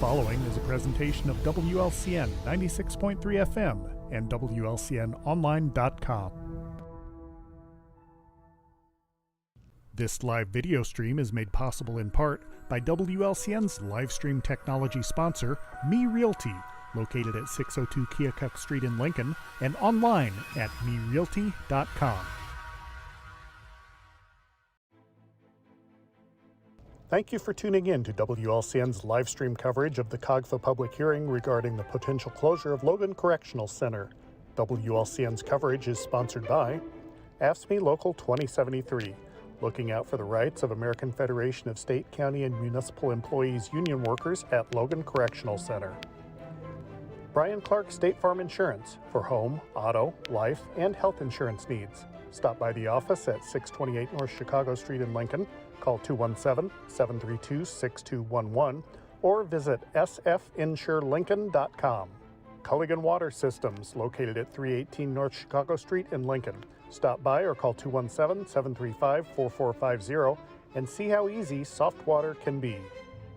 following is a presentation of WLCN 96.3 FM and WLCNonline.com. This live video stream is made possible in part by WLCN's live stream technology sponsor, Me Realty, located at 602 Keokuk Street in Lincoln and online at merealty.com. Thank you for tuning in to WLCN's live stream coverage of the COGFA public hearing regarding the potential closure of Logan Correctional Center. WLCN's coverage is sponsored by AFSCME Local 2073, looking out for the rights of American Federation of State, County, and Municipal Employees Union Workers at Logan Correctional Center. Brian Clark State Farm Insurance for home, auto, life, and health insurance needs. Stop by the office at 628 North Chicago Street in Lincoln. Call 217-732-6211 or visit sfinsurelincoln.com. Culligan Water Systems, located at 318 North Chicago Street in Lincoln. Stop by or call 217-735-4450 and see how easy soft water can be.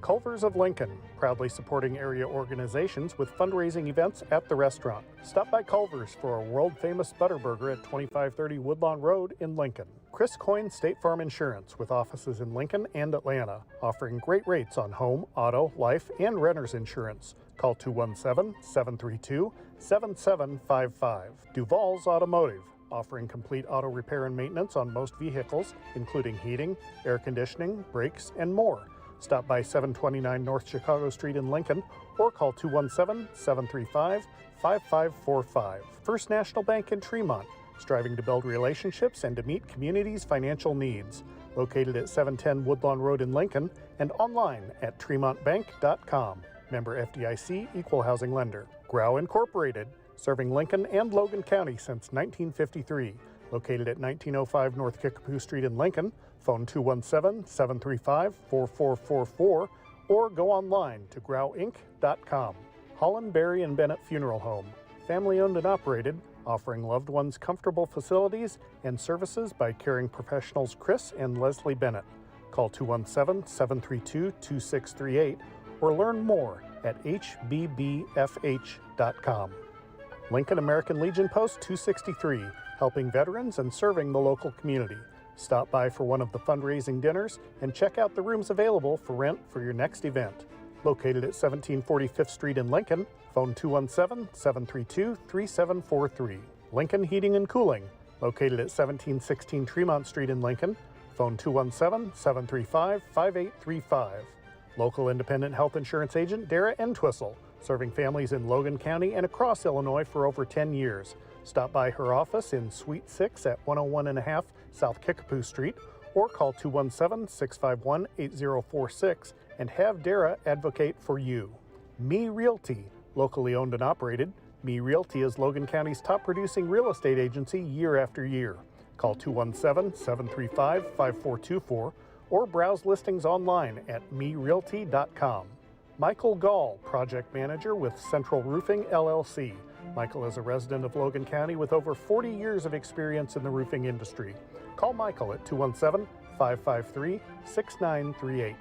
Culver's of Lincoln, proudly supporting area organizations with fundraising events at the restaurant. Stop by Culver's for a world-famous Butterburger at 2530 Woodlawn Road in Lincoln. Chris Coyne State Farm Insurance, with offices in Lincoln and Atlanta, offering great rates on home, auto, life, and renter's insurance. Call 217-732-7755. Duval's Automotive, offering complete auto repair and maintenance on most vehicles, including heating, air conditioning, brakes, and more. Stop by 729 North Chicago Street in Lincoln or call 217-735-5545. First National Bank in Tremont, striving to build relationships and to meet communities' financial needs. Located at 710 Woodlawn Road in Lincoln and online at tremontbank.com. Member FDIC, Equal Housing Lender. Grau Incorporated, serving Lincoln and Logan County since 1953. Located at 1905 North Kickapoo Street in Lincoln. Phone 217-735-4444 or go online to grauinc.com. Holland, Berry & Bennett Funeral Home, family owned and operated, offering loved ones comfortable facilities and services by caring professionals Chris and Leslie Bennett. Call 217-732-2638 or learn more at hbbfh.com. Lincoln American Legion Post 263, helping veterans and serving the local community. Stop by for one of the fundraising dinners and check out the rooms available for rent for your next event. Located at 1740 5th Street in Lincoln, phone 217-732-3743. Lincoln Heating and Cooling, located at 1716 Tremont Street in Lincoln, phone 217-735-5835. Local independent health insurance agent Dara Entwistle, serving families in Logan County and across Illinois for over 10 years. Stop by her office in Suite 6 at 101.5 South Kickapoo Street or call 217-651-8046 and have Dara advocate for you. Me Realty, locally owned and operated. Me Realty is Logan County's top producing real estate agency year after year. Call 217-735-5424 or browse listings online at merealty.com. Michael Gall, project manager with Central Roofing LLC. Michael is a resident of Logan County with over 40 years of experience in the roofing industry. Call Michael at 217-553-6938.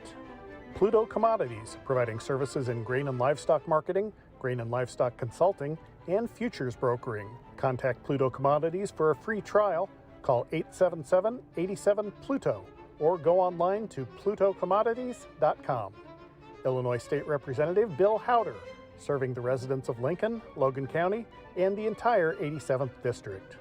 Pluto Commodities, providing services in grain and livestock marketing, grain and livestock consulting, and futures brokering. Contact Pluto Commodities for a free trial. Call 877-87-PLUTO or go online to plutocommodities.com. Illinois State Representative Bill Howder, serving the residents of Lincoln, Logan County, and the entire 87th District.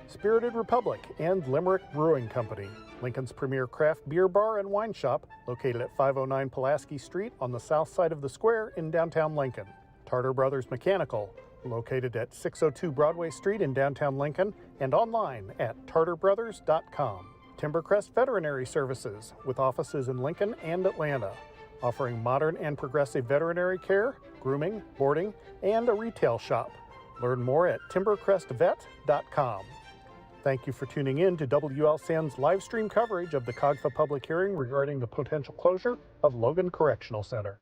Spirited Republic and Limerick Brewing Company, Lincoln's premier craft beer bar and wine shop, located at 509 Pulaski Street on the south side of the square in downtown Lincoln. Tartar Brothers Mechanical, located at 602 Broadway Street in downtown Lincoln and online at tartarbrothers.com. Timbercrest Veterinary Services, with offices in Lincoln and Atlanta, offering modern and progressive veterinary care, grooming, boarding, and a retail shop. Learn more at timbercrestvet.com. Thank you for tuning in to WLCN's live stream coverage of the COGFA public hearing regarding the potential closure of Logan Correctional Center.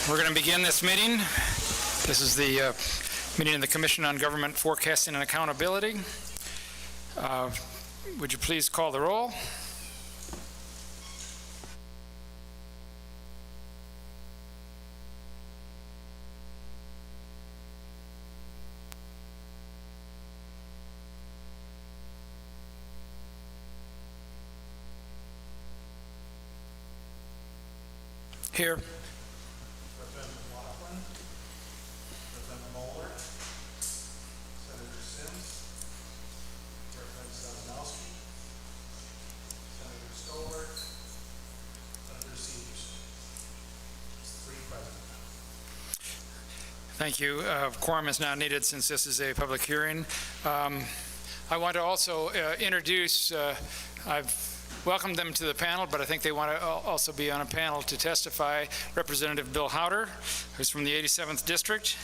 We're going to begin this meeting. This is the meeting of the Commission on Government Forecasting and Accountability. Would you please call the roll? Here. Thank you. Quorum is now needed since this is a public hearing. I want to also introduce, I've welcomed them to the panel, but I think they want to also be on a panel to testify. Representative Bill Howder, who's from the 87th District.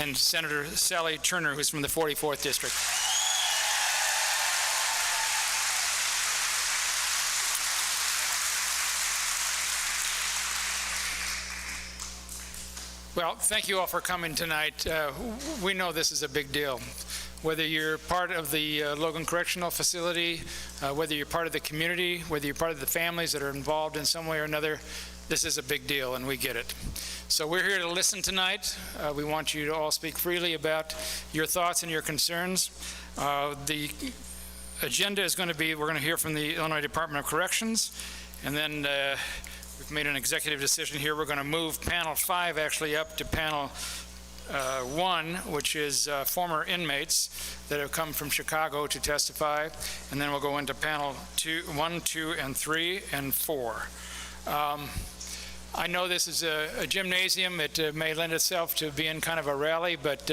And Senator Sally Turner, who's from the 44th District. Well, thank you all for coming tonight. We know this is a big deal. Whether you're part of the Logan Correctional Facility, whether you're part of the community, whether you're part of the families that are involved in some way or another, this is a big deal and we get it. So we're here to listen tonight. We want you to all speak freely about your thoughts and your concerns. The agenda is going to be, we're going to hear from the Illinois Department of Corrections, and then we've made an executive decision here. We're going to move panel 5 actually up to panel 1, which is former inmates that have come from Chicago to testify, and then we'll go into panel 1, 2, and 3, and 4. I know this is a gymnasium. It may lend itself to being kind of a rally, but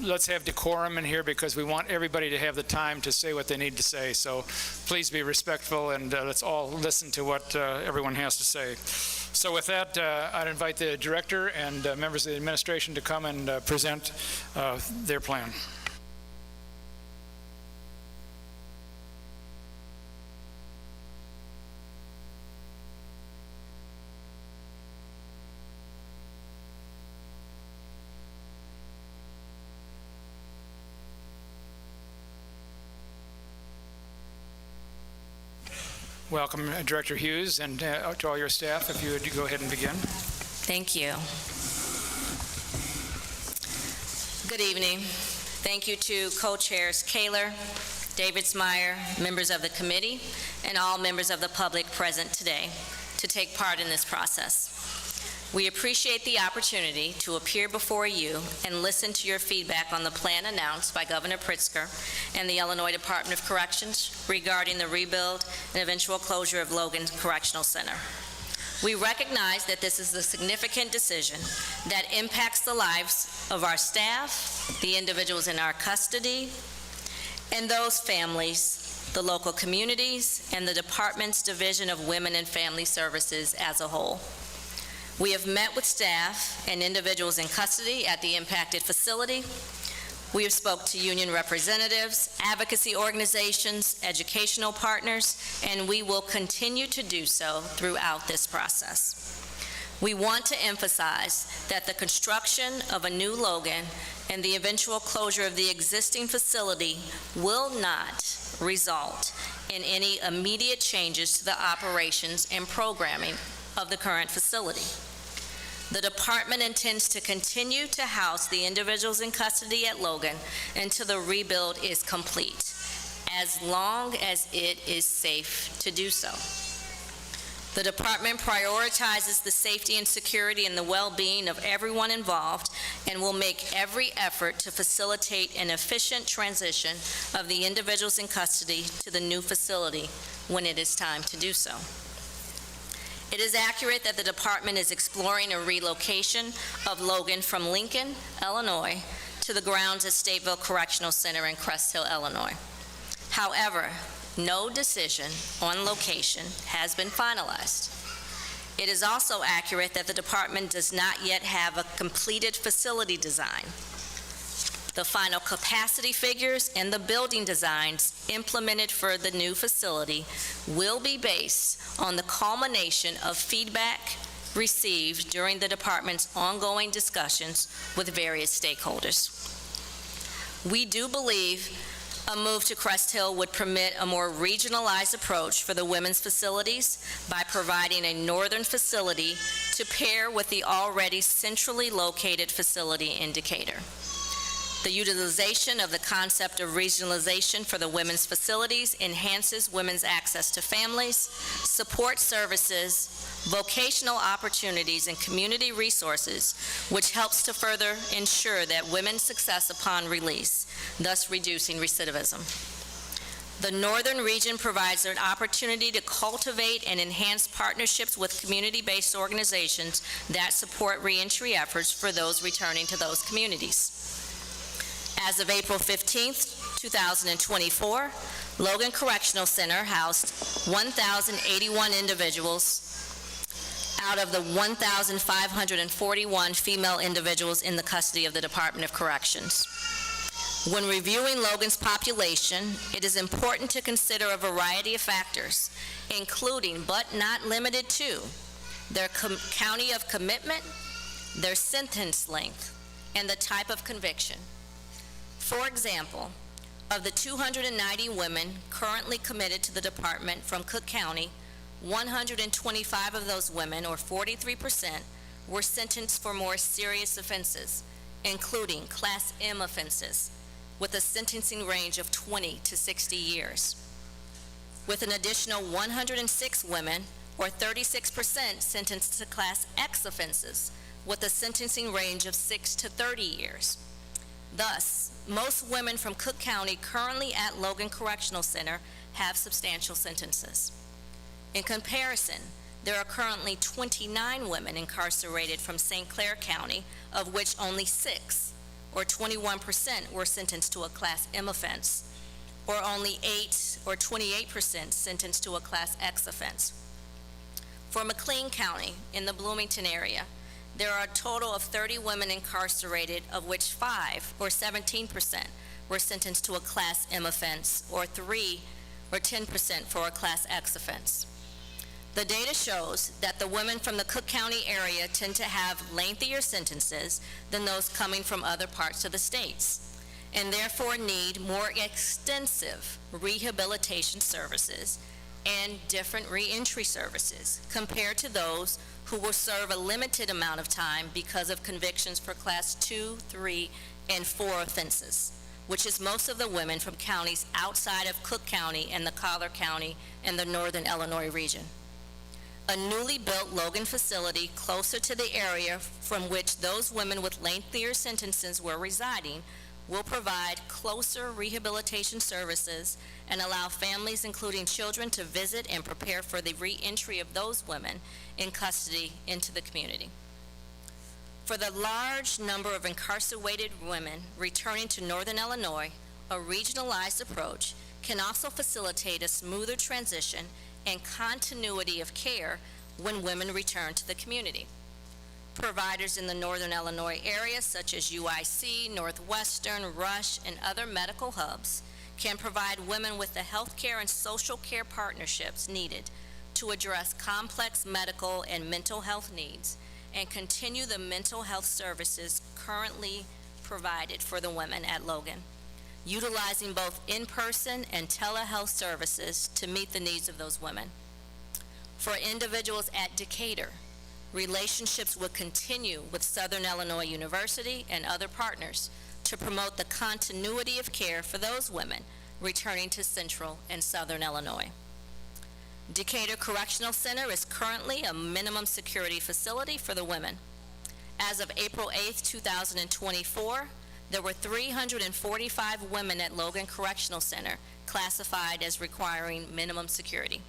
let's have decorum in here because we want everybody to have the time to say what they need to say. So please be respectful and let's all listen to what everyone has to say. So with that, I'd invite the director and members of the administration to come and present their plan. Welcome, Director Hughes, and to all your staff, if you would go ahead and begin. Thank you. Good evening. Thank you to co-chairs Kaler, Davidsmeyer, members of the committee, and all members of the public present today to take part in this process. We appreciate the opportunity to appear before you and listen to your feedback on the plan announced by Governor Pritzker and the Illinois Department of Corrections regarding the rebuild and eventual closure of Logan Correctional Center. We recognize that this is a significant decision that impacts the lives of our staff, the individuals in our custody, and those families, the local communities, and the department's Division of Women and Family Services as a whole. We have met with staff and individuals in custody at the impacted facility. We have spoke to union representatives, advocacy organizations, educational partners, and we will continue to do so throughout this process. We want to emphasize that the construction of a new Logan and the eventual closure of the existing facility will not result in any immediate changes to the operations and programming of the current facility. The department intends to continue to house the individuals in custody at Logan until the rebuild is complete, as long as it is safe to do so. The department prioritizes the safety and security and the well-being of everyone involved and will make every effort to facilitate an efficient transition of the individuals in custody to the new facility when it is time to do so. It is accurate that the department is exploring a relocation of Logan from Lincoln, Illinois, to the grounds at Stateville Correctional Center in Crest Hill, Illinois. However, no decision on location has been finalized. It is also accurate that the department does not yet have a completed facility design. The final capacity figures and the building designs implemented for the new facility will be based on the culmination of feedback received during the department's ongoing discussions with various stakeholders. We do believe a move to Crest Hill would permit a more regionalized approach for the women's facilities by providing a northern facility to pair with the already centrally located facility in Decatur. The utilization of the concept of regionalization for the women's facilities enhances women's access to families, support services, vocational opportunities, and community resources, which helps to further ensure that women's success upon release, thus reducing recidivism. The Northern region provides an opportunity to cultivate and enhance partnerships with community-based organizations that support reentry efforts for those returning to those communities. As of April 15th, 2024, Logan Correctional Center housed 1,081 individuals out of the 1,541 female individuals in the custody of the Department of Corrections. When reviewing Logan's population, it is important to consider a variety of factors, including but not limited to their county of commitment, their sentence length, and the type of conviction. For example, of the 290 women currently committed to the department from Cook County, 125 of those women, or 43%, were sentenced for more serious offenses, including Class M offenses, with a sentencing range of 20 to 60 years. With an additional 106 women, or 36%, sentenced to Class X offenses, with a sentencing range of 6 to 30 years. Thus, most women from Cook County currently at Logan Correctional Center have substantial sentences. In comparison, there are currently 29 women incarcerated from St. Clair County, of which only 6, or 21%, were sentenced to a Class M offense, or only 8, or 28%, sentenced to a Class X offense. For McLean County, in the Bloomington area, there are a total of 30 women incarcerated, of which 5, or 17%, were sentenced to a Class M offense, or 3, or 10% for a Class X offense. The data shows that the women from the Cook County area tend to have lengthier sentences than those coming from other parts of the states, and therefore need more extensive rehabilitation services and different reentry services compared to those who will serve a limited amount of time because of convictions for Class 2, 3, and 4 offenses, which is most of the women from counties outside of Cook County and the Collier County and the Northern Illinois region. A newly built Logan facility closer to the area from which those women with lengthier sentences were residing will provide closer rehabilitation services and allow families, including children, to visit and prepare for the reentry of those women in custody into the community. For the large number of incarcerated women returning to Northern Illinois, a regionalized approach can also facilitate a smoother transition and continuity of care when women return to the community. Providers in the Northern Illinois area, such as UIC, Northwestern, Rush, and other medical hubs, can provide women with the health care and social care partnerships needed to address complex medical and mental health needs and continue the mental health services currently provided for the women at Logan, utilizing both in-person and telehealth services to meet the needs of those women. For individuals at Decatur, relationships will continue with Southern Illinois University and other partners to promote the continuity of care for those women returning to Central and Southern Illinois. Decatur Correctional Center is currently a minimum security facility for the women. As of April 8, 2024, there were 345 women at Logan Correctional Center classified as requiring minimum security.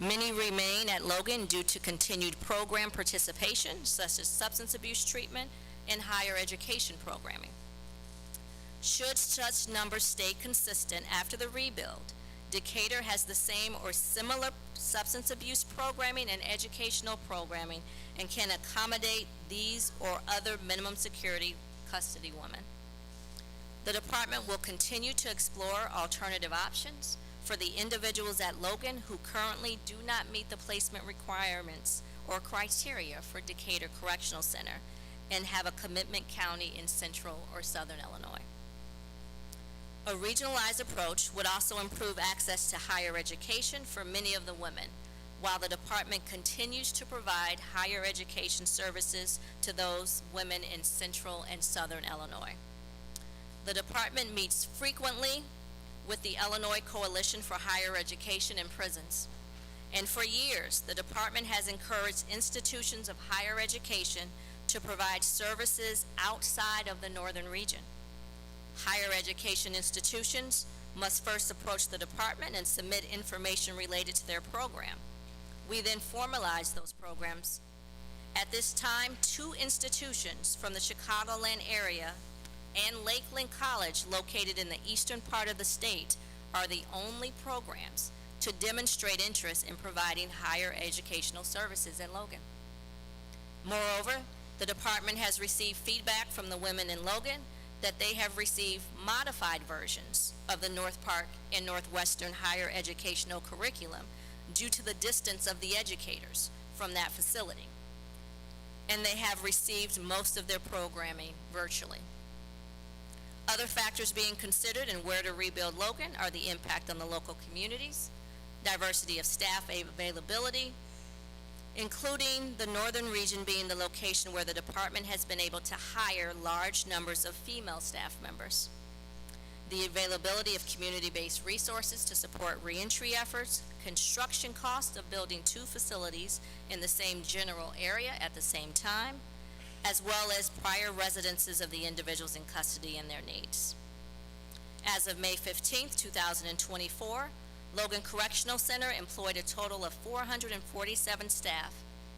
Many remain at Logan due to continued program participation, such as substance abuse treatment and higher education programming. Should such numbers stay consistent after the rebuild, Decatur has the same or similar substance abuse programming and educational programming and can accommodate these or other minimum security custody women. The department will continue to explore alternative options for the individuals at Logan who currently do not meet the placement requirements or criteria for Decatur Correctional Center and have a commitment county in central or southern Illinois. A regionalized approach would also improve access to higher education for many of the women, while the department continues to provide higher education services to those women in central and southern Illinois. The department meets frequently with the Illinois Coalition for Higher Education in Prisons. And for years, the department has encouraged institutions of higher education to provide services outside of the northern region. Higher education institutions must first approach the department and submit information related to their program. We then formalize those programs. At this time, 2 institutions from the Chicagoland area and Lakeland College, located in the eastern part of the state, are the only programs to demonstrate interest in providing higher educational services in Logan. Moreover, the department has received feedback from the women in Logan that they have received modified versions of the North Park and Northwestern higher educational curriculum due to the distance of the educators from that facility. And they have received most of their programming virtually. Other factors being considered in where to rebuild Logan are the impact on the local communities, diversity of staff availability, including the northern region being the location where the department has been able to hire large numbers of female staff members, the availability of community-based resources to support reentry efforts, construction costs of building 2 facilities in the same general area at the same time, as well as prior residences of the individuals in custody and their needs. As of May 15th, 2024, Logan Correctional Center employed a total of 447 staff,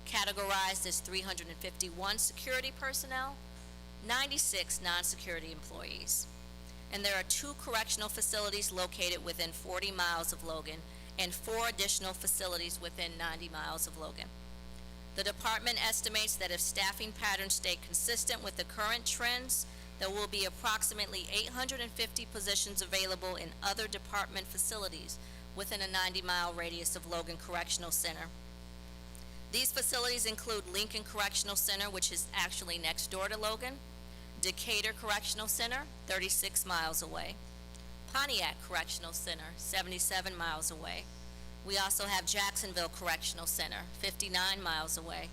categorized as 351 security personnel, 96 non-security employees. And there are 2 correctional facilities located within 40 miles of Logan and 4 additional facilities within 90 miles of Logan. The department estimates that if staffing patterns stay consistent with the current trends, there will be approximately 850 positions available in other department facilities within a 90-mile radius of Logan Correctional Center. These facilities include Lincoln Correctional Center, which is actually next door to Logan, Decatur Correctional Center, 36 miles away, Pontiac Correctional Center, 77 miles away. We also have Jacksonville Correctional Center, 59 miles away,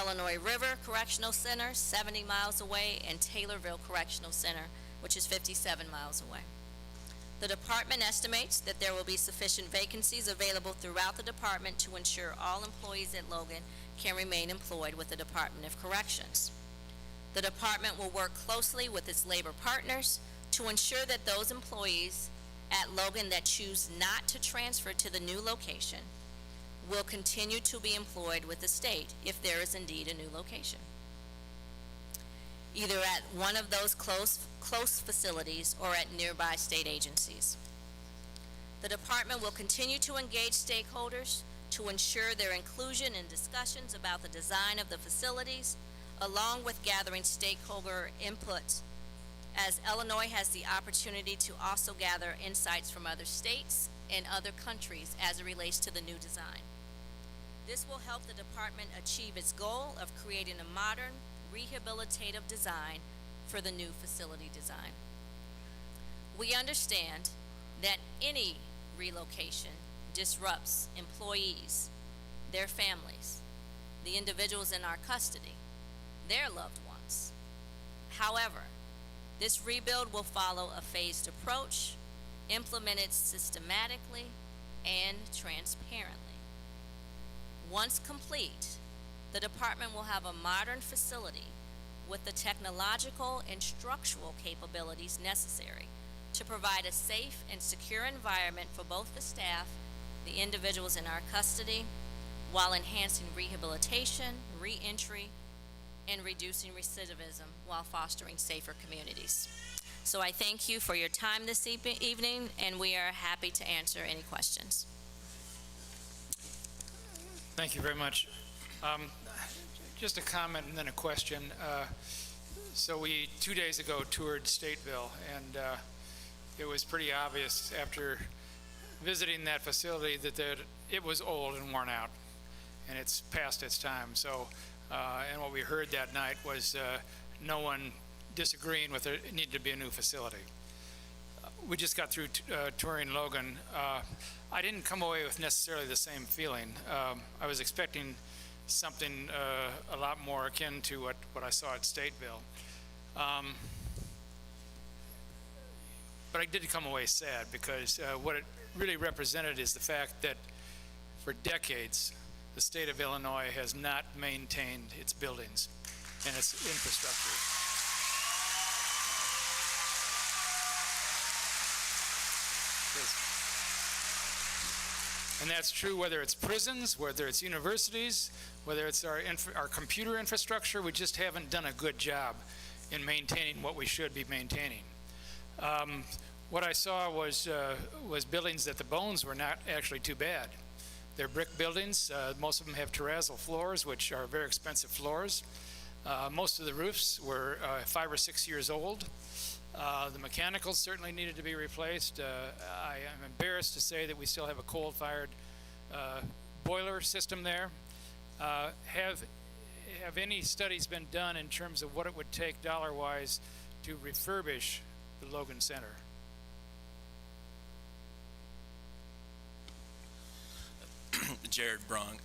Illinois River Correctional Center, 70 miles away, and Taylorville Correctional Center, which is 57 miles away. The department estimates that there will be sufficient vacancies available throughout the department to ensure all employees at Logan can remain employed with the Department of Corrections. The department will work closely with its labor partners to ensure that those employees at Logan that choose not to transfer to the new location will continue to be employed with the state if there is indeed a new location, either at one of those close facilities or at nearby state agencies. The department will continue to engage stakeholders to ensure their inclusion in discussions about the design of the facilities, along with gathering stakeholder input, as Illinois has the opportunity to also gather insights from other states and other countries as it relates to the new design. This will help the department achieve its goal of creating a modern, rehabilitative design for the new facility design. We understand that any relocation disrupts employees, their families, the individuals in our custody, their loved ones. However, this rebuild will follow a phased approach, implemented systematically and transparently. Once complete, the department will have a modern facility with the technological and structural capabilities necessary to provide a safe and secure environment for both the staff, the individuals in our custody, while enhancing rehabilitation, reentry, and reducing recidivism while fostering safer communities. So I thank you for your time this evening, and we are happy to answer any questions. Thank you very much. Just a comment and then a question. So we, 2 days ago, toured Stateville, and it was pretty obvious after visiting that facility that it was old and worn out, and it's past its time. So, and what we heard that night was no one disagreeing with it needed to be a new facility. We just got through touring Logan. I didn't come away with necessarily the same feeling. I was expecting something a lot more akin to what I saw at Stateville. But I did come away sad because what it really represented is the fact that for decades, the state of Illinois has not maintained its buildings and its infrastructure. And that's true whether it's prisons, whether it's universities, whether it's our computer infrastructure. We just haven't done a good job in maintaining what we should be maintaining. What I saw was buildings that the bones were not actually too bad. They're brick buildings. Most of them have terrazzo floors, which are very expensive floors. Most of the roofs were 5 or 6 years old. The mechanicals certainly needed to be replaced. I am embarrassed to say that we still have a coal-fired boiler system there. Have any studies been done in terms of what it would take dollar-wise to refurbish the Logan Center? Jared Bronk.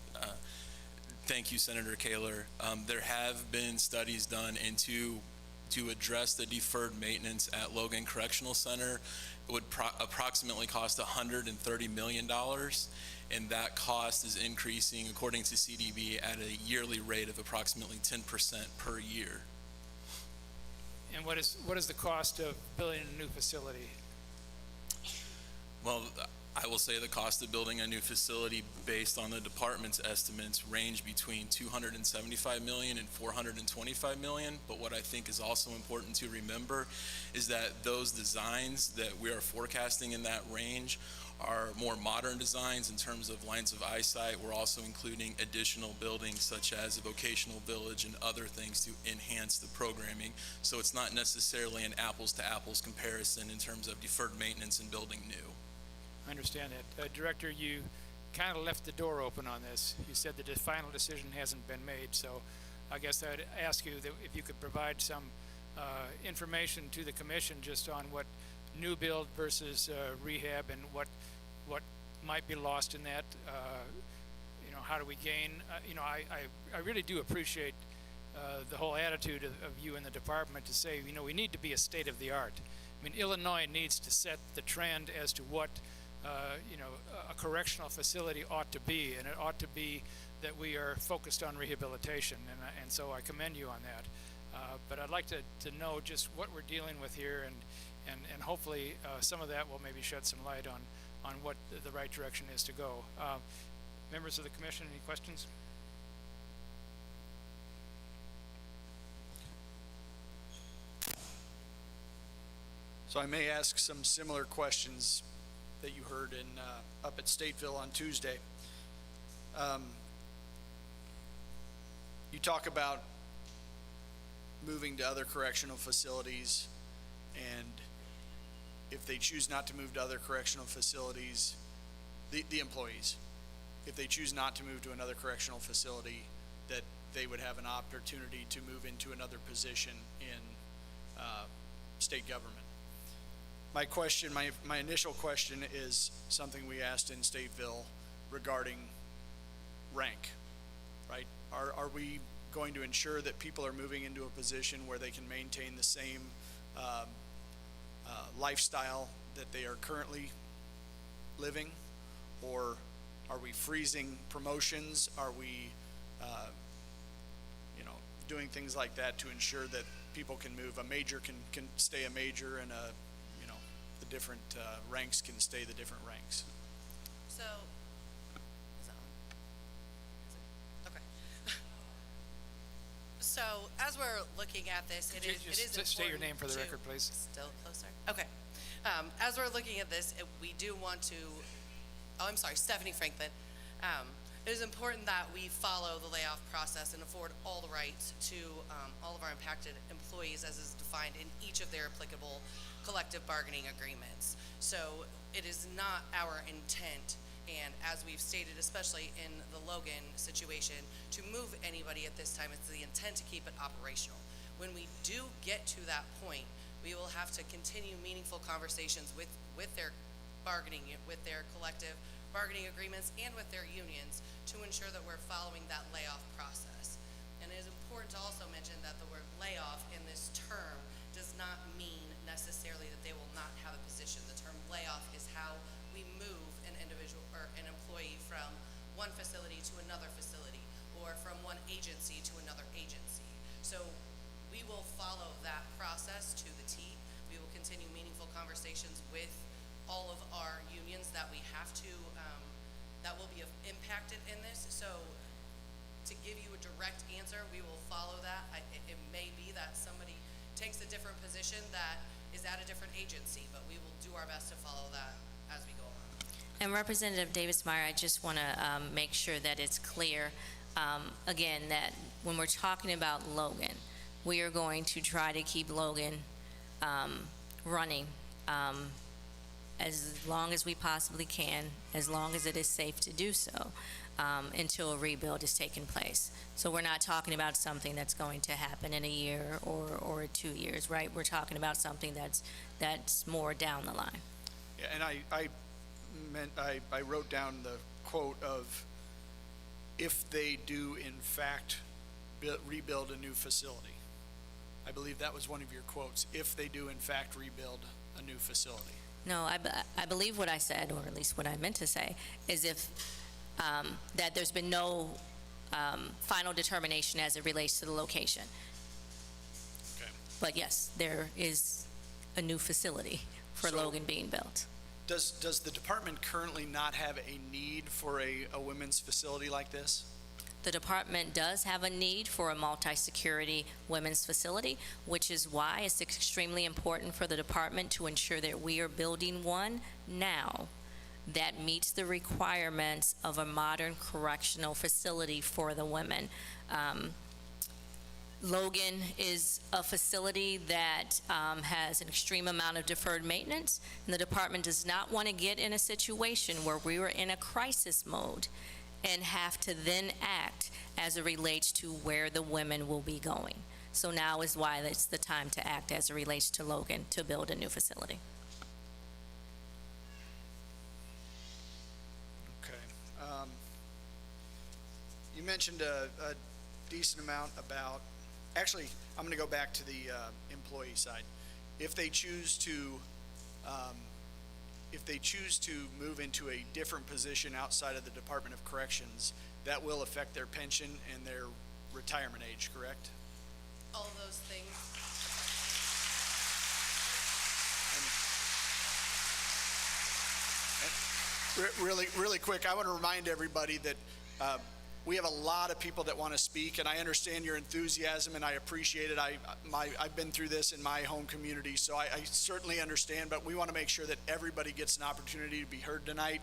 Thank you, Senator Kaler. There have been studies done to address the deferred maintenance at Logan Correctional Center. It would approximately cost $130 million, and that cost is increasing, according to CDB, at a yearly rate of approximately 10% per year. And what is the cost of building a new facility? Well, I will say the cost of building a new facility based on the department's estimates range between $275 million and $425 million. But what I think is also important to remember is that those designs that we are forecasting in that range are more modern designs in terms of lines of eyesight. We're also including additional buildings such as a vocational village and other things to enhance the programming. So it's not necessarily an apples to apples comparison in terms of deferred maintenance and building new. I understand that. Director, you kind of left the door open on this. You said that the final decision hasn't been made, so I guess I'd ask you that if you could provide some information to the commission just on what new build versus rehab and what might be lost in that. How do we gain? I really do appreciate the whole attitude of you in the department to say, we need to be a state of the art. I mean, Illinois needs to set the trend as to what a correctional facility ought to be, and it ought to be that we are focused on rehabilitation, and so I commend you on that. But I'd like to know just what we're dealing with here, and hopefully some of that will maybe shed some light on what the right direction is to go. Members of the commission, any questions? So I may ask some similar questions that you heard up at Stateville on Tuesday. You talk about moving to other correctional facilities, and if they choose not to move to other correctional facilities, the employees, if they choose not to move to another correctional facility, that they would have an opportunity to move into another position in state government. My question, my initial question is something we asked in Stateville regarding rank, right? Are we going to ensure that people are moving into a position where they can maintain the same lifestyle that they are currently living? Or are we freezing promotions? Are we, doing things like that to ensure that people can move? A major can stay a major, and the different ranks can stay the different ranks. So, is that on? Okay. So, as we're looking at this, it is important. State your name for the record, please. Still closer. Okay. As we're looking at this, we do want to. Oh, I'm sorry, Stephanie Franklin. it is important that we follow the layoff process and afford all the rights to all of our impacted employees as is defined in each of their applicable collective bargaining agreements. So it is not our intent, and as we've stated, especially in the Logan situation, to move anybody at this time. It's the intent to keep it operational. When we do get to that point, we will have to continue meaningful conversations with their bargaining, with their collective bargaining agreements, and with their unions to ensure that we're following that layoff process. And it is important to also mention that the word layoff in this term does not mean necessarily that they will not have a position. The term layoff is how we move an individual or an employee from one facility to another facility, or from one agency to another agency. So we will follow that process to the T. We will continue meaningful conversations with all of our unions that we have to, that will be impacted in this. So to give you a direct answer, we will follow that. It may be that somebody takes a different position that is at a different agency, but we will do our best to follow that as we go along. And Representative Davis-Meyer, I just want to make sure that it's clear, again, that when we're talking about Logan, we are going to try to keep Logan running as long as we possibly can, as long as it is safe to do so, until a rebuild is taking place. So we're not talking about something that's going to happen in a year or 2 years, right? We're talking about something that's more down the line. Yeah, and I wrote down the quote of, if they do in fact rebuild a new facility. I believe that was one of your quotes, if they do in fact rebuild a new facility. No, I believe what I said, or at least what I meant to say, is if that there's been no final determination as it relates to the location. Okay. But yes, there is a new facility for Logan being built. Does the department currently not have a need for a women's facility like this? The department does have a need for a multi-security women's facility, which is why it's extremely important for the department to ensure that we are building one now that meets the requirements of a modern correctional facility for the women. Logan is a facility that has an extreme amount of deferred maintenance, and the department does not want to get in a situation where we are in a crisis mode and have to then act as it relates to where the women will be going. So now is why it's the time to act as it relates to Logan, to build a new facility. Okay. You mentioned a decent amount about, actually, I'm going to go back to the employee side. If they choose to move into a different position outside of the Department of Corrections, that will affect their pension and their retirement age, correct? All of those things. Really quick, I want to remind everybody that we have a lot of people that want to speak, and I understand your enthusiasm, and I appreciate it. I've been through this in my home community, so I certainly understand, but we want to make sure that everybody gets an opportunity to be heard tonight.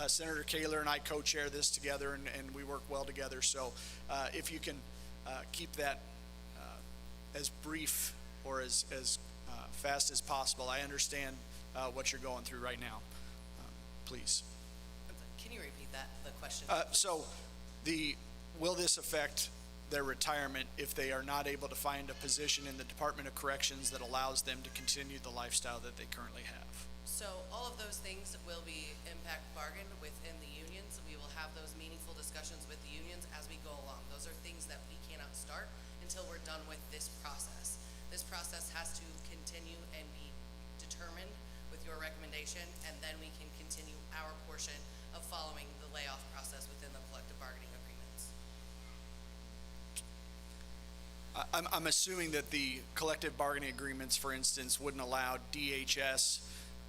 Senator Kaler and I co-chair this together, and we work well together, so if you can keep that as brief or as fast as possible. I understand what you're going through right now. Please. Can you repeat that, the question? Will this affect their retirement if they are not able to find a position in the Department of Corrections that allows them to continue the lifestyle that they currently have? So all of those things will be impact bargained within the unions. We will have those meaningful discussions with the unions as we go along. Those are things that we cannot start until we're done with this process. This process has to continue and be determined with your recommendation, and then we can continue our portion of following the layoff process within the collective bargaining agreements. I'm assuming that the collective bargaining agreements, for instance, wouldn't allow DHS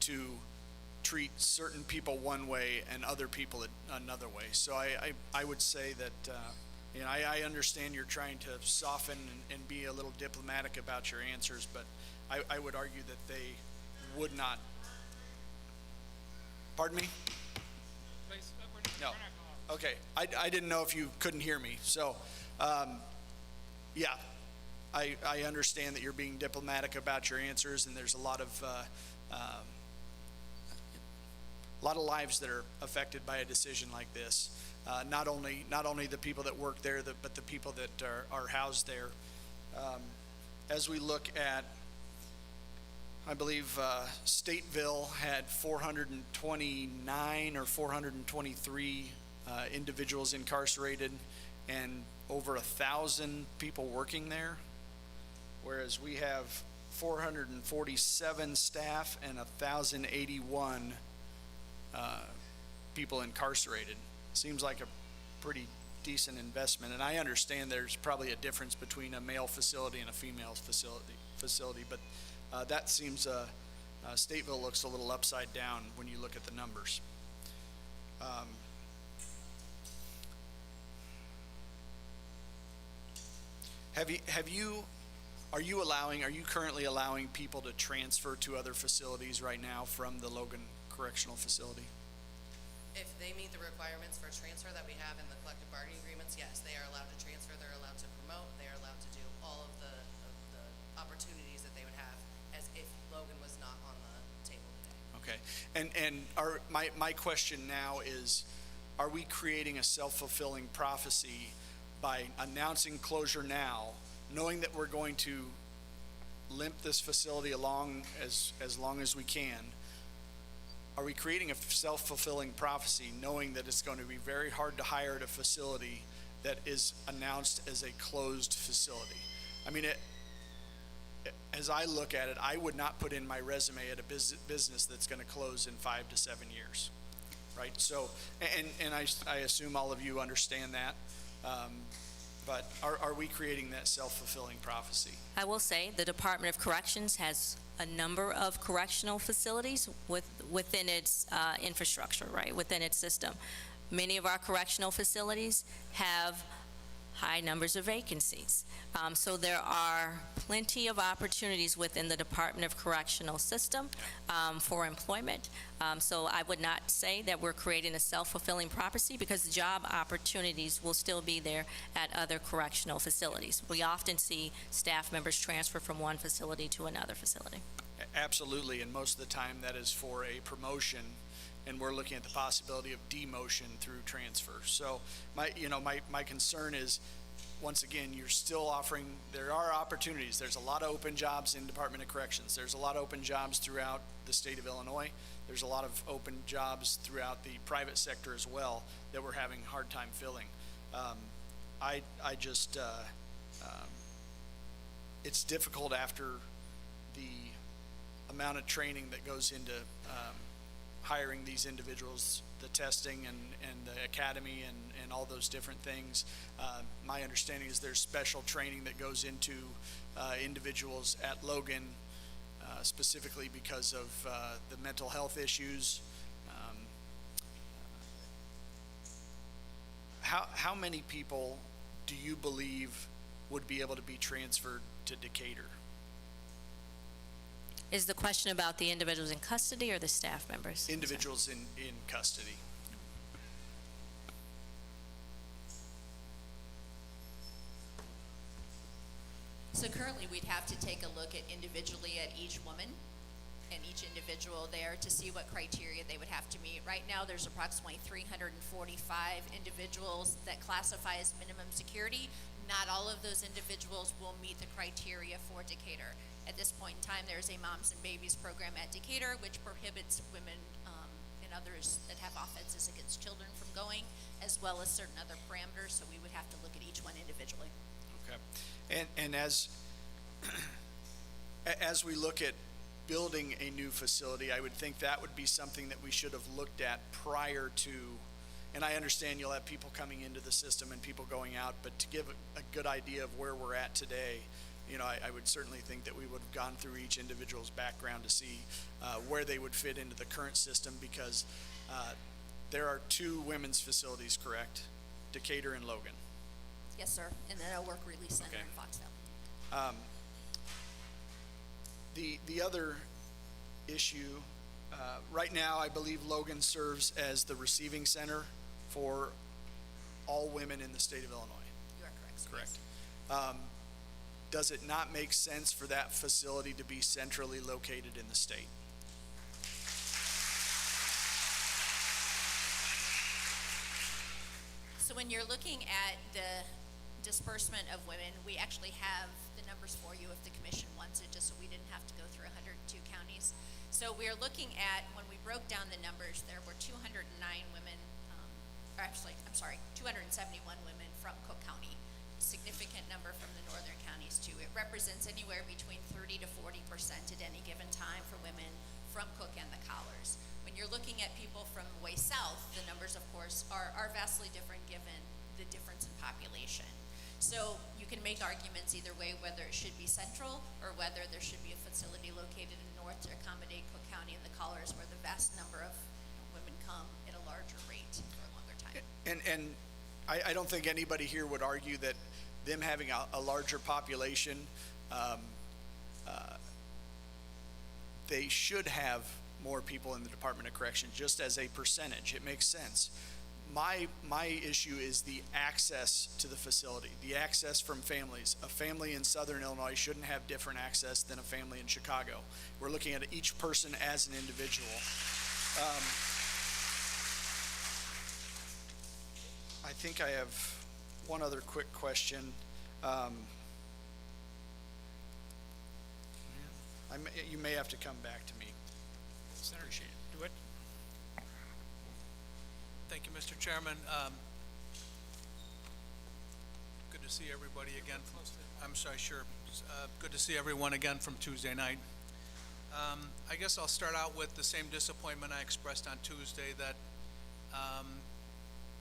to treat certain people one way and other people another way. So I would say that I understand you're trying to soften and be a little diplomatic about your answers, but I would argue that they would not. Pardon me? Please, No. Okay, I didn't know if you couldn't hear me. So, yeah, I understand that you're being diplomatic about your answers, and there's a lot of lives that are affected by a decision like this. Not only the people that work there, but the people that are housed there. As we look at, I believe Stateville had 429 or 423 individuals incarcerated, and over 1,000 people working there, whereas we have 447 staff and 1,081 people incarcerated. Seems like a pretty decent investment, and I understand there's probably a difference between a male facility and a female facility, but that seems Stateville looks a little upside down when you look at the numbers. Are you currently allowing people to transfer to other facilities right now from the Logan Correctional Facility? If they meet the requirements for transfer that we have in the collective bargaining agreements, yes, they are allowed to transfer, they're allowed to promote, they are allowed to do all of the opportunities that they would have as if Logan was not on the table today. Okay, and my question now is, are we creating a self-fulfilling prophecy by announcing closure now, knowing that we're going to limp this facility along as long as we can? Are we creating a self-fulfilling prophecy knowing that it's going to be very hard to hire at a facility that is announced as a closed facility? I mean, as I look at it, I would not put in my resume at a business that's going to close in 5 to 7 years, right? So, and I assume all of you understand that, but are we creating that self-fulfilling prophecy? I will say the Department of Corrections has a number of correctional facilities within its infrastructure, right, within its system. Many of our correctional facilities have high numbers of vacancies. So there are plenty of opportunities within the Department of Correctional system for employment. So I would not say that we're creating a self-fulfilling prophecy, because job opportunities will still be there at other correctional facilities. We often see staff members transfer from one facility to another facility. Absolutely, and most of the time that is for a promotion, and we're looking at the possibility of demotion through transfer. So my concern is, once again, you're still offering, there are opportunities. There's a lot of open jobs in Department of Corrections. There's a lot of open jobs throughout the state of Illinois. There's a lot of open jobs throughout the private sector as well that we're having a hard time filling. It's difficult after the amount of training that goes into hiring these individuals, the testing and the academy and all those different things. My understanding is there's special training that goes into individuals at Logan specifically because of the mental health issues. How many people do you believe would be able to be transferred to Decatur? Is the question about the individuals in custody or the staff members? Individuals in custody. So currently, we'd have to take a look at individually at each woman and each individual there to see what criteria they would have to meet. Right now, there's approximately 345 individuals that classify as minimum security. Not all of those individuals will meet the criteria for Decatur. At this point in time, there's a Moms and Babies program at Decatur, which prohibits women and others that have offenses against children from going, as well as certain other parameters. So we would have to look at each one individually. Okay, and as we look at building a new facility, I would think that would be something that we should have looked at prior to. And I understand you'll have people coming into the system and people going out, but to give a good idea of where we're at today, I would certainly think that we would have gone through each individual's background to see where they would fit into the current system, because there are 2 women's facilities, correct? Decatur and Logan. Yes, sir. And then a work release center Okay. in Foxville. The other issue, right now, I believe Logan serves as the receiving center for all women in the state of Illinois. You are correct, sir. Correct. Yes. Does it not make sense for that facility to be centrally located in the state? So when you're looking at the disbursement of women, we actually have the numbers for you if the commission wants it, just so we didn't have to go through 102 counties. So we are looking at, when we broke down the numbers, there were 209 women, 271 women from Cook County, significant number from the northern counties too. It represents anywhere between 30 to 40% at any given time for women from Cook and the Collars. When you're looking at people from way south, the numbers of course are vastly different given the difference in population. So you can make arguments either way, whether it should be central or whether there should be a facility located in north to accommodate Cook County and the Collars, where the vast number of women come at a larger rate for a longer time. And I don't think anybody here would argue that them having a larger population, they should have more people in the Department of Corrections, just as a percentage. It makes sense. My issue is the access to the facility, the access from families. A family in Southern Illinois shouldn't have different access than a family in Chicago. We're looking at each person as an individual. I think I have one other quick question. You may have to come back to me. Senator, do it. Thank you, Mr. Chairman. Good to see everybody again. I'm sorry, sure. Good to see everyone again from Tuesday night. I guess I'll start out with the same disappointment I expressed on Tuesday, that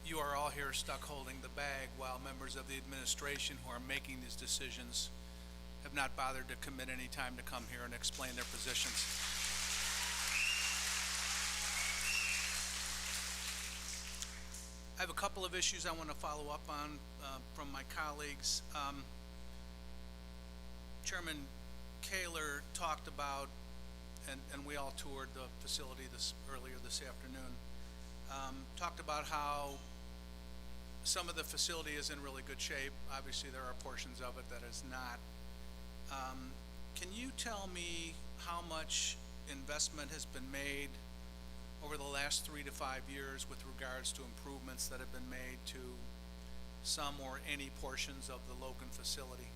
you are all here stuck holding the bag while members of the administration who are making these decisions have not bothered to commit any time to come here and explain their positions. I have a couple of issues I want to follow up on from my colleagues. Chairman Kaler talked about, and we all toured the facility earlier this afternoon, talked about how some of the facility is in really good shape. Obviously, there are portions of it that is not. Can you tell me how much investment has been made over the last 3 to 5 years with regards to improvements that have been made to some or any portions of the Logan facility?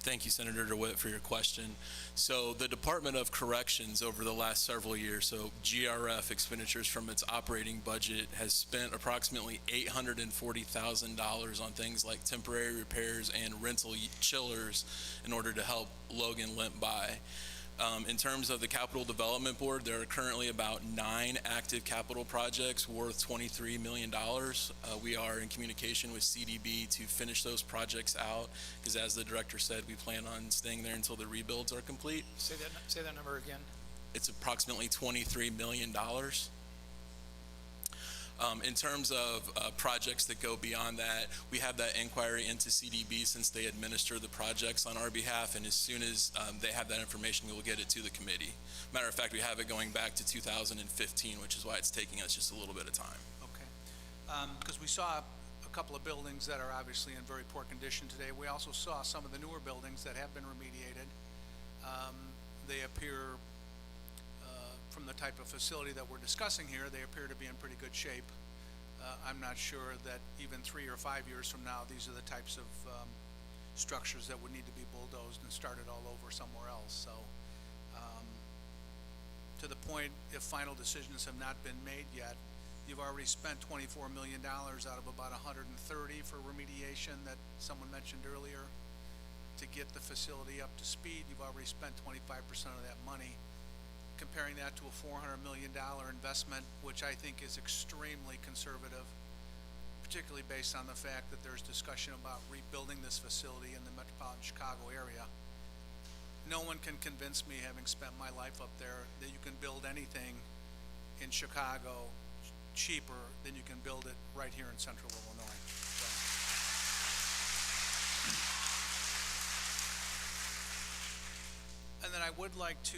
Thank you, Senator DeWitt, for your question. So the Department of Corrections over the last several years, so GRF expenditures from its operating budget, has spent approximately $840,000 on things like temporary repairs and rental chillers in order to help Logan limp by. In terms of the Capital Development Board, there are currently about 9 active capital projects worth $23 million. We are in communication with CDB to finish those projects out, because as the director said, we plan on staying there until the rebuilds are complete. Say that number again. It's approximately $23 million. In terms of projects that go beyond that, we have that inquiry into CDB since they administer the projects on our behalf, and as soon as they have that information, we will get it to the committee. Matter of fact, we have it going back to 2015, which is why it's taking us just a little bit of time. Okay. Because we saw a couple of buildings that are obviously in very poor condition today. We also saw some of the newer buildings that have been remediated. They appear, from the type of facility that we're discussing here, they appear to be in pretty good shape. I'm not sure that even 3 or 5 years from now, these are the types of structures that would need to be bulldozed and started all over somewhere else. So to the point, if final decisions have not been made yet, you've already spent $24 million out of about 130 for remediation that someone mentioned earlier. To get the facility up to speed, you've already spent 25% of that money. Comparing that to a $400 million investment, which I think is extremely conservative, particularly based on the fact that there's discussion about rebuilding this facility in the metropolitan Chicago area. No one can convince me, having spent my life up there, that you can build anything in Chicago cheaper than you can build it right here in central Illinois. And then I would like to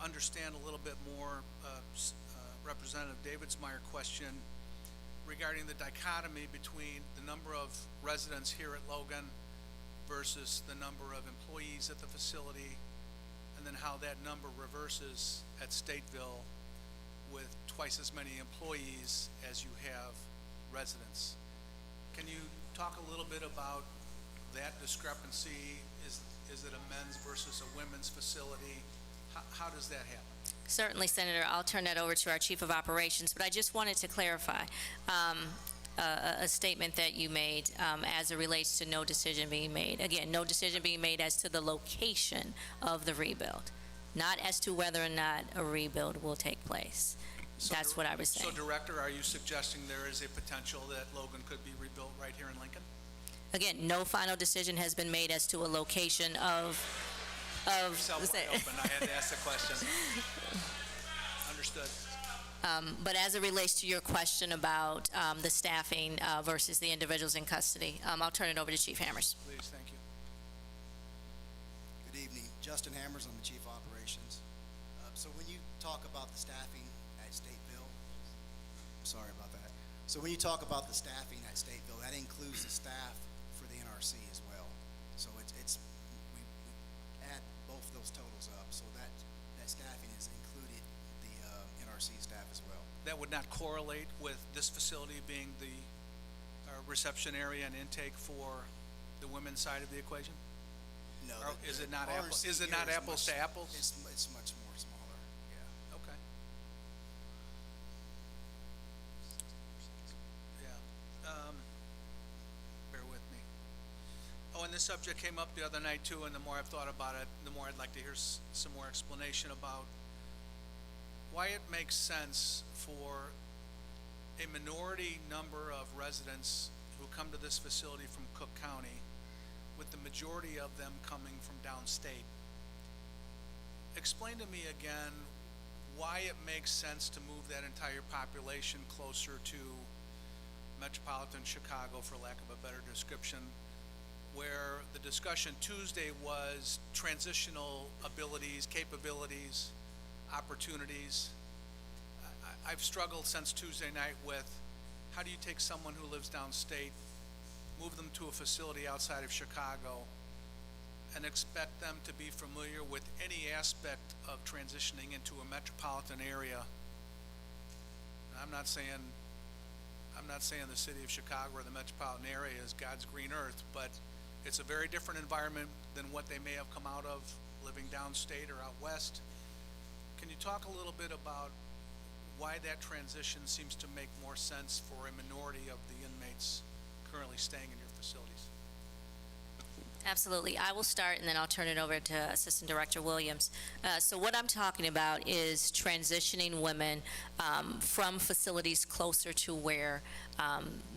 understand a little bit more Representative Davidsmeyer question regarding the dichotomy between the number of residents here at Logan versus the number of employees at the facility, and then how that number reverses at Stateville with twice as many employees as you have residents. Can you talk a little bit about that discrepancy? Is it a men's versus a women's facility? How does that happen? Certainly, Senator. I'll turn that over to our Chief of Operations, but I just wanted to clarify a statement that you made as it relates to no decision being made. Again, no decision being made as to the location of the rebuild, not as to whether or not a rebuild will take place. That's what I was saying. So, Director, are you suggesting there is a potential that Logan could be rebuilt right here in Lincoln? Again, no final decision has been made as to a location of Yourself wide open. I had to ask the question. Understood. But as it relates to your question about the staffing versus the individuals in custody, I'll turn it over to Chief Hammers. Please, thank you. Good evening. Justin Hammers, I'm the Chief of Operations. So when you talk about the staffing at Stateville, sorry about that. So when you talk about the staffing at Stateville, that includes the staff for the NRC as well. So we add both those totals up, so that staffing is included the NRC staff as well. That would not correlate with this facility being the reception area and intake for the women's side of the equation? No. Or is it not RNC is it here not is apples to apples? It's much more smaller, yeah. Okay. Yeah. Bear with me. Oh, and this subject came up the other night too, and the more I've thought about it, the more I'd like to hear some more explanation about why it makes sense for a minority number of residents who come to this facility from Cook County, with the majority of them coming from downstate. Explain to me again why it makes sense to move that entire population closer to metropolitan Chicago, for lack of a better description, where the discussion Tuesday was transitional abilities, capabilities, opportunities. I've struggled since Tuesday night with how do you take someone who lives downstate, move them to a facility outside of Chicago, and expect them to be familiar with any aspect of transitioning into a metropolitan area. I'm not saying the city of Chicago or the metropolitan area is God's green earth, but it's a very different environment than what they may have come out of living downstate or out west. Can you talk a little bit about why that transition seems to make more sense for a minority of the inmates currently staying in your facilities? Absolutely. I will start, and then I'll turn it over to Assistant Director Williams. So what I'm talking about is transitioning women from facilities closer to where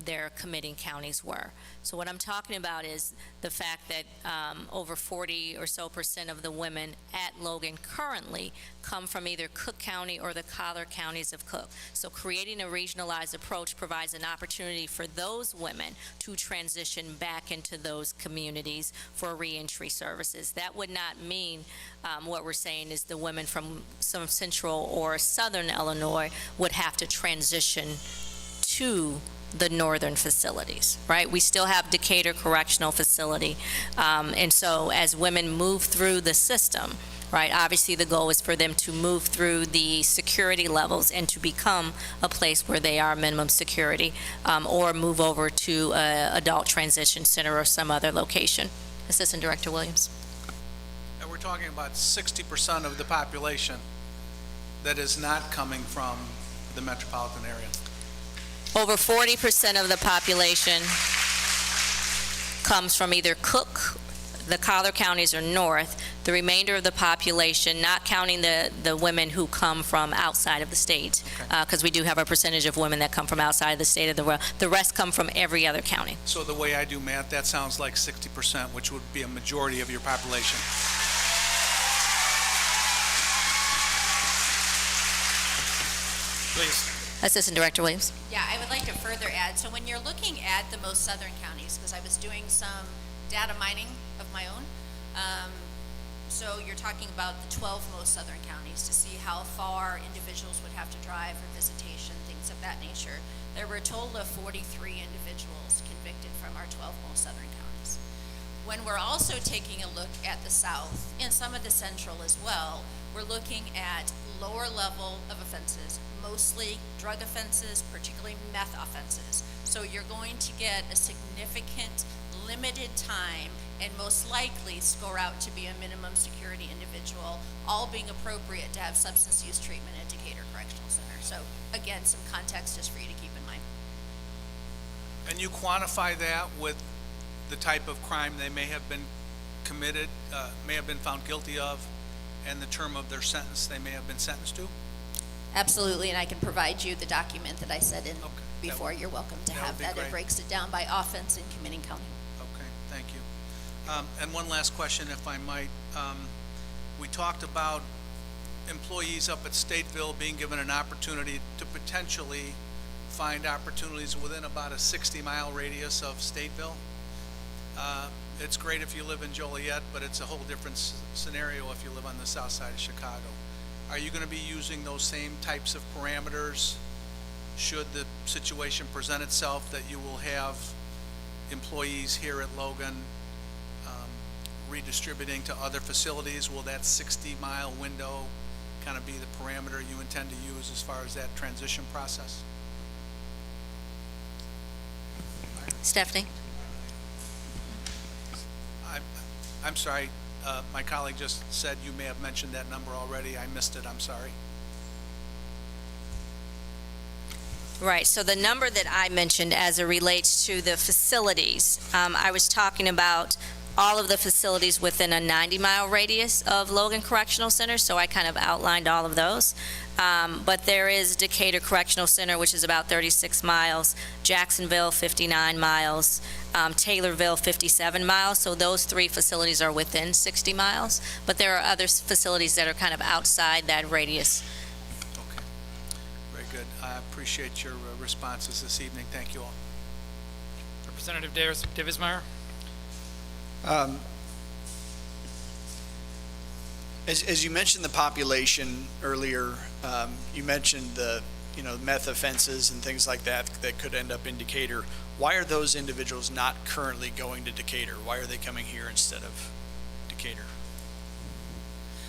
their committing counties were. So what I'm talking about is the fact that over 40% or so of the women at Logan currently come from either Cook County or the collar counties of Cook. So creating a regionalized approach provides an opportunity for those women to transition back into those communities for reentry services. That would not mean what we're saying is the women from some central or southern Illinois would have to transition to the northern facilities, right? We still have Decatur Correctional Facility. And so as women move through the system, right, obviously the goal is for them to move through the security levels and to become a place where they are minimum security, or move over to an adult transition center or some other location. Assistant Director Williams. And we're talking about 60% of the population that is not coming from the metropolitan area. Over 40% of the population comes from either Cook, the collar counties, or north. The remainder of the population, not counting the women who come from outside of the state, because we do have a percentage of women that come from outside of the state of the rest come from every other county. So the way I do math, that sounds like 60%, which would be a majority of your population. Please. Assistant Director Williams. Yeah, I would like to further add, so when you're looking at the most southern counties, because I was doing some data mining of my own, So you're talking about the 12 most southern counties to see how far individuals would have to drive for visitation, things of that nature. There were a total of 43 individuals convicted from our 12 most southern counties. When we're also taking a look at the south and some of the central as well, we're looking at lower level of offenses, mostly drug offenses, particularly meth offenses. So you're going to get a significant limited time and most likely score out to be a minimum security individual, all being appropriate to have substance use treatment at Decatur Correctional Center. So again, some context just for you to keep in mind. And you quantify that with the type of crime they may have been committed, may have been found guilty of, and the term of their sentence they may have been sentenced to? Absolutely, and I can provide you the document that I said in before. You're welcome to have that. It breaks it down by offense and committing county. Okay, thank you. And one last question, if I might. We talked about employees up at Stateville being given an opportunity to potentially find opportunities within about a 60-mile radius of Stateville. It's great if you live in Joliet, but it's a whole different scenario if you live on the south side of Chicago. Are you going to be using those same types of parameters should the situation present itself, that you will have employees here at Logan redistributing to other facilities? Will that 60-mile window kind of be the parameter you intend to use as far as that transition process? Stephanie? I'm sorry, my colleague just said you may have mentioned that number already. I missed it, I'm sorry. Right, so the number that I mentioned as it relates to the facilities, I was talking about all of the facilities within a 90-mile radius of Logan Correctional Center, so I kind of outlined all of those. But there is Decatur Correctional Center, which is about 36 miles, Jacksonville, 59 miles, Taylorville, 57 miles. So those three facilities are within 60 miles, but there are other facilities that are kind of outside that radius. Okay, very good. I appreciate your responses this evening. Thank you all. Representative Davismeyer? As you mentioned the population earlier, you mentioned the meth offenses and things like that that could end up in Decatur. Why are those individuals not currently going to Decatur? Why are they coming here instead of Decatur?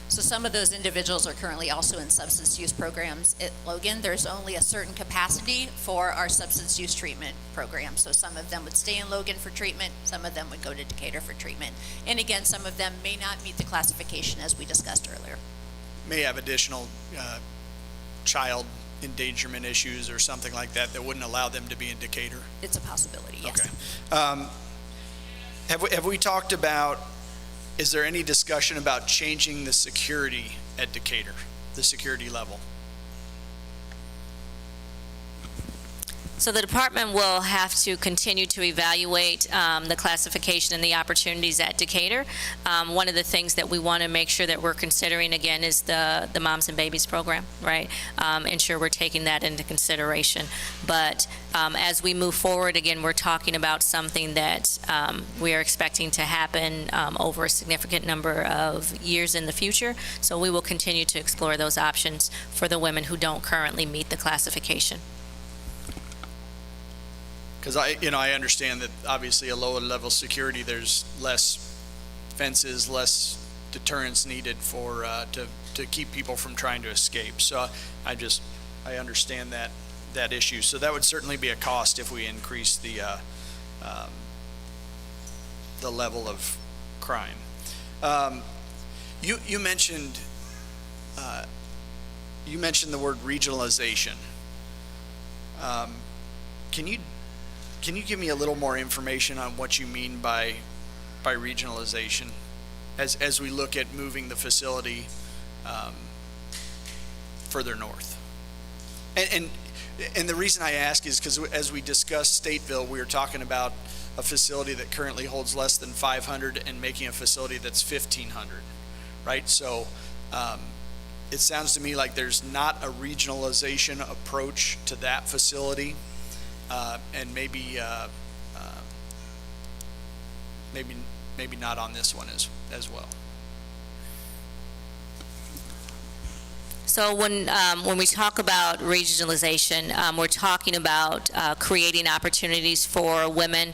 So some of those individuals are currently also in substance use programs at Logan. There's only a certain capacity for our substance use treatment program. So some of them would stay in Logan for treatment, some of them would go to Decatur for treatment. And again, some of them may not meet the classification as we discussed earlier. May have additional child endangerment issues or something like that that wouldn't allow them to be in Decatur? It's a possibility, yes. Okay. Have we talked about, is there any discussion about changing the security at Decatur, the security level? So the department will have to continue to evaluate the classification and the opportunities at Decatur. One of the things that we want to make sure that we're considering, again, is the Moms and Babies program, right? Ensure we're taking that into consideration. But as we move forward, again, we're talking about something that we are expecting to happen over a significant number of years in the future. So we will continue to explore those options for the women who don't currently meet the classification. Because I understand that obviously a lower level security, there's less fences, less deterrence needed for to keep people from trying to escape. So I understand that issue. So that would certainly be a cost if we increase the level of crime. You mentioned the word regionalization. Can you give me a little more information on what you mean by regionalization as we look at moving the facility further north? And the reason I ask is because as we discussed Stateville, we were talking about a facility that currently holds less than 500 and making a facility that's 1,500, right? So it sounds to me like there's not a regionalization approach to that facility. And maybe not on this one as well. So when we talk about regionalization, we're talking about creating opportunities for women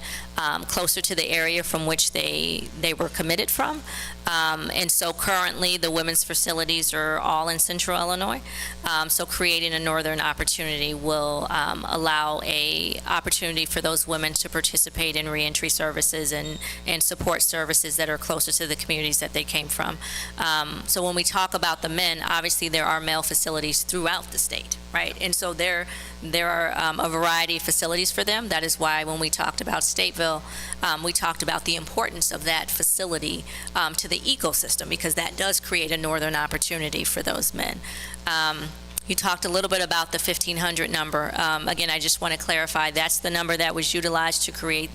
closer to the area from which they were committed from. And so currently, the women's facilities are all in central Illinois. So creating a northern opportunity will allow a opportunity for those women to participate in reentry services and support services that are closer to the communities that they came from. So when we talk about the men, obviously there are male facilities throughout the state, right? And so there are a variety of facilities for them. That is why when we talked about Stateville, we talked about the importance of that facility to the ecosystem, because that does create a northern opportunity for those men. You talked a little bit about the 1,500 number. Again, I just want to clarify, that's the number that was utilized to create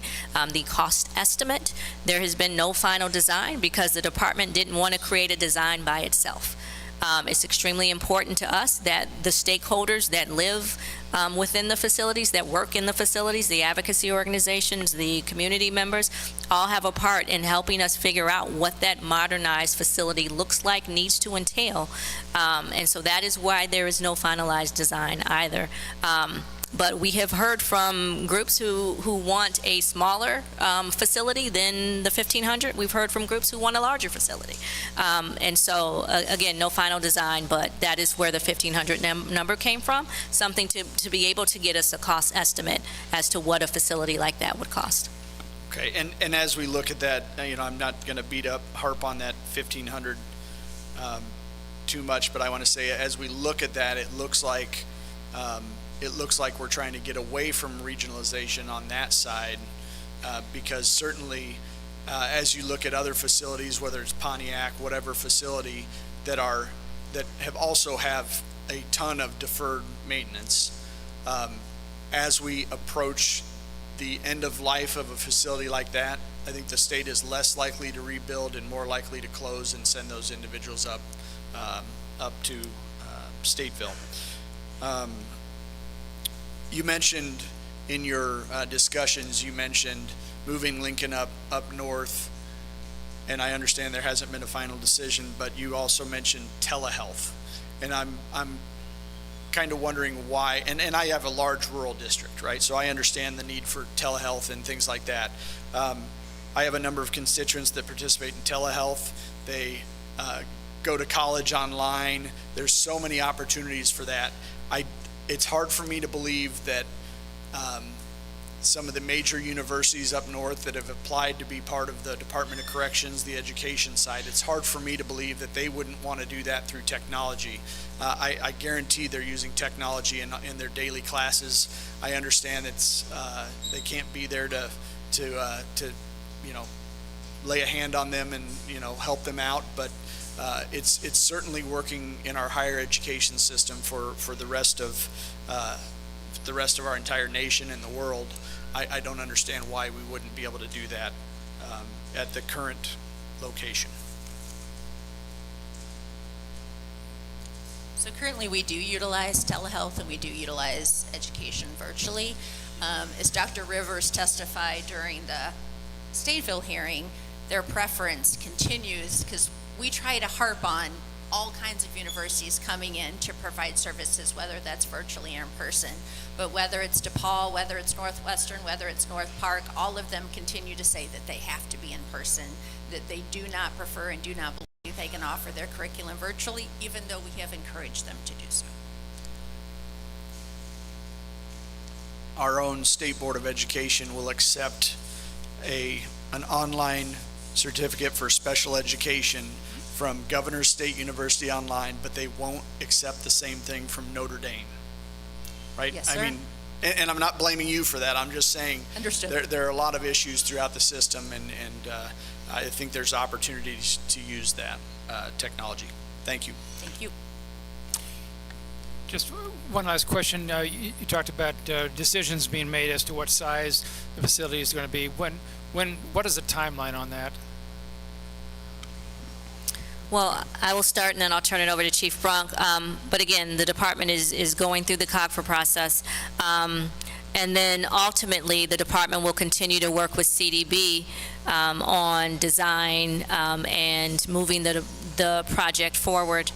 the cost estimate. There has been no final design because the department didn't want to create a design by itself. It's extremely important to us that the stakeholders that live within the facilities, that work in the facilities, the advocacy organizations, the community members, all have a part in helping us figure out what that modernized facility looks like, needs to entail. And so that is why there is no finalized design either. But we have heard from groups who want a smaller facility than the 1,500. We've heard from groups who want a larger facility. And so, again, no final design, but that is where the 1,500 number came from, something to be able to get us a cost estimate as to what a facility like that would cost. Okay, and as we look at that, I'm not going to harp on that 1,500 too much, but I want to say, as we look at that, it looks like we're trying to get away from regionalization on that side, because certainly as you look at other facilities, whether it's Pontiac, whatever facility that also have a ton of deferred maintenance, as we approach the end of life of a facility like that, I think the state is less likely to rebuild and more likely to close and send those individuals up to Stateville. You mentioned in your discussions, you mentioned moving Lincoln up north, and I understand there hasn't been a final decision, but you also mentioned telehealth. And I'm kind of wondering why, and I have a large rural district, right? So I understand the need for telehealth and things like that. I have a number of constituents that participate in telehealth. They go to college online. There's so many opportunities for that. It's hard for me to believe that some of the major universities up north that have applied to be part of the Department of Corrections, the education side, it's hard for me to believe that they wouldn't want to do that through technology. I guarantee they're using technology in their daily classes. I understand they can't be there to lay a hand on them and help them out, but it's certainly working in our higher education system for the rest of our entire nation and the world. I don't understand why we wouldn't be able to do that at the current location. So currently we do utilize telehealth and we do utilize education virtually. As Dr. Rivers testified during the Stateville hearing, their preference continues because we try to harp on all kinds of universities coming in to provide services, whether that's virtually or in person. But whether it's DePaul, whether it's Northwestern, whether it's North Park, all of them continue to say that they have to be in person, that they do not prefer and do not believe they can offer their curriculum virtually, even though we have encouraged them to do so. Our own State Board of Education will accept an online certificate for special education from Governor's State University Online, but they won't accept the same thing from Notre Dame, right? Yes, sir. I mean, and I'm not blaming you for that. I'm just saying there are a lot of issues throughout the system, and I think there's opportunities to use that technology. Thank you. Thank you. Just one last question. You talked about decisions being made as to what size the facility is going to be. What is the timeline on that? Well, I will start and then I'll turn it over to Chief Brunk. But again, the department is going through the COGFA process. And then ultimately, the department will continue to work with CDB on design and moving the project forward.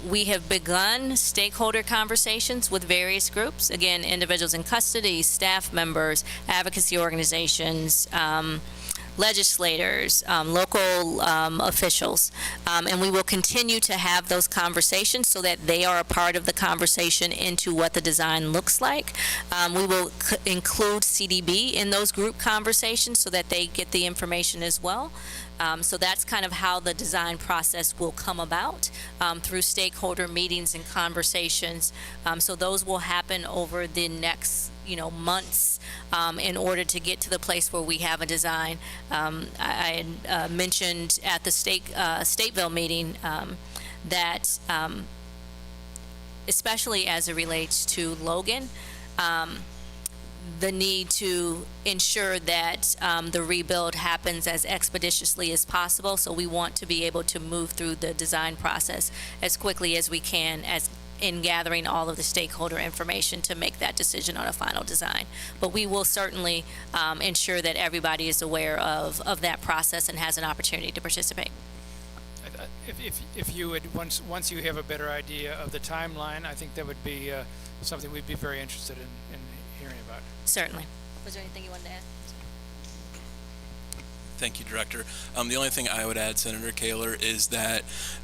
We have begun stakeholder conversations with various groups, again, individuals in custody, staff members, advocacy organizations, legislators, local officials, and we will continue to have those conversations so that they are a part of the conversation into what the design looks like. We will include CDB in those group conversations so that they get the information as well. So that's kind of how the design process will come about, through stakeholder meetings and conversations. So those will happen over the next, months, in order to get to the place where we have a design. I had mentioned at the Stateville meeting that, especially as it relates to Logan, the need to ensure that the rebuild happens as expeditiously as possible. So we want to be able to move through the design process as quickly as we can, as in gathering all of the stakeholder information to make that decision on a final design. But we will certainly ensure that everybody is aware of that process and has an opportunity to participate. If you would, once you have a better idea of the timeline, I think that would be something we'd be very interested in hearing about. Certainly. Was there anything you wanted to add? Thank you, Director. The only thing I would add, Senator Kaler, is that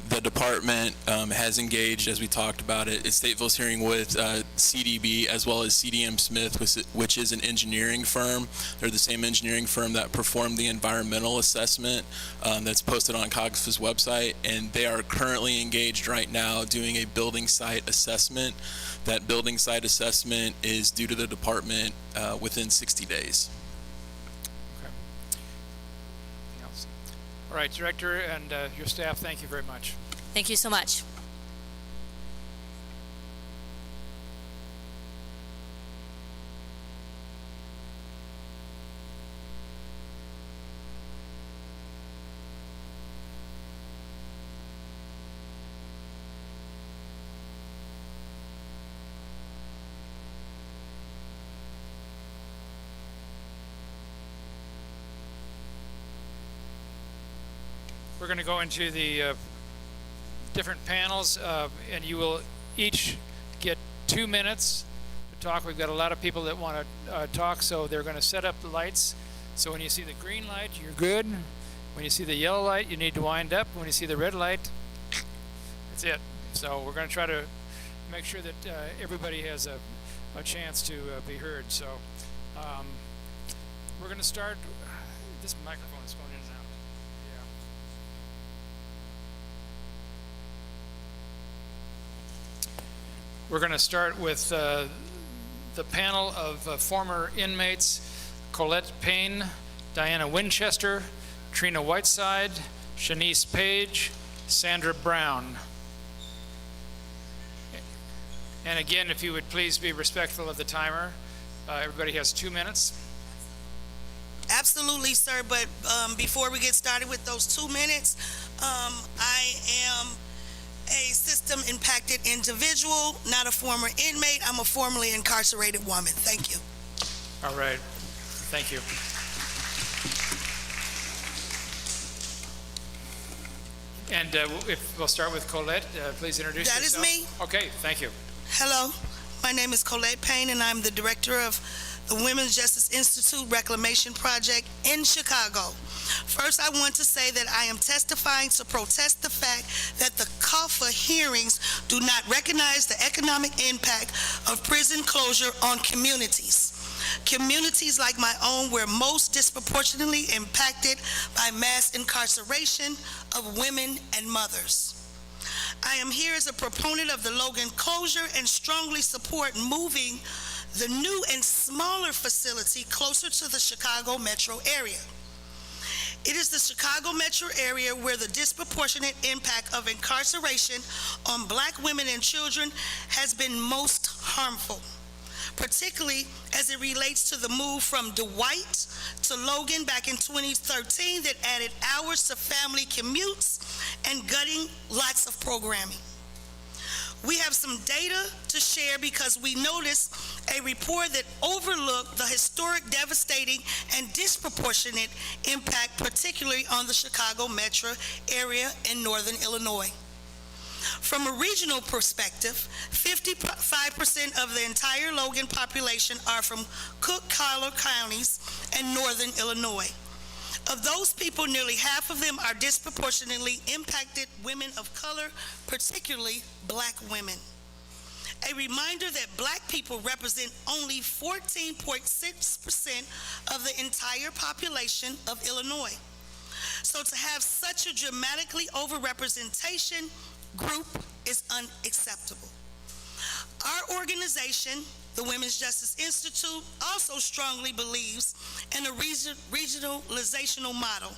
the department has engaged, as we talked about it, Stateville's hearing with CDB as well as CDM Smith, which is an engineering firm. They're the same engineering firm that performed the environmental assessment that's posted on COGFA's website, and they are currently engaged right now doing a building site assessment. That building site assessment is due to the department within 60 days. All right, Director and your staff, thank you very much. Thank you so much. We're going to go into the different panels, and you will each get 2 minutes to talk. We've got a lot of people that want to talk, so they're going to set up the lights. So when you see the green light, you're good. When you see the yellow light, you need to wind up. When you see the red light, that's it. So we're going to try to make sure that everybody has a chance to be heard. So we're going to start. This microphone is going in and out. We're going to start with the panel of former inmates: Colette Payne, Diana Winchester, Trina Whiteside, Shanice Page, Sandra Brown. And again, if you would please be respectful of the timer. Everybody has 2 minutes. Absolutely, sir, but before we get started with those 2 minutes, I am a system impacted individual, not a former inmate. I'm a formerly incarcerated woman. Thank you. All right. Thank you. And if we'll start with Colette, please introduce yourself. That is me. Okay, thank you. Hello, my name is Colette Payne, and I'm the director of the Women's Justice Institute Reclamation Project in Chicago. First, I want to say that I am testifying to protest the fact that the COGFA hearings do not recognize the economic impact of prison closure on communities. Communities like my own were most disproportionately impacted by mass incarceration of women and mothers. I am here as a proponent of the Logan closure and strongly support moving the new and smaller facility closer to the Chicago metro area. It is the Chicago metro area where the disproportionate impact of incarceration on Black women and children has been most harmful, particularly as it relates to the move from Dwight to Logan back in 2013 that added hours to family commutes and gutting lots of programming. We have some data to share because we noticed a report that overlooked the historic, devastating, and disproportionate impact, particularly on the Chicago metro area in northern Illinois. From a regional perspective, 55% of the entire Logan population are from Cook-Collier counties and northern Illinois. Of those people, nearly half of them are disproportionately impacted women of color, particularly Black women. A reminder that Black people represent only 14.6% of the entire population of Illinois. So to have such a dramatically overrepresentation group is unacceptable. Our organization, the Women's Justice Institute, also strongly believes in a regionalizational model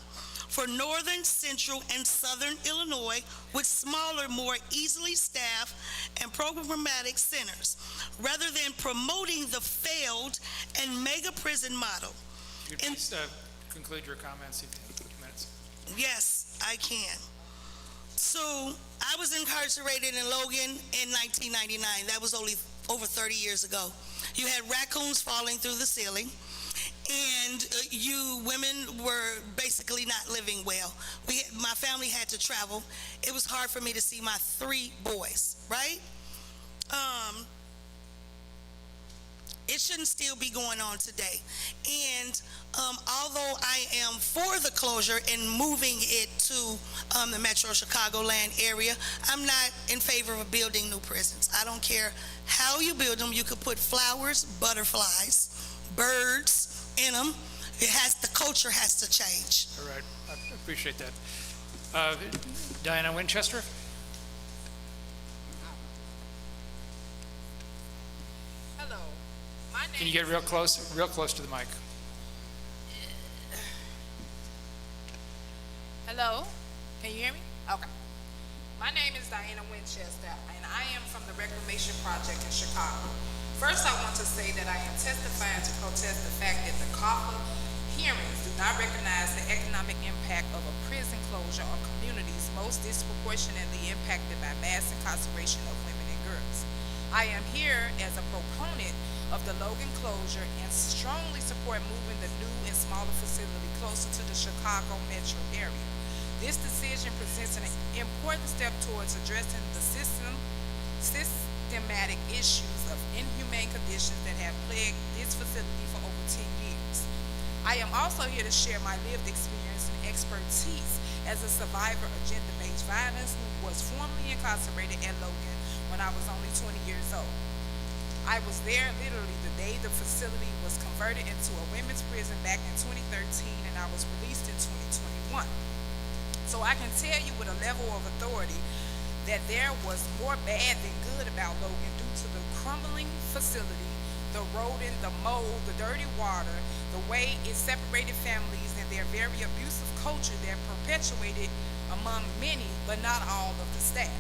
for northern, central, and southern Illinois with smaller, more easily staffed and programmatic centers, rather than promoting the failed and mega prison model. You please conclude your comments in 2 minutes. Yes, I can. So I was incarcerated in Logan in 1999. That was only over 30 years ago. You had raccoons falling through the ceiling, and you women were basically not living well. My family had to travel. It was hard for me to see my 3 boys, right? It shouldn't still be going on today. And although I am for the closure and moving it to the Metro Chicagoland area, I'm not in favor of building new prisons. I don't care how you build them. You could put flowers, butterflies, birds in them. The culture has to change. All right, I appreciate that. Diana Winchester? Can you get real close to the mic? Hello, can you hear me? Okay. My name is Diana Winchester, and I am from the Reclamation Project in Chicago. First, I want to say that I am testifying to protest the fact that the COGFA hearings do not recognize the economic impact of a prison closure on communities most disproportionately impacted by mass incarceration of women and girls. I am here as a proponent of the Logan closure and strongly support moving the new and smaller facility closer to the Chicago metro area. This decision presents an important step towards addressing the systematic issues of inhumane conditions that have plagued this facility for over 10 years. I am also here to share my lived experience and expertise as a survivor of gender-based violence who was formerly incarcerated at Logan when I was only 20 years old. I was there literally the day the facility was converted into a women's prison back in 2013, and I was released in 2021. So I can tell you with a level of authority that there was more bad than good about Logan due to the crumbling facility, the rodent, the mold, the dirty water, the way it separated families, and their very abusive culture that perpetuated among many, but not all, of the staff.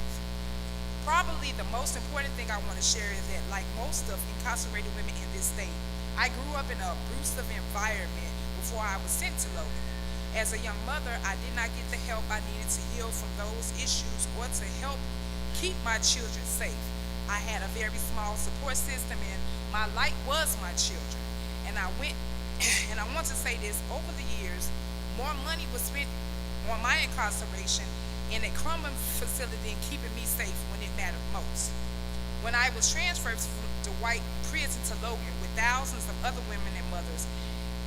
Probably the most important thing I want to share is that, like most of incarcerated women in this state, I grew up in an abusive environment before I was sent to Logan. As a young mother, I did not get the help I needed to heal from those issues or to help keep my children safe. I had a very small support system, and my light was my children. And I want to say this, over the years, more money was spent on my incarceration in a crumbling facility and keeping me safe when it mattered most. When I was transferred from the white prison to Logan with thousands of other women and mothers,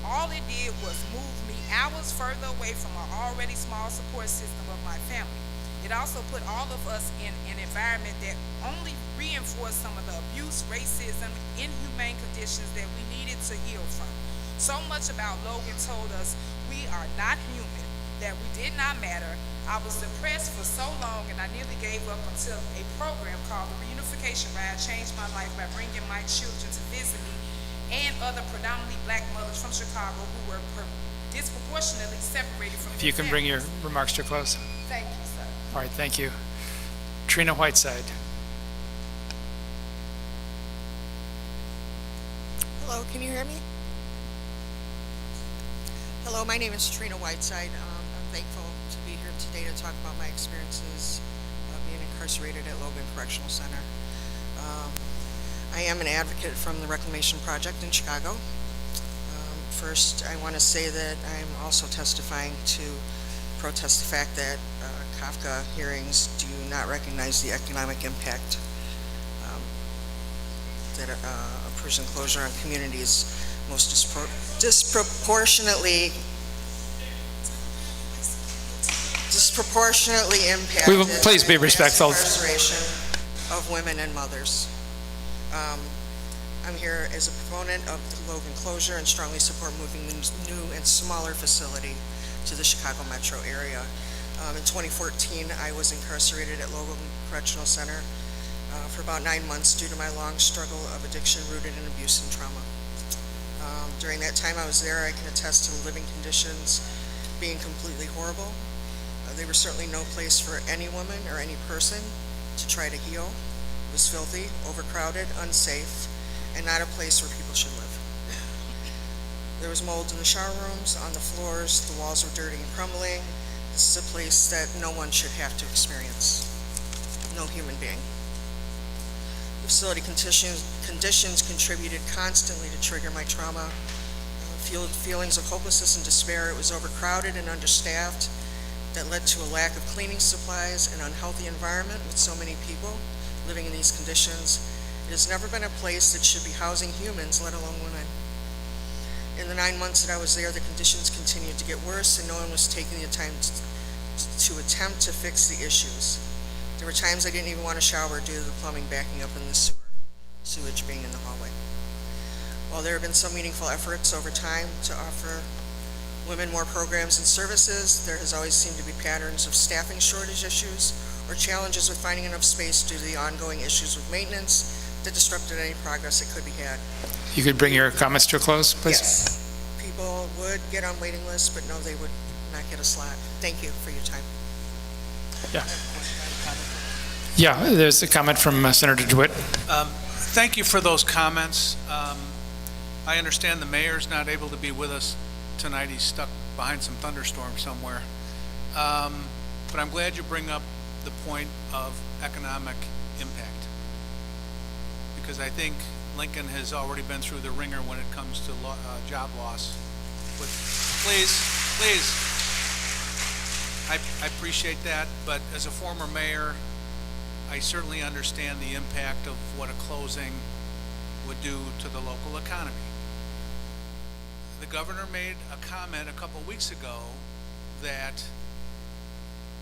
all it did was move me hours further away from an already small support system of my family. It also put all of us in an environment that only reinforced some of the abuse, racism, inhumane conditions that we needed to heal from. So much about Logan told us we are not human, that we did not matter. I was depressed for so long, and I nearly gave up until a program called the Reunification Ride changed my life by bringing my children to visit me and other predominantly Black mothers from Chicago who were disproportionately separated from If you can bring your remarks to a close. Thank you, sir. All right, thank you. Trina Whiteside. Hello, can you hear me? Hello, my name is Trina Whiteside. I'm thankful to be here today to talk about my experiences being incarcerated incarcerated at Logan Correctional Center. I am an advocate from the Reclamation Project in Chicago. First, I want to say that I'm also testifying to protest the fact that COGFA hearings do not recognize the economic impact that a prison closure on communities most disproportionately impacted. Please be respectful. Incarceration of women and mothers. I'm here as a proponent of the Logan closure and strongly support moving the new and smaller facility to the Chicago metro area. In 2014, I was incarcerated at Logan Correctional Center for about 9 months due to my long struggle of addiction rooted in abuse and trauma. During that time I was there, I can attest to the living conditions being completely horrible. They were certainly no place for any woman or any person to try to heal. It was filthy, overcrowded, unsafe, and not a place where people should live. There was mold in the shower rooms, on the floors, the walls were dirty and crumbling. This is a place that no one should have to experience. No human being. The facility conditions contributed constantly to trigger my trauma. Feelings of hopelessness and despair. It was overcrowded and understaffed. That led to a lack of cleaning supplies, an unhealthy environment with so many people living in these conditions. It has never been a place that should be housing humans, let alone women. In the 9 months that I was there, the conditions continued to get worse, and no one was taking the time to attempt to fix the issues. There were times I didn't even want to shower due to the plumbing backing up in the sewage being in the hallway. While there have been some meaningful efforts over time to offer women more programs and services, there has always seemed to be patterns of staffing shortage issues or challenges with finding enough space due to the ongoing issues with maintenance that disrupted any progress that could be had. You could bring your comments to a close, please. Yes. People would get on waiting lists, but no, they would not get a slot. Thank you for your time. Yeah. Yeah, there's a comment from Senator DeWitt. Thank you for those comments. I understand the mayor's not able to be with us tonight. He's stuck behind some thunderstorm somewhere. But I'm glad you bring up the point of economic impact, because I think Lincoln has already been through the ringer when it comes to job loss. But please, I appreciate that, but as a former mayor, I certainly understand the impact of what a closing would do to the local economy. The governor made a comment a couple weeks ago that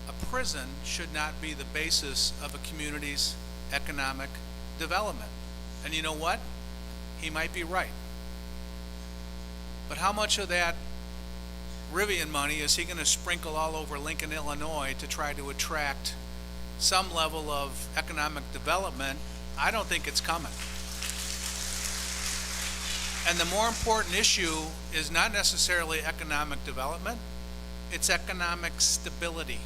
a prison should not be the basis of a community's economic development. And you know what? He might be right. But how much of that Rivian money is he going to sprinkle all over Lincoln, Illinois to try to attract some level of economic development? I don't think it's coming. And the more important issue is not necessarily economic development, it's economic stability.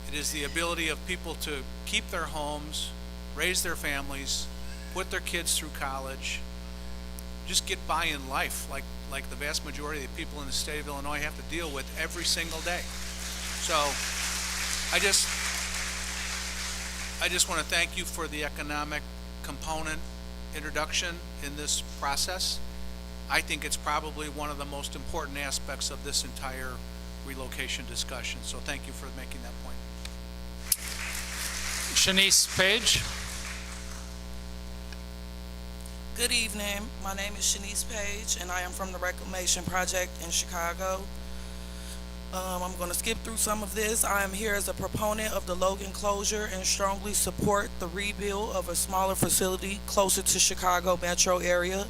It is the ability of people to keep their homes, raise their families, put their kids through college, just get by in life like the vast majority of the people in the state of Illinois have to deal with every single day. So I just want to thank you for the economic component introduction in this process. I think it's probably one of the most important aspects of this entire relocation discussion. So thank you for making that point. Shanice Page. Good evening. My name is Shanice Page, and I am from the Reclamation Project in Chicago. I'm going to skip through some of this. I am here as a proponent of the Logan closure and strongly support the rebuild of a smaller facility closer to Chicago metro area,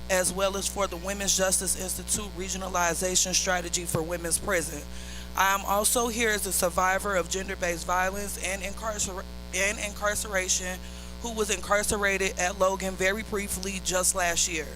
as well as for the Women's Justice Institute regionalization strategy for women's prison. I am also here as a survivor of gender-based violence and incarceration who was incarcerated at Logan very briefly just last year.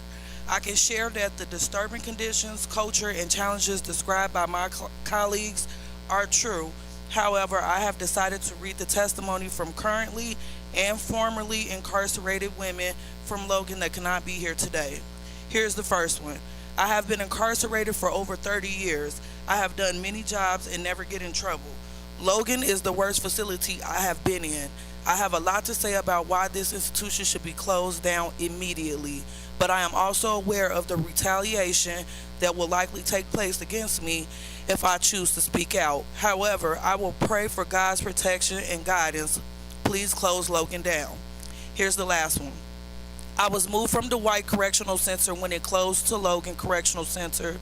I can share that the disturbing conditions, culture, and challenges described by my colleagues are true. However, I have decided to read the testimony from currently and formerly incarcerated women from Logan that cannot be here today. Here's the first one. I have been incarcerated for over 30 years. I have done many jobs and never get in trouble. Logan is the worst facility I have been in. I have a lot to say about why this institution should be closed down immediately, but I am also aware of the retaliation that will likely take place against me if I choose to speak out. However, I will pray for God's protection and guidance. Please close Logan down. Here's the last one. I was moved from Dwight Correctional Center when it closed to Logan Correctional Center,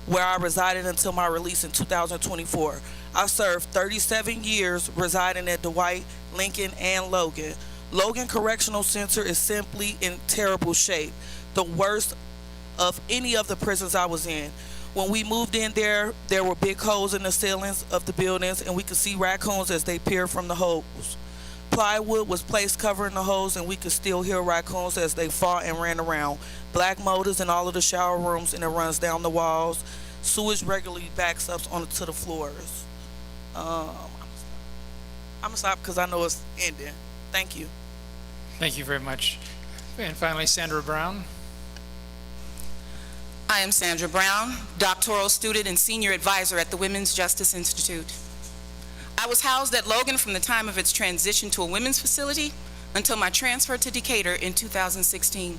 where I resided until my release in 2024. I served 37 years residing at Dwight, Lincoln, and Logan. Logan Correctional Center is simply in terrible shape, the worst of any of the prisons I was in. When we moved in there were big holes in the ceilings of the buildings, and we could see raccoons as they peered from the holes. Plywood was placed covering the holes, and we could still hear raccoons as they fought and ran around. Black mold is in all of the shower rooms, and it runs down the walls. Sewage regularly backs up onto the floors. I'm gonna stop because I know it's ending. Thank you. Thank you very much. And finally, Sandra Brown. I am Sandra Brown, doctoral student and senior advisor at the Women's Justice Institute. I was housed at Logan from the time of its transition to a women's facility until my transfer to Decatur in 2016.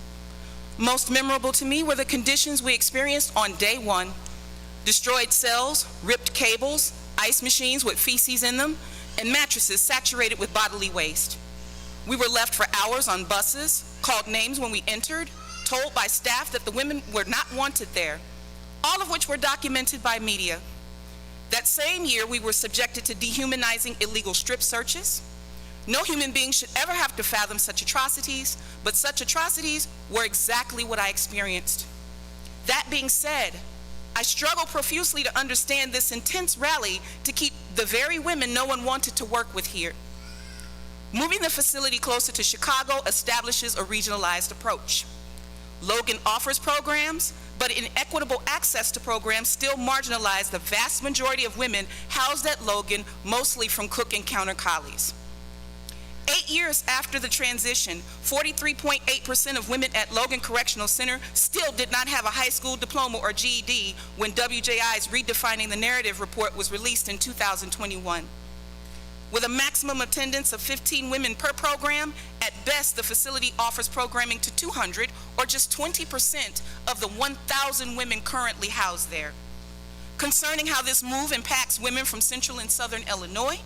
Most memorable to me were the conditions we experienced on day one: destroyed cells, ripped cables, ice machines with feces in them, and mattresses saturated with bodily waste. We were left for hours on buses, called names when we entered, told by staff that the women were not wanted there, all of which were documented by media. That same year, we were subjected to dehumanizing illegal strip searches. No human being should ever have to fathom such atrocities, but such atrocities were exactly what I experienced. That being said, I struggle profusely to understand this intense rally to keep the very women no one wanted to work with here. Moving the facility closer to Chicago establishes a regionalized approach. Logan offers programs, but inequitable access to programs still marginalize the vast majority of women housed at Logan, mostly from Cook and Counter Collies. 8 years after the transition, 43.8% of women at Logan Correctional Center still did not have a high school diploma or GED when WJI's Redefining the Narrative report was released in 2021. With a maximum attendance of 15 women per program, at best the facility offers programming to 200, or just 20% of the 1,000 women currently housed there. Concerning how this move impacts women from Central and Southern Illinois,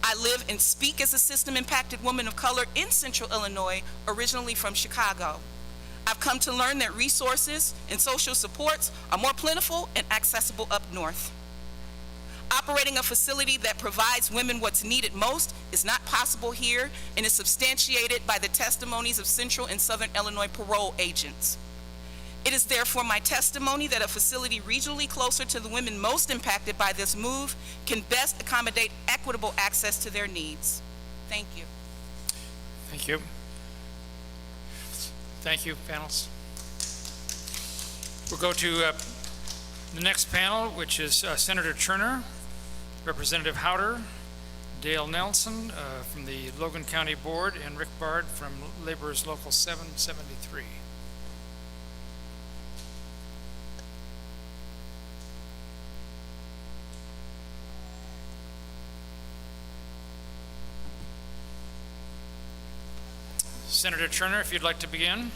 I live and speak as a system-impacted woman of color in Central Illinois, originally from Chicago. I've come to learn that resources and social supports are more plentiful and accessible up north. Operating a facility that provides women what's needed most is not possible here and is substantiated by the testimonies of Central and Southern Illinois parole agents. It is therefore my testimony that a facility regionally closer to the women most impacted by this move can best accommodate equitable access to their needs. Thank you. Thank you. Thank you, panels. We'll go to the next panel, which is Senator Turner, Representative Howder, Dale Nelson from the Logan County Board, and Rick Bard from Laborers Local 773. Senator Turner, if you'd like to begin.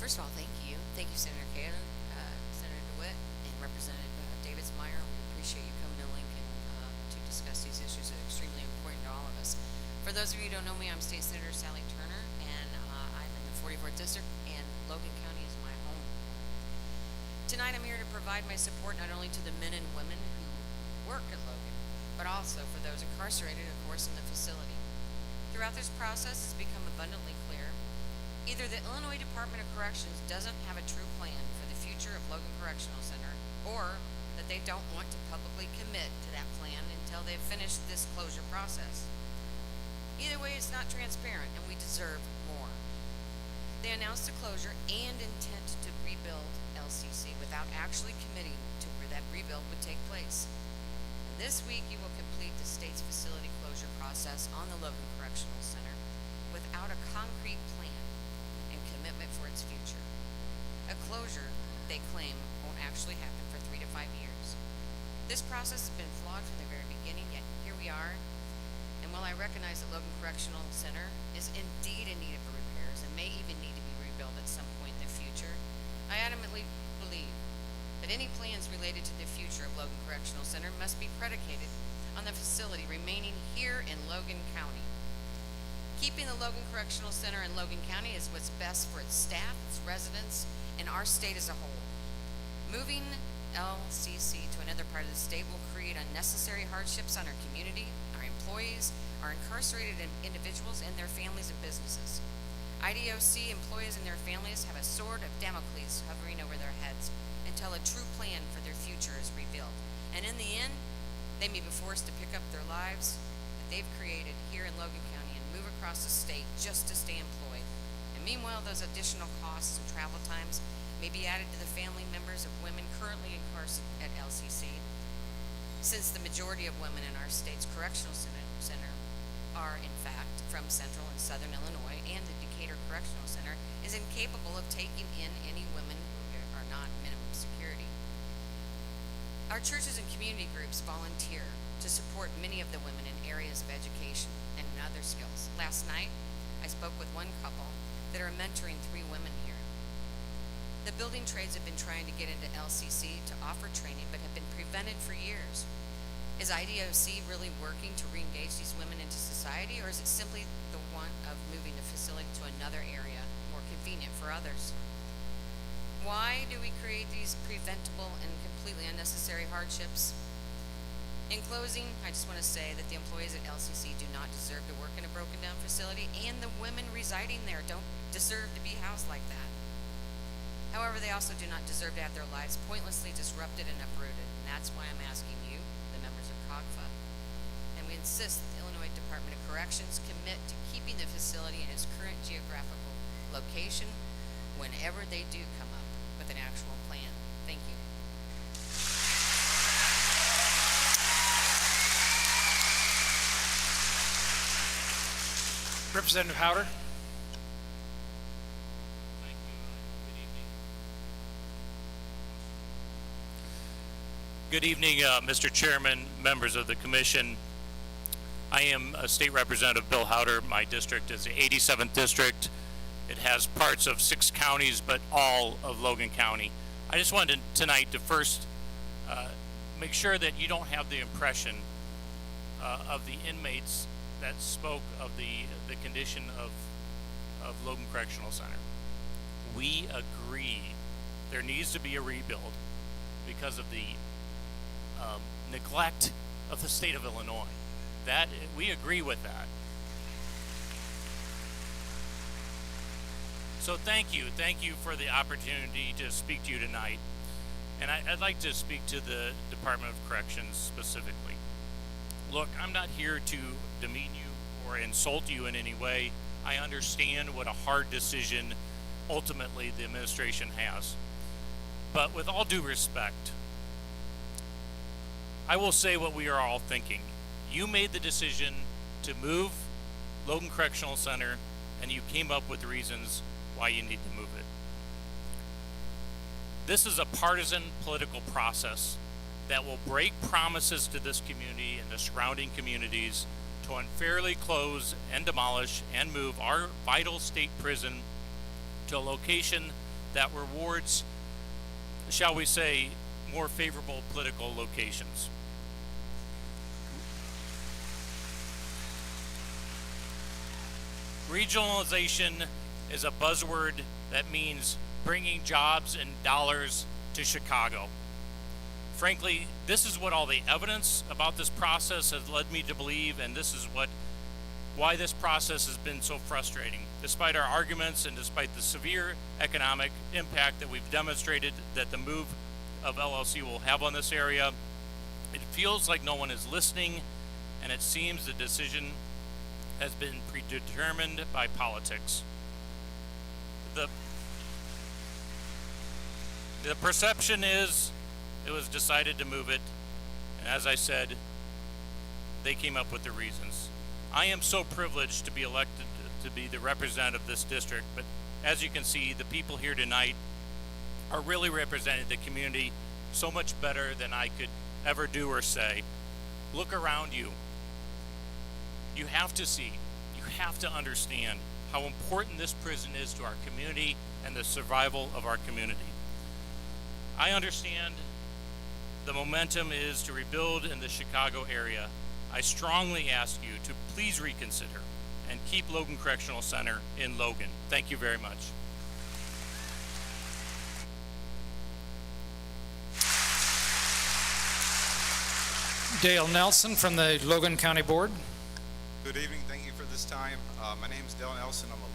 First of all, thank you. Thank you, Senator Kaler, Senator DeWitt, and Representative Davids-Meyer. We appreciate you coming to Lincoln to discuss these issues that are extremely important to all of us. For those of you who don't know me, I'm State Senator Sally Turner, and I'm in the 44th District, and Logan County is my home. Tonight, I'm here to provide my support not only to the men and women who work at Logan, but also for those incarcerated, of course, in the facility. Throughout this process, it's become abundantly clear either the Illinois Department of Corrections doesn't have a true plan for the future of Logan Correctional Center, or that they don't want to publicly commit to that plan until they've finished this closure process. Either way, it's not transparent, and we deserve more. They announced the closure and intent to rebuild LCC without actually committing to where that rebuild would take place. This week, you will complete the state's facility closure process on the Logan Correctional Center without a concrete plan and commitment for its future. A closure, they claim, won't actually happen for 3 to 5 years. This process has been flawed from the very beginning, yet here we are. And while I recognize that Logan Correctional Center is indeed in need of repairs and may even need to be rebuilt at some point in the future, I adamantly believe that any plans related to the future of Logan Correctional Center must be predicated on the facility remaining here in Logan County. Keeping the Logan Correctional Center in Logan County is what's best for its staff, its residents, and our state as a whole. Moving LCC to another part of the state will create unnecessary hardships on our community, our employees, our incarcerated individuals, and their families and businesses. IDOC employees and their families have a sword of Damocles hovering over their heads until a true plan for their future is revealed. And in the end, they may be forced to pick up their lives that they've created here in Logan County and move across the state just to stay employed. And meanwhile, those additional costs and travel times may be added to the family members of women currently incarcerated at LCC, since the majority of women in our state's correctional center are, in fact, from central and southern Illinois, and the Decatur Correctional Center is incapable of taking in any women who are not minimum security. Our churches and community groups volunteer to support many of the women in areas of education and in other skills. Last night, I spoke with one couple that are mentoring 3 women here. The building trades have been trying to get into LCC to offer training, but have been prevented for years. Is IDOC really working to re-engage these women into society, or is it simply the want of moving the facility to another area more convenient for others? Why do we create these preventable and completely unnecessary hardships? In closing, I just want to say that the employees at LCC do not deserve to work in a broken down facility, and the women residing there don't deserve to be housed like that. However, they also do not deserve to have their lives pointlessly disrupted and uprooted, and that's why I'm asking you, the members of COGFA, and we insist that the Illinois Department of Corrections commit to keeping the facility in its current geographical location whenever they do come up with an actual plan. Thank you. Representative Howder. Good evening, Mr. Chairman, members of the Commission. I am State Representative Bill Howder. My district is the 87th District. It has parts of 6 counties, but all of Logan County. I just wanted tonight to first make sure that you don't have the impression of the inmates that spoke of the condition of Logan Correctional Center. We agree there needs to be a rebuild because of the neglect of the state of Illinois. That we agree with that. So thank you for the opportunity to speak to you tonight. And I'd like to speak to the Department of Corrections specifically. Look, I'm not here to demean you or insult you in any way. I understand what a hard decision ultimately the administration has. But with all due respect, I will say what we are all thinking. You made the decision to move Logan Correctional Center, and you came up with reasons why you need to move it. This is a partisan political process that will break promises to this community and the surrounding communities to unfairly close and demolish and move our vital state prison to a location that rewards, shall we say, more favorable political locations. Regionalization is a buzzword that means bringing jobs and dollars to Chicago. Frankly, this is what all the evidence about this process has led me to believe, and this is why this process has been so frustrating. Despite our arguments and despite the severe economic impact that we've demonstrated that the move of LLC will have on this area, it feels like no one is listening, and it seems the decision has been predetermined by politics. The perception is it was decided to move it, and as I said, they came up with the reasons. I am so privileged to be elected to be the representative of this district, but as you can see, the people here tonight are really representing the community so much better than I could ever do or say. Look around you. You have to see, you have to understand how important this prison is to our community and the survival of our community. I understand the momentum is to rebuild in the Chicago area. I strongly ask you to please reconsider and keep Logan Correctional Center in Logan. Thank you very much. Dale Nelson from the Logan County Board. Good evening. Thank you for this time. My name is Dale Nelson. I'm a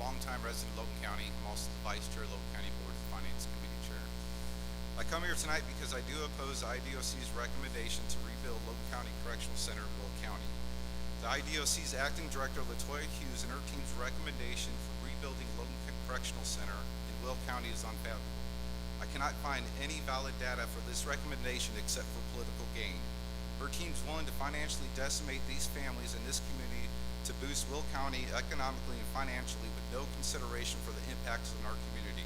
longtime resident of Logan County. I'm also the Vice Chair of Logan County Board of Finance Committee Chair. I come here tonight because I do oppose IDOC's recommendation to rebuild Logan County Correctional Center in Will County. The IDOC's Acting Director, Latoya Hughes, and her team's recommendation for rebuilding Logan Correctional Center in Will County is unfathomable. I cannot find any valid data for this recommendation except for political gain. Her team's willing to financially decimate these families in this community to boost Will County economically and financially with no consideration for the impacts on our community.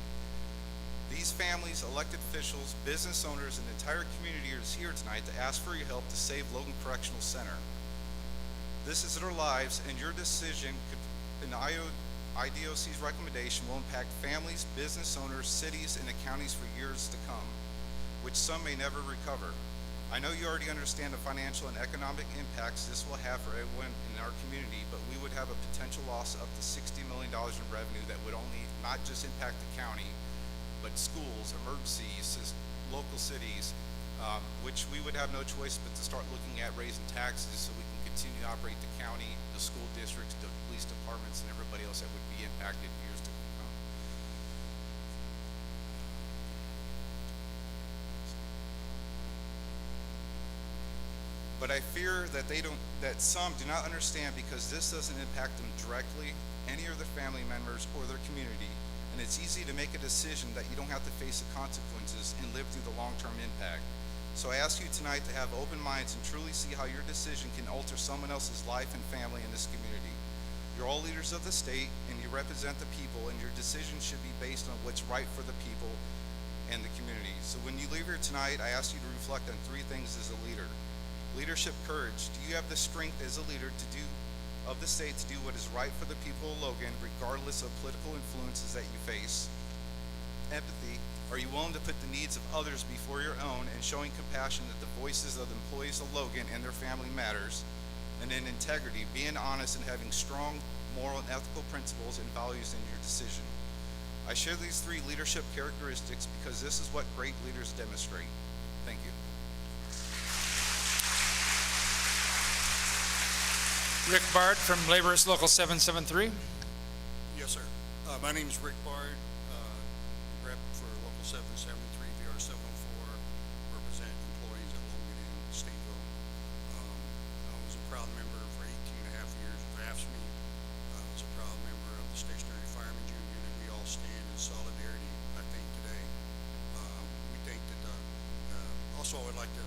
These families, elected officials, business owners, and the entire community is here tonight to ask for your help to save Logan Correctional Center. This is their lives, and your decision in the IDOC's recommendation will impact families, business owners, cities, and the counties for years to come, which some may never recover. I know you already understand the financial and economic impacts this will have for everyone in our community, but we would have a potential loss of up to $60 million in revenue that would only not just impact the county, but schools, emergencies, local cities, which we would have no choice but to start looking at raising taxes so we can continue to operate the county, the school districts, the police departments, and everybody else that would be impacted years to come. But I fear that some do not understand because this doesn't impact them directly, any of their family members or their community, and it's easy to make a decision that you don't have to face the consequences and live through the long-term impact. So I ask you tonight to have open minds and truly see how your decision can alter someone else's life and family in this community. You're all leaders of the state and you represent the people, and your decision should be based on what's right for the people and the community. So when you leave here tonight, I ask you to reflect on three things as a leader. Leadership courage. Do you have the strength as a leader of the state to do what is right for the people of Logan, regardless of political influences that you face? Empathy. Are you willing to put the needs of others before your own and showing compassion that the voices of the employees of Logan and their family matters? And then integrity, being honest and having strong moral and ethical principles and values in your decision. I share these three leadership characteristics because this is what great leaders demonstrate. Thank you. Rick Bard from Laborers Local 773. Yes, sir. My name is Rick Bard, rep for Local 773, VR 704, represent employees at Logan and Stateville. I was a proud member for 18 and a half years of AFSCME. I was a proud member of the Stationary Firemen's Union, and we all stand in solidarity, I think, today. We think that, also I would like to,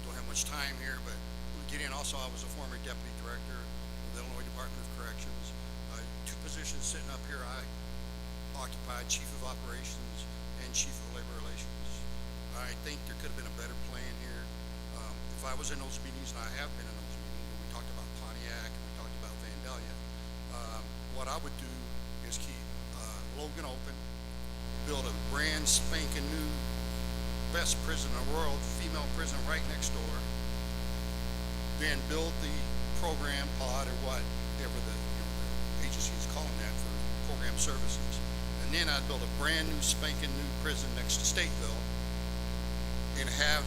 don't have much time here, but we get in. Also, I was a former deputy director of the Illinois Department of Corrections. Two positions sitting up here I occupied, Chief of Operations and Chief of Labor Relations. I think there could have been a better plan here. If I was in those meetings, and I have been in those meetings, when we talked about Pontiac and we talked about Vandalia, what I would do is keep Logan open, build a brand spanking new best prison in the world, female prison right next door, then build the program pod or whatever the agency is calling that for program services. And then I'd build a brand new spanking new prison next to Stateville and have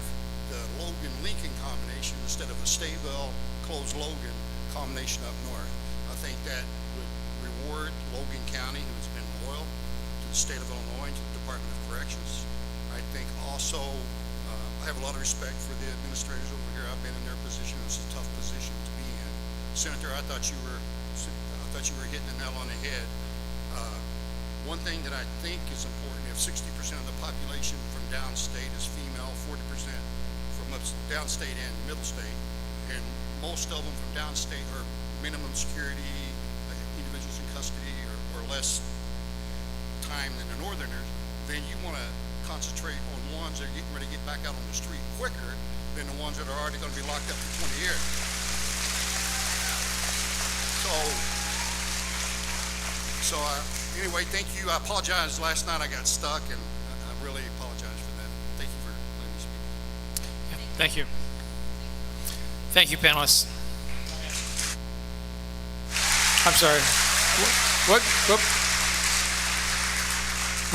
the Logan-Lincoln combination instead of the Stateville closed Logan combination up north. I think that would reward Logan County, who's been loyal to the state of Illinois and to the Department of Corrections. I think also I have a lot of respect for the administrators over here. I've been in their position. It's a tough position to be in. Senator, I thought you were hitting the nail on the head. One thing that I think is important, if 60% of the population from downstate is female, 40% from downstate and middle state, and most of them from downstate are minimum security, individuals in custody or less time than the northerners, then you want to concentrate on ones that are getting ready to get back out on the street quicker than the ones that are already going to be locked up for 20 years. So anyway, thank you. I apologize. Last night I got stuck, and I really apologize for that. Thank you for letting me speak. Thank you. Thank you, panelists. I'm sorry. What?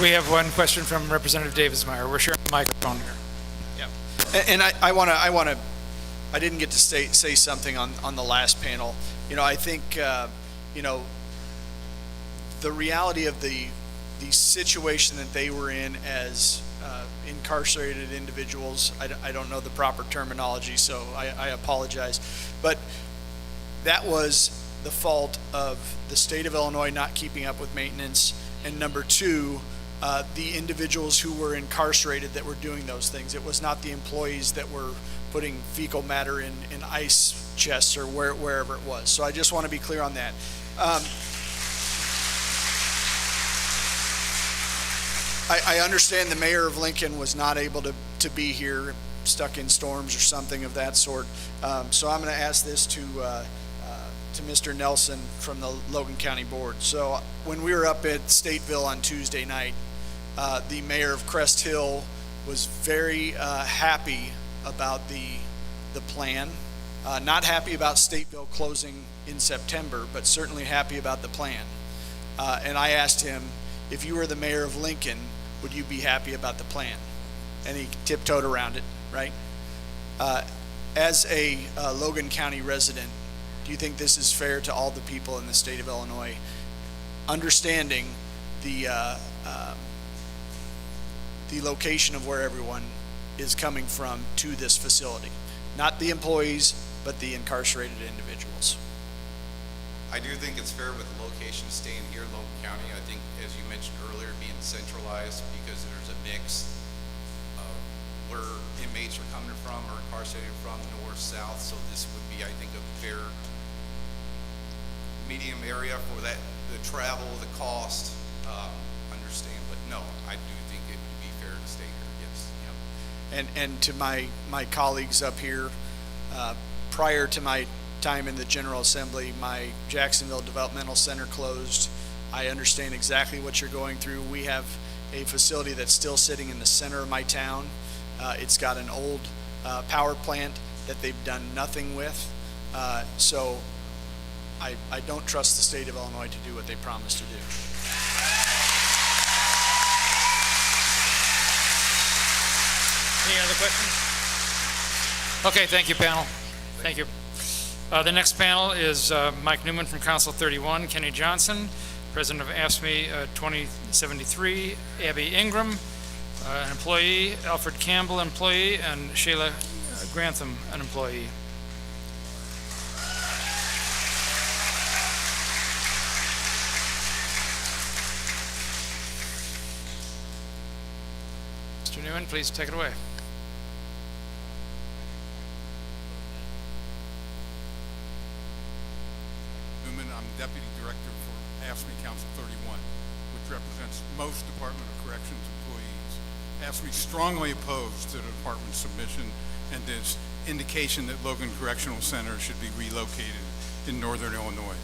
We have one question from Representative Davidsmeyer. We're sharing the microphone here. Yeah. And I didn't get to say something on the last panel. You know, I think, you know, the reality of the situation that they were in as incarcerated individuals, I don't know the proper terminology, so I apologize. But that was the fault of the state of Illinois not keeping up with maintenance, and number two, the individuals who were incarcerated that were doing those things. It was not the employees that were putting fecal matter in ice chests or wherever it was. So I just want to be clear on that. I understand the mayor of Lincoln was not able to be here, stuck in storms or something of that sort. So I'm going to ask this to Mr. Nelson from the Logan County Board. So when we were up at Stateville on Tuesday night, the mayor of Crest Hill was very happy about the plan. Not happy about Stateville closing in September, but certainly happy about the plan. And I asked him, if you were the mayor of Lincoln, would you be happy about the plan? And he tiptoed around it, right? As a Logan County resident, do you think this is fair to all the people in the state of Illinois, understanding the location of where everyone is coming from to this facility? Not the employees, but the incarcerated individuals. I do think it's fair with the location staying here in Logan County. I think, as you mentioned earlier, being centralized because there's a mix of where inmates are coming from or incarcerated from, north, south. So this would be, I think, a fair medium area for that, the travel, the cost, understand. But no, I do think it would be fair to stay here, yes. Yeah. And to my colleagues up here, prior to my time in the General Assembly, my Jacksonville Developmental Center closed. I understand exactly what you're going through. We have a facility that's still sitting in the center of my town. It's got an old power plant that they've done nothing with. So I don't trust the state of Illinois to do what they promised to do. Any other questions? Okay, thank you, panel. Thank you. The next panel is Mike Newman from Council 31, Kenny Johnson, President of AFSCME 2073, Abby Ingram, an employee, Alfred Campbell, employee, and Shayla Grantham, an employee. Mr. Newman, please take it away. Deputy Director for AFSCME Council 31, which represents most Department of Corrections employees. AFSCME strongly opposed to the department's submission and its indication that Logan Correctional Center should be relocated in northern Illinois.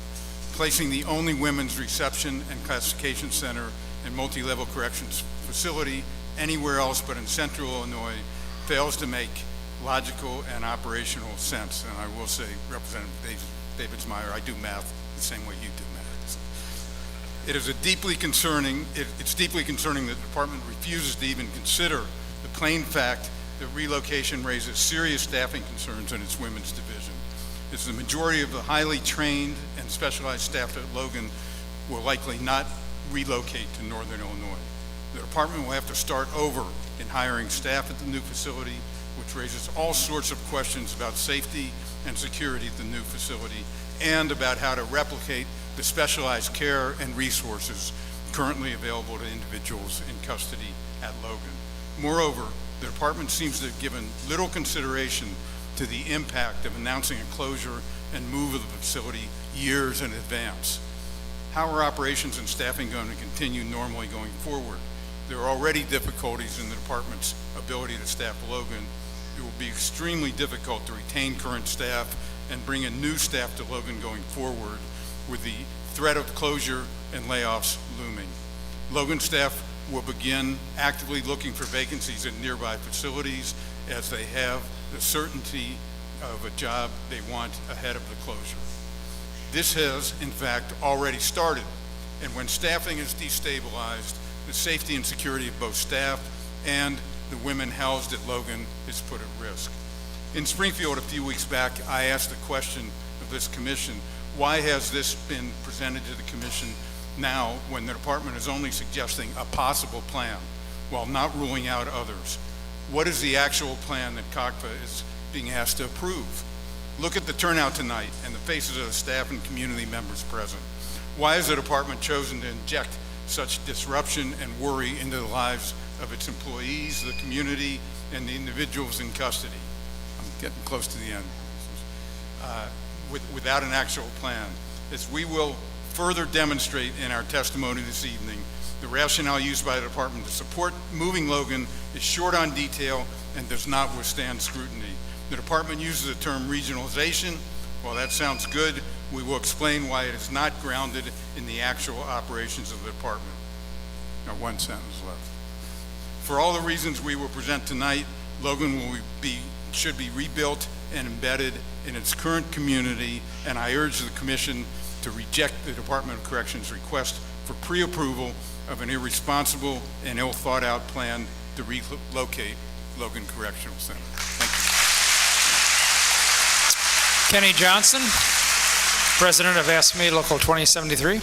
Placing the only women's reception and classification center and multi-level corrections facility anywhere else but in central Illinois fails to make logical and operational sense. And I will say, Representative Davidsmeyer, I do math the same way you do math. It is deeply concerning that the department refuses to even consider the plain fact that relocation raises serious staffing concerns in its women's division. It's the majority of the highly trained and specialized staff at Logan will likely not relocate to northern Illinois. The department will have to start over in hiring staff at the new facility, which raises all sorts of questions about safety and security at the new facility, and about how to replicate the specialized care and resources currently available to individuals in custody at Logan. Moreover, the department seems to have given little consideration to the impact of announcing a closure and move of the facility years in advance. How are operations and staffing going to continue normally going forward? There are already difficulties in the department's ability to staff Logan. It will be extremely difficult to retain current staff and bring in new staff to Logan going forward with the threat of closure and layoffs looming. Logan staff will begin actively looking for vacancies in nearby facilities as they have the certainty of a job they want ahead of the closure. This has, in fact, already started, and when staffing is destabilized, the safety and security of both staff and the women housed at Logan is put at risk. In Springfield a few weeks back, I asked the question of this commission, why has this been presented to the commission now when the department is only suggesting a possible plan while not ruling out others? What is the actual plan that COGFA is being asked to approve? Look at the turnout tonight and the faces of the staff and community members present. Why has the department chosen to inject such disruption and worry into the lives of its employees, the community, and the individuals in custody? I'm getting close to the end. Without an actual plan. As we will further demonstrate in our testimony this evening, the rationale used by the department to support moving Logan is short on detail and does not withstand scrutiny. The department uses the term regionalization. While that sounds good, we will explain why it is not grounded in the actual operations of the department. Now, one sentence left. For all the reasons we will present tonight, Logan should be rebuilt and embedded in its current community, and I urge the Commission to reject the Department of Corrections' request for pre-approval of an irresponsible and ill-thought-out plan to relocate Logan Correctional Center. Thank you. Kenny Johnson, President of AFSCME Local 2073.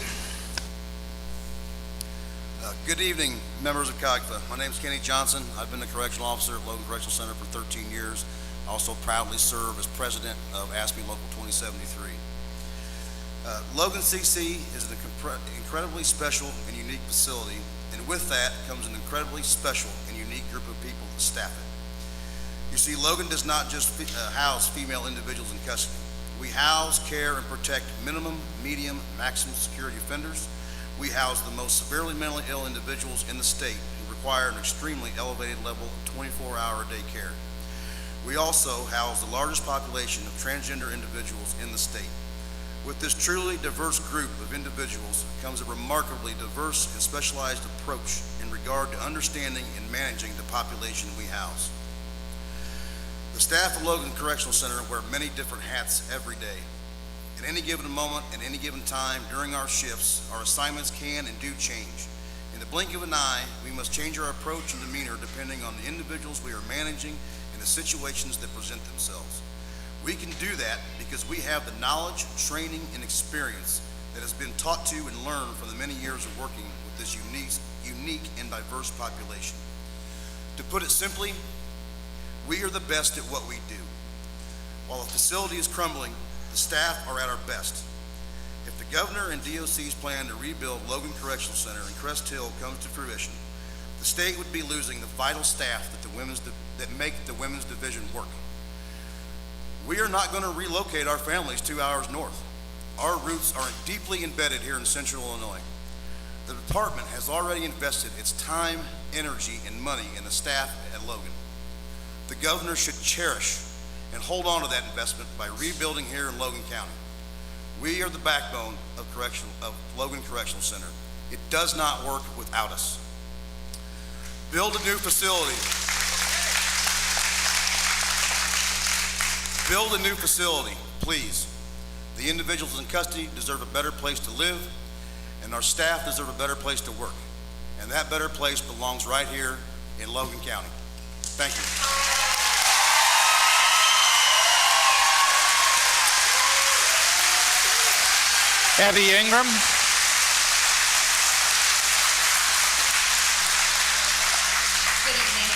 Good evening, members of COGFA. My name is Kenny Johnson. I've been a correctional officer at Logan Correctional Center for 13 years. I also proudly serve as president of AFSCME Local 2073. Logan CC is an incredibly special and unique facility, and with that comes an incredibly special and unique group of people to staff it. You see, Logan does not just house female individuals in custody. We house, care, and protect minimum, medium, maximum security offenders. We house the most severely mentally ill individuals in the state who require an extremely elevated level of 24-hour-a-day care. We also house the largest population of transgender individuals in the state. With this truly diverse group of individuals comes a remarkably diverse and specialized approach in regard to understanding and managing the population we house. The staff of Logan Correctional Center wear many different hats every day. At any given moment, at any given time during our shifts, our assignments can and do change. In the blink of an eye, we must change our approach and demeanor depending on the individuals we are managing and the situations that present themselves. We can do that because we have the knowledge, training, and experience that has been taught to and learned from the many years of working with this unique and diverse population. To put it simply, we are the best at what we do. While the facility is crumbling, the staff are at our best. If the governor and DOC's plan to rebuild Logan Correctional Center in Crest Hill comes to fruition, the state would be losing the vital staff that make the women's division work. We are not going to relocate our families 2 hours north. Our roots are deeply embedded here in Central Illinois. The department has already invested its time, energy, and money in the staff at Logan. The governor should cherish and hold on to that investment by rebuilding here in Logan County. We are the backbone of Logan Correctional Center. It does not work without us. Build a new facility. Build a new facility, please. The individuals in custody deserve a better place to live, and our staff deserve a better place to work. And that better place belongs right here in Logan County. Thank you. Abby Ingram. Good evening.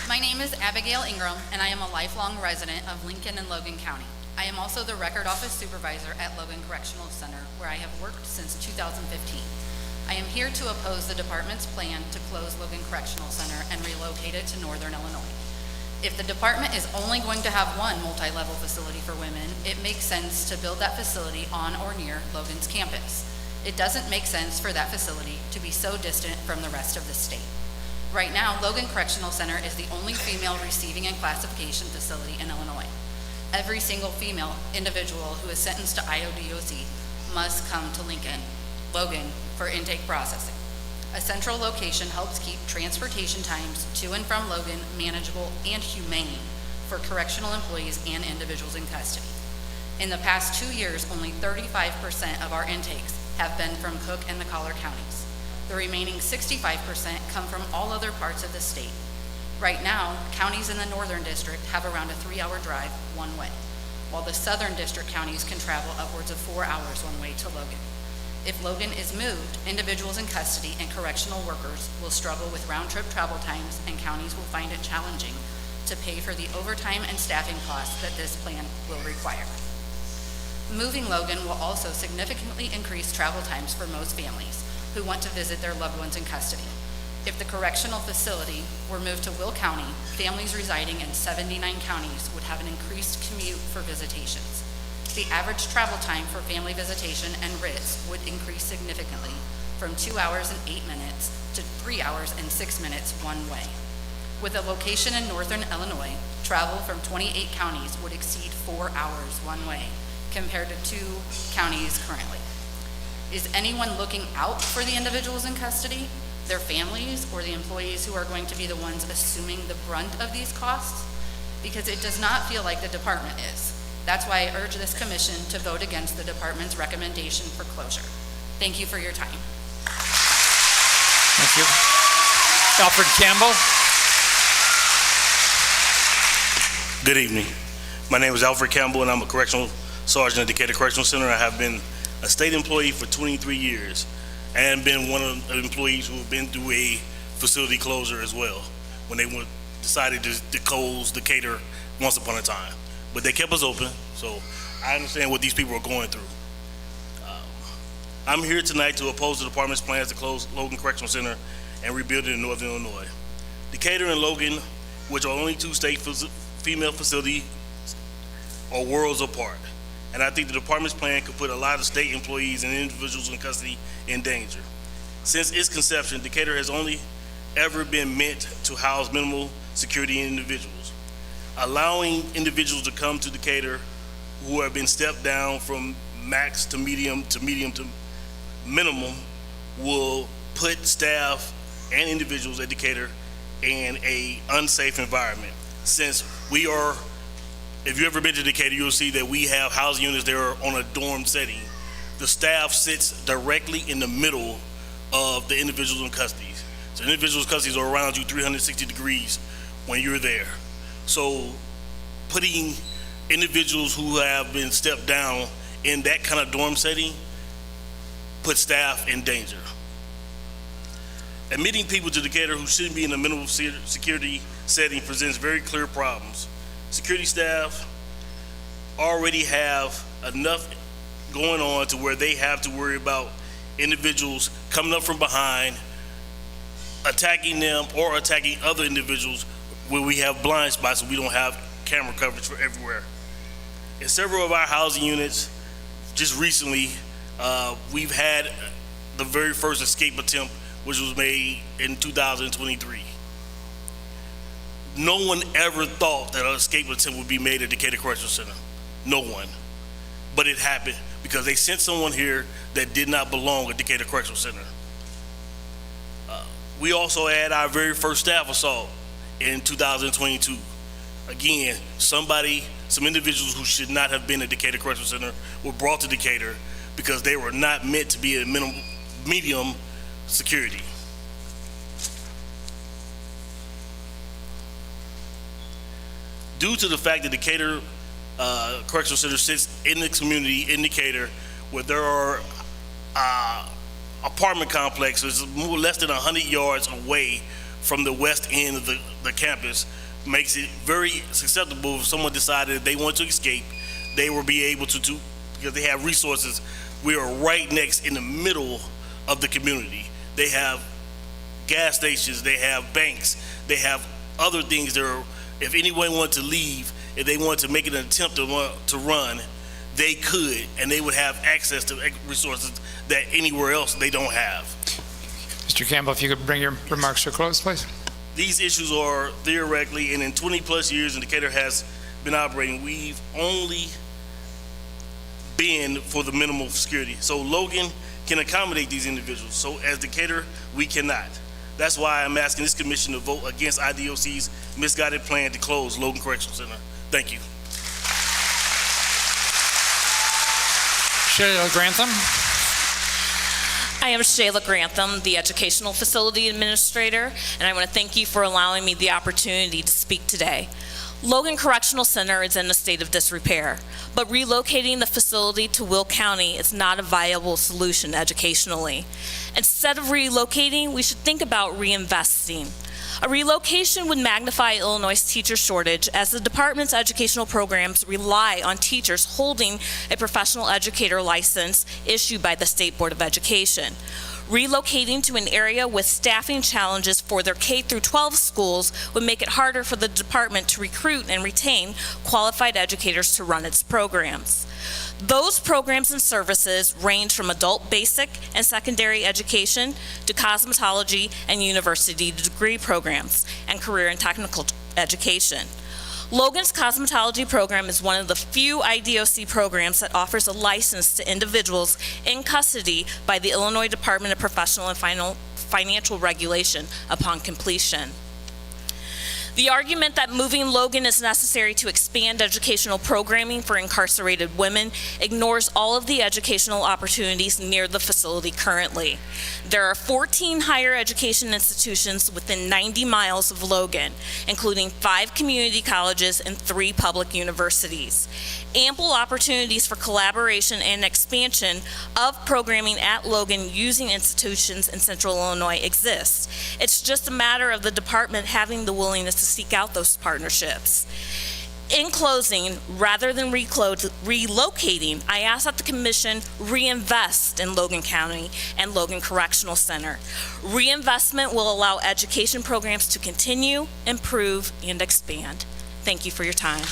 My name is Abigail Ingram, and I am a lifelong resident of Lincoln and Logan County. I am also the Record Office Supervisor at Logan Correctional Center, where I have worked since 2015. I am here to oppose the department's plan to close Logan Correctional Center and relocate it to Northern Illinois. If the department is only going to have one multi-level facility for women, it makes sense to build that facility on or near Logan's campus. It doesn't make sense for that facility to be so distant from the rest of the state. Right now, Logan Correctional Center is the only female receiving and classification facility in Illinois. Every single female individual who is sentenced to IDOC must come to Logan for intake processing. A central location helps keep transportation times to and from Logan manageable and humane for correctional employees and individuals in custody. In the past 2 years, only 35% of our intakes have been from Cook and the Collar counties. The remaining 65% come from all other parts of the state. Right now, counties in the Northern District have around a 3-hour drive one way, while the Southern District counties can travel upwards of 4 hours one way to Logan. If Logan is moved, individuals in custody and correctional workers will struggle with round-trip travel times, and counties will find it challenging to pay for the overtime and staffing costs that this plan will require. Moving Logan will also significantly increase travel times for most families who want to visit their loved ones in custody. If the correctional facility were moved to Will County, families residing in 79 counties would have an increased commute for visitations. The average travel time for family visitation and writs would increase significantly from 2 hours and 8 minutes to 3 hours and 6 minutes one way. With a location in Northern Illinois, travel from 28 counties would exceed 4 hours one way compared to 2 counties currently. Is anyone looking out for the individuals in custody, their families, or the employees who are going to be the ones assuming the brunt of these costs? Because it does not feel like the department is. That's why I urge this commission to vote against the department's recommendation for closure. Thank you for your time. Thank you. Alfred Campbell. Good evening. My name is Alfred Campbell, and I'm a correctional sergeant at Decatur Correctional Center. I have been a state employee for 23 years and been one of the employees who have been through a facility closure as well when they decided to close Decatur once upon a time. But they kept us open, so I understand what these people are going through. I'm here tonight to oppose the department's plans to close Logan Correctional Center and rebuild it in Northern Illinois. Decatur and Logan, which are only 2 state female facilities, are worlds apart. And I think the department's plan could put a lot of state employees and individuals in custody in danger. Since its conception, Decatur has only ever been meant to house minimal security individuals. Allowing individuals to come to Decatur who have been stepped down from max to medium to minimum will put staff and individuals at Decatur in a unsafe environment. Since we are, if you've ever been to Decatur, you'll see that we have housing units that are on a dorm setting. The staff sits directly in the middle of the individuals in custody. So individuals in custody are around you 360 degrees when you're there. So putting individuals who have been stepped down in that kind of dorm setting puts staff in danger. Admitting people to Decatur who shouldn't be in the minimum security setting presents very clear problems. Security staff already have enough going on to where they have to worry about individuals coming up from behind, attacking them or attacking other individuals where we have blind spots and we don't have camera coverage for everywhere. In several of our housing units, just recently, we've had the very first escape attempt, which was made in 2023. No one ever thought that an escape attempt would be made at Decatur Correctional Center. No one. But it happened because they sent someone here that did not belong at Decatur Correctional Center. We also had our very first staff assault in 2022. Again, some individuals who should not have been at Decatur Correctional Center were brought to Decatur because they were not meant to be at medium security. Due to the fact that Decatur Correctional Center sits in the community in Decatur, where there are apartment complexes less than 100 yards away from the west end of the campus, makes it very susceptible if someone decided they want to escape, they will be able to do, because they have resources. We are right next in the middle of the community. They have gas stations, they have banks, they have other things that are, if anyone wanted to leave, if they wanted to make an attempt to run, they could, and they would have access to resources that anywhere else they don't have. Mr. Campbell, if you could bring your remarks to a close, please. These issues are theoretically, and in 20 plus years Decatur has been operating, we've only been for the minimal security. So Logan can accommodate these individuals. So as Decatur, we cannot. That's why I'm asking this commission to vote against IDOC's misguided plan to close Logan Correctional Center. Thank you. Shayla Grantham. I am Shayla Grantham, the Educational Facility Administrator, and I want to thank you for allowing me the opportunity to speak today. Logan Correctional Center is in a state of disrepair, but relocating the facility to Will County is not a viable solution educationally. Instead of relocating, we should think about reinvesting. A relocation would magnify Illinois' teacher shortage, as the department's educational programs rely on teachers holding a professional educator license issued by the State Board of Education. Relocating to an area with staffing challenges for their K-12 schools would make it harder for the department to recruit and retain qualified educators to run its programs. Those programs and services range from adult basic and secondary education to cosmetology and university degree programs and career and technical education. Logan's cosmetology program is one of the few IDOC programs that offers a license to individuals in custody by the Illinois Department of Professional and Financial Regulation upon completion. The argument that moving Logan is necessary to expand educational programming for incarcerated women ignores all of the educational opportunities near the facility currently. There are 14 higher education institutions within 90 miles of Logan, including 5 community colleges and 3 public universities. Ample opportunities for collaboration and expansion of programming at Logan using institutions in Central Illinois exist. It's just a matter of the department having the willingness to seek out those partnerships. In closing, rather than relocating, I ask that the Commission reinvest in Logan County and Logan Correctional Center. Reinvestment will allow education programs to continue, improve, and expand. Thank you for your time.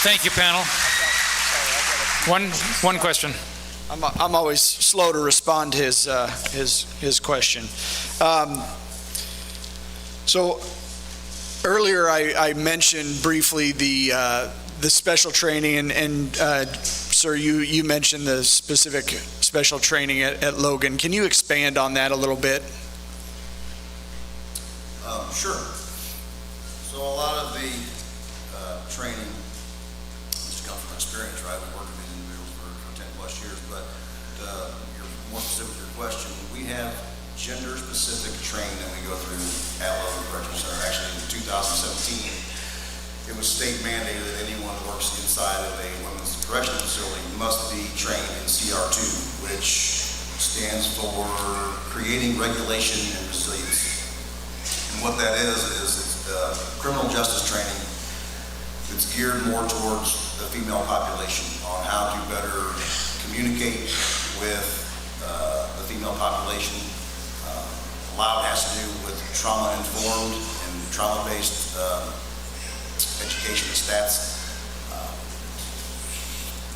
Thank you, panel. One question. I'm always slow to respond to his question. So earlier I mentioned briefly the special training, and sir, you mentioned the specific special training at Logan. Can you expand on that a little bit? Sure. So a lot of the training, just comes from experience, right? We've worked with these individuals for 10 plus years, but you're more specific to your question. We have gender-specific training that we go through at Logan Correctional Center. Actually, in 2017, it was state mandated that anyone who works inside of a women's correctional facility must be trained in CR2, which stands for Creating Regulation and Resilience. And what that is criminal justice training. It's geared more towards the female population on how to better communicate with the female population. A lot has to do with trauma-informed and trauma-based education and stats.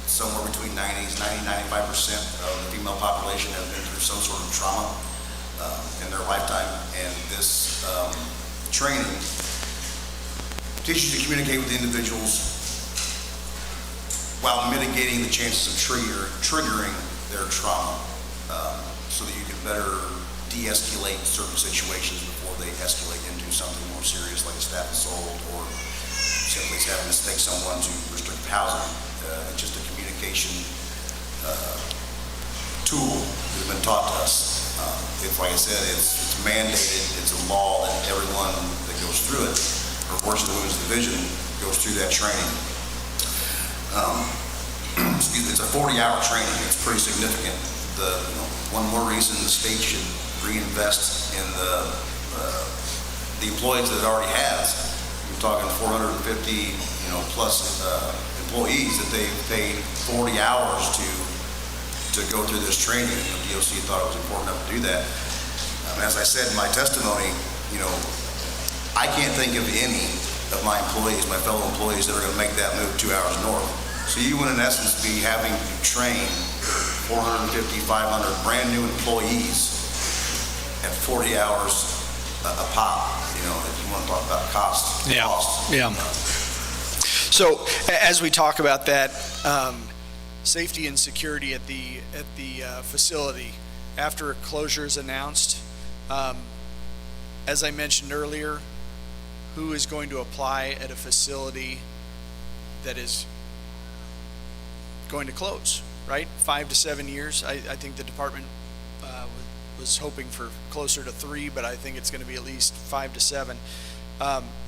Somewhere between 90-95% of the female population have been through some sort of trauma in their lifetime, and this training teaches you to communicate with the individuals while mitigating the chances of triggering their trauma, so that you can better de-escalate certain situations before they escalate into something more serious like a staff assault or simply having to take someone to restricted housing. It's just a communication tool that has been taught to us. It's like I said, it's mandated, it's a law that everyone that goes through it or works in the women's division goes through that training. Excuse me, it's a 40-hour training. It's pretty significant. One more reason the state should reinvest in the employees that it already has. We're talking 450, plus employees that they've paid 40 hours to go through this training. The DOC thought it was important enough to do that. As I said in my testimony, I can't think of any of my employees, my fellow employees, that are going to make that move 2 hours north. So you would in essence be having to train 450, 500 brand new employees at 40 hours a pop, if you want to talk about cost. Yeah. So as we talk about that, safety and security at the facility, after a closure is announced, as I mentioned earlier, who is going to apply at a facility that is going to close, right? 5 to 7 years. I think the department was hoping for closer to 3, but I think it's going to be at least 5 to 7.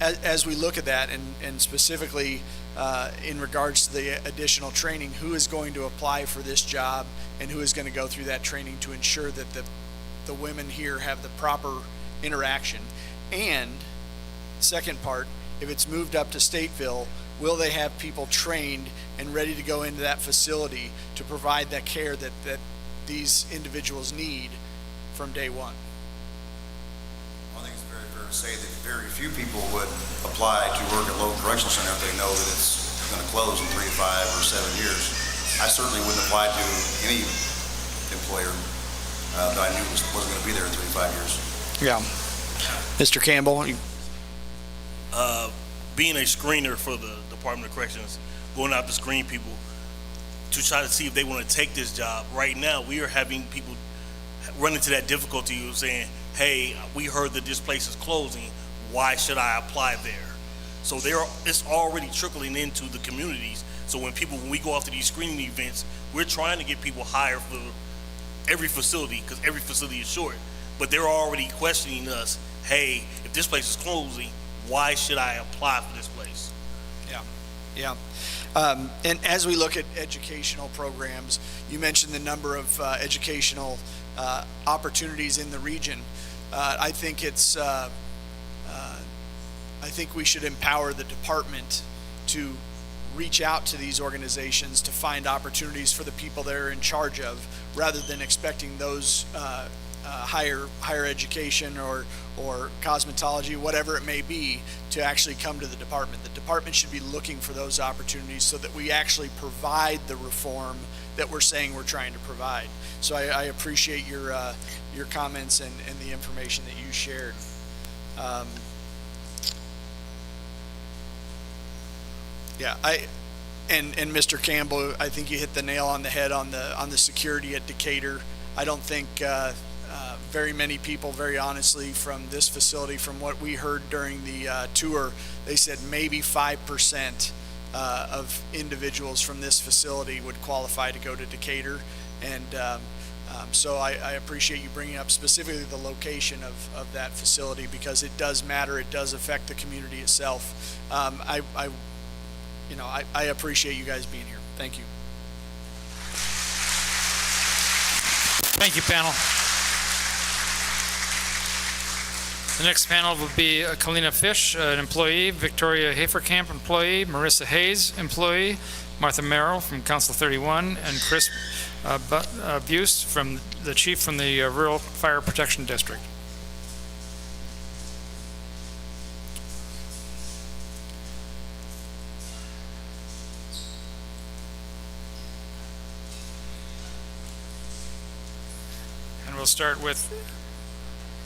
As we look at that, and specifically in regards to the additional training, who is going to apply for this job and who is going to go through that training to ensure that the women here have the proper interaction? And second part, if it's moved up to Stateville, will they have people trained and ready to go into that facility to provide that care that these individuals need from day one? I think it's very fair to say that very few people would apply to work at Logan Correctional Center if they know that it's going to close in 3, 5, or 7 years. I certainly wouldn't apply to any employer that I knew wasn't going to be there in 3 to 5 years. Yeah. Mr. Campbell? Being a screener for the Department of Corrections, going out to screen people to try to see if they want to take this job. Right now, we are having people run into that difficulty of saying, hey, we heard that this place is closing. Why should I apply there? So it's already trickling into the communities. So when we go off to these screening events, we're trying to get people hired for every facility because every facility is short. But they're already questioning us, hey, if this place is closing, why should I apply for this place? Yeah. And as we look at educational programs, you mentioned the number of educational opportunities in the region. I think we should empower the department to reach out to these organizations to find opportunities for the people they're in charge of, rather than expecting those higher education or cosmetology, whatever it may be, to actually come to the department. The department should be looking for those opportunities so that we actually provide the reform that we're saying we're trying to provide. So I appreciate your comments and the information that you shared. And Mr. Campbell, I think you hit the nail on the head on the security at Decatur. I don't think very many people, very honestly, from this facility, from what we heard during the tour, they said maybe 5% of individuals from this facility would qualify to go to Decatur. And so I appreciate you bringing up specifically the location of that facility, because it does matter. It does affect the community itself. I appreciate you guys being here. Thank you. Thank you, panel. The next panel will be Kalina Fish, an employee, Victoria Haferkamp, employee, Marissa Hayes, employee, Martha Merrill from Council 31, and Chris Buse, from the chief from the Rural Fire Protection District. And we'll start with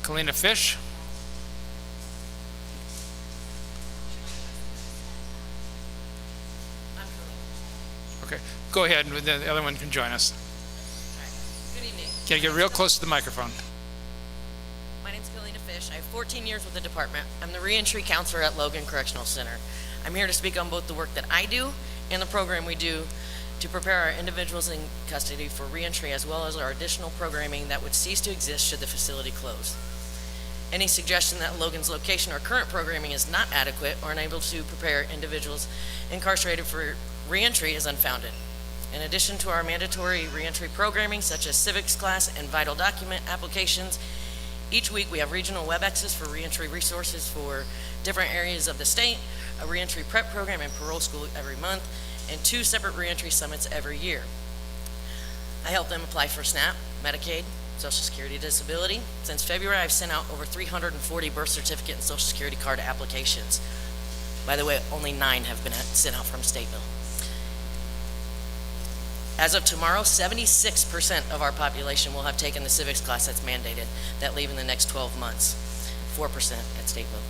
Kalina Fish. Okay, go ahead, and the other one can join us. Good evening. Can you get real close to the microphone? My name's Kalina Fish. I have 14 years with the department. I'm the reentry counselor at Logan Correctional Center. I'm here to speak on both the work that I do and the program we do to prepare our individuals in custody for reentry, as well as our additional programming that would cease to exist should the facility close. Any suggestion that Logan's location or current programming is not adequate or unable to prepare individuals incarcerated for reentry is unfounded. In addition to our mandatory reentry programming, such as civics class and vital document applications, each week we have regional web access for reentry resources for different areas of the state, a reentry prep program and parole school every month, and 2 separate reentry summits every year. I help them apply for SNAP, Medicaid, Social Security Disability. Since February, I've sent out over 340 birth certificate and Social Security card applications. By the way, only 9 have been sent out from Stateville. As of tomorrow, 76% of our population will have taken the civics class that's mandated, that leave in the next 12 months, 4% at Stateville.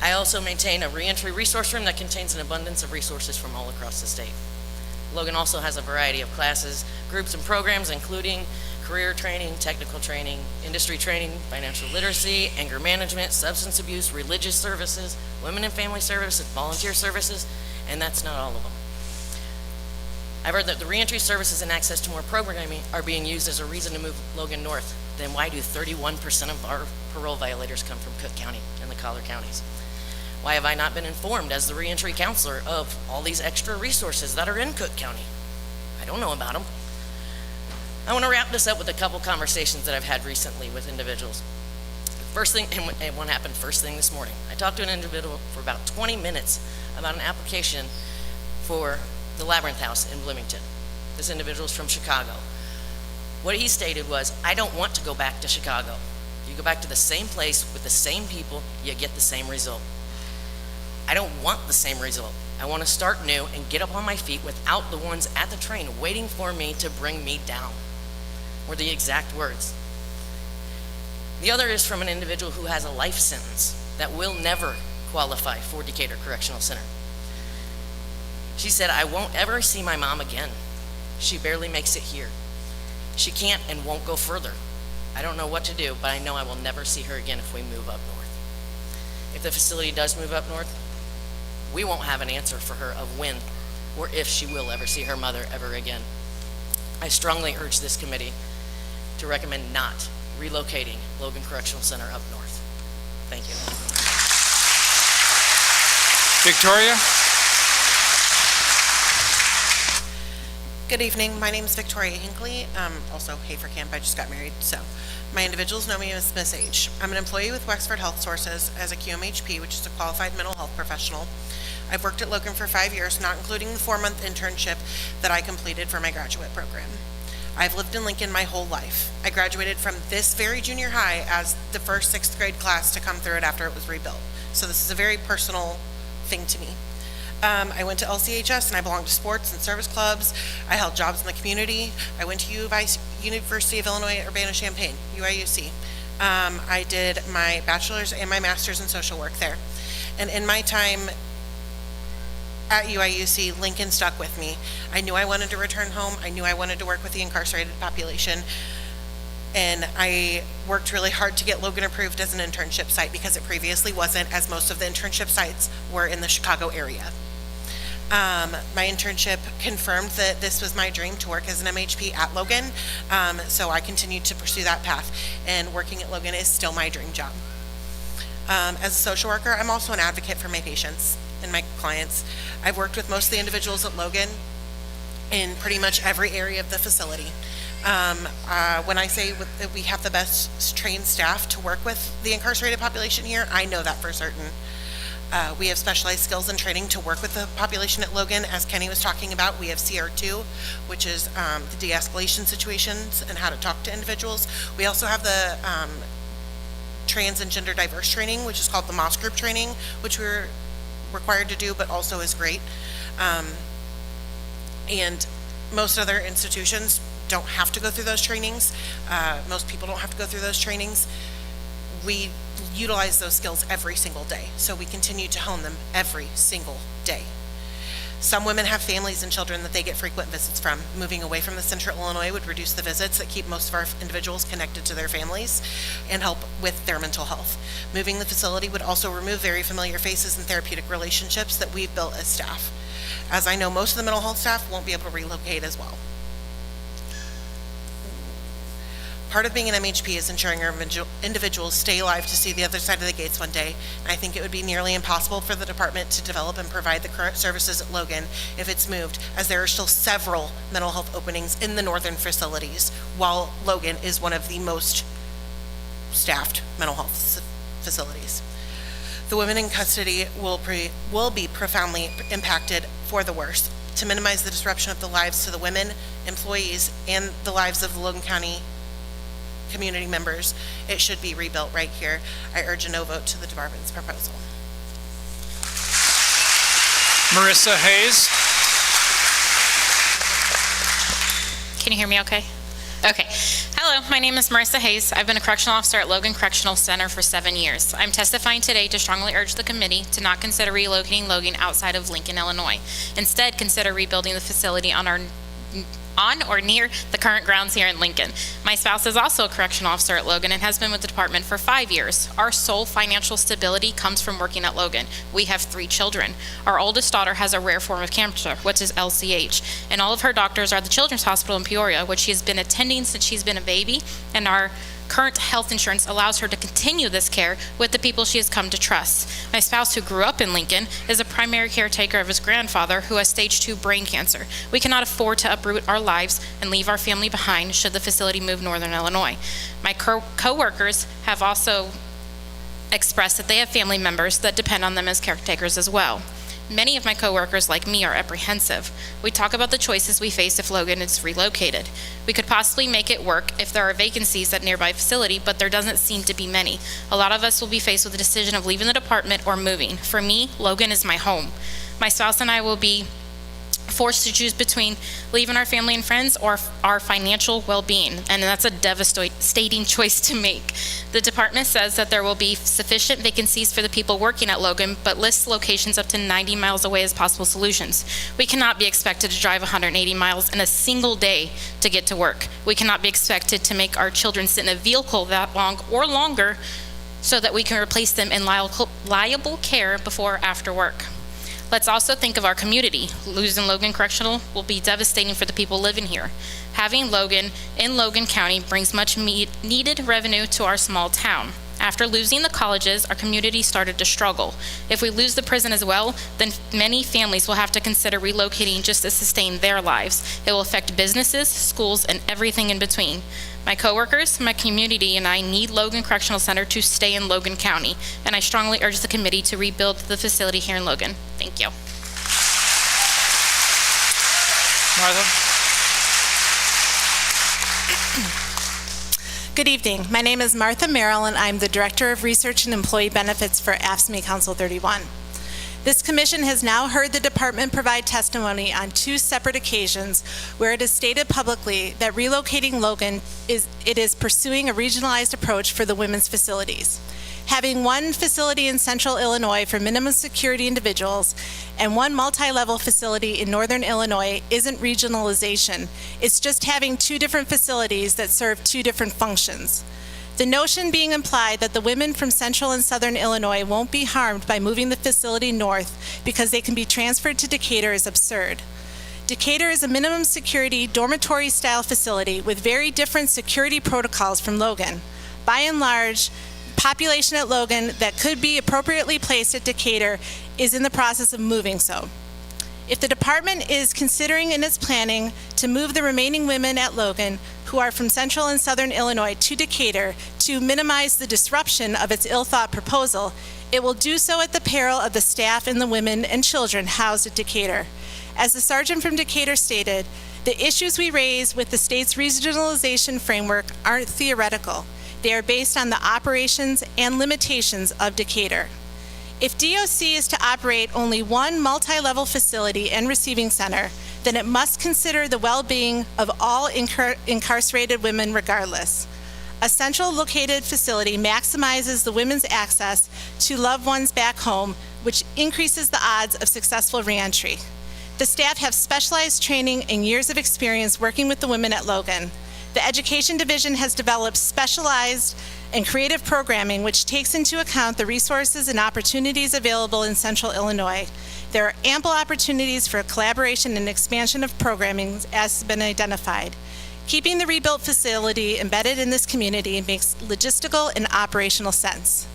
I also maintain a reentry resource room that contains an abundance of resources from all across the state. Logan also has a variety of classes, groups, and programs, including career training, technical training, industry training, financial literacy, anger management, substance abuse, religious services, women and family services, volunteer services, and that's not all of them. I've heard that the reentry services and access to more programming are being used as a reason to move Logan north. Then why do 31% of our parole violators come from Cook County and the collar counties? Why have I not been informed as the reentry counselor of all these extra resources that are in Cook County? I don't know about them. I want to wrap this up with a couple conversations that I've had recently with individuals. First thing, and one happened first thing this morning. I talked to an individual for about 20 minutes about an application for the Labyrinth House in Bloomington. This individual is from Chicago. What he stated was, I don't want to go back to Chicago. You go back to the same place with the same people, you get the same result. I don't want the same result. I want to start new and get up on my feet without the ones at the train waiting for me to bring me down, were the exact words. The other is from an individual who has a life sentence that will never qualify for Decatur Correctional Center. She said, I won't ever see my mom again. She barely makes it here. She can't and won't go further. I don't know what to do, but I know I will never see her again if we move up north. If the facility does move up north, we won't have an answer for her of when or if she will ever see her mother ever again. I strongly urge this committee to recommend not relocating Logan Correctional Center up north. Thank you. Victoria? Good evening. My name is Victoria Hinckley. Also Hafer Camp. I just got married, so my individuals know me as Miss H. I'm an employee with Wexford Health Sources as a QMHP, which is a qualified mental health professional. I've worked at Logan for 5 years, not including the 4-month internship that I completed for my graduate program. I've lived in Lincoln my whole life. I graduated from this very junior high as the first 6th grade class to come through it after it was rebuilt. So this is a very personal thing to me. I went to LCHS and I belonged to sports and service clubs. I held jobs in the community. I went to University of Illinois at Urbana-Champaign, UIUC. I did my bachelor's and my master's in social work there. And in my time at UIUC, Lincoln stuck with me. I knew I wanted to return home. I knew I wanted to work with the incarcerated population. And I worked really hard to get Logan approved as an internship site because it previously wasn't, as most of the internship sites were in the Chicago area. My internship confirmed that this was my dream to work as an MHP at Logan, so I continued to pursue that path, and working at Logan is still my dream job. As a social worker, I'm also an advocate for my patients and my clients. I've worked with most of the individuals at Logan in pretty much every area of the facility. When I say that we have the best trained staff to work with the incarcerated population here, I know that for certain. We have specialized skills and training to work with the population at Logan. As Kenny was talking about, we have CR2, which is the de-escalation situations and how to talk to individuals. We also have the trans and gender diverse training, which is called the MOS group training, which we're required to do, but also is great. And most other institutions don't have to go through those trainings. Most people don't have to go through those trainings. We utilize those skills every single day, so we continue to hone them every single day. Some women have families and children that they get frequent visits from. Moving away from the central Illinois would reduce the visits that keep most of our individuals connected to their families and help with their mental health. Moving the facility would also remove very familiar faces and therapeutic relationships that we've built as staff, as I know most of the mental health staff won't be able to relocate as well. Part of being an MHP is ensuring our individuals stay alive to see the other side of the gates one day. And I think it would be nearly impossible for the department to develop and provide the current services at Logan if it's moved, as there are still several mental health openings in the northern facilities, while Logan is one of the most staffed mental health facilities. The women in custody will be profoundly impacted for the worse. to minimize the disruption of the lives to the women, employees, and the lives of the Logan County community members, it should be rebuilt right here. I urge a no vote to the department's proposal. Marissa Hayes. Can you hear me okay? Okay. Hello, my name is Marissa Hayes. I've been a correctional officer at Logan Correctional Center for 7 years. I'm testifying today to strongly urge the committee to not consider relocating Logan outside of Lincoln, Illinois. Instead, consider rebuilding the facility on or near the current grounds here in Lincoln. My spouse is also a correctional officer at Logan and has been with the department for 5 years. Our sole financial stability comes from working at Logan. We have 3 children. Our oldest daughter has a rare form of cancer, which is LCH, and all of her doctors are at the Children's Hospital in Peoria, which she has been attending since she's been a baby, and our current health insurance allows her to continue this care with the people she has come to trust. My spouse, who grew up in Lincoln, is a primary caretaker of his grandfather, who has stage 2 brain cancer. We cannot afford to uproot our lives and leave our family behind should the facility move northern Illinois. My co-workers have also expressed that they have family members that depend on them as caretakers as well. Many of my coworkers, like me, are apprehensive. We talk about the choices we face if Logan is relocated. We could possibly make it work if there are vacancies at nearby facility, but there doesn't seem to be many. A lot of us will be faced with the decision of leaving the department or moving. For me, Logan is my home. My spouse and I will be forced to choose between leaving our family and friends or our financial well-being, and that's a devastating choice to make. The department says that there will be sufficient vacancies for the people working at Logan, but lists locations up to 90 miles away as possible solutions. We cannot be expected to drive 180 miles in a single day to get to work. We cannot be expected to make our children sit in a vehicle that long or longer so that we can replace them in liable care before or after work. Let's also think of our community. Losing Logan Correctional will be devastating for the people living here. Having Logan in Logan County brings much needed revenue to our small town. After losing the colleges, our community started to struggle. If we lose the prison as well, then many families will have to consider relocating just to sustain their lives. It will affect businesses, schools, and everything in between. My coworkers, my community, and I need Logan Correctional Center to stay in Logan County, and I strongly urge the committee to rebuild the facility here in Logan. Thank you. Martha? Good evening. My name is Martha Merrill, and I'm the Director of Research and Employee Benefits for AFSCME Council 31. This commission has now heard the department provide testimony on 2 separate occasions where it has stated publicly that relocating Logan is pursuing a regionalized approach for the women's facilities. Having one facility in central Illinois for minimum security individuals and one multi-level facility in northern Illinois isn't regionalization. It's just having 2 different facilities that serve 2 different functions. The notion being implied that the women from central and southern Illinois won't be harmed by moving the facility north because they can be transferred to Decatur is absurd. Decatur is a minimum security dormitory style facility with very different security protocols from Logan. By and large, population at Logan that could be appropriately placed at Decatur is in the process of moving so. If the department is considering in its planning to move the remaining women at Logan who are from central and southern Illinois to Decatur to minimize the disruption of its ill-thought proposal, it will do so at the peril of the staff and the women and children housed at Decatur. As the sergeant from Decatur stated, the issues we raise with the state's regionalization framework aren't theoretical. They are based on the operations and limitations of Decatur. If DOC is to operate only one multi-level facility and receiving center, then it must consider the well-being of all incarcerated women regardless. A central located facility maximizes the women's access to loved ones back home, which increases the odds of successful reentry. The staff have specialized training and years of experience working with the women at Logan. The Education Division has developed specialized and creative programming which takes into account the resources and opportunities available in Central Illinois. There are ample opportunities for collaboration and expansion of programming as has been identified. Keeping the rebuilt facility embedded in this community makes logistical and operational sense.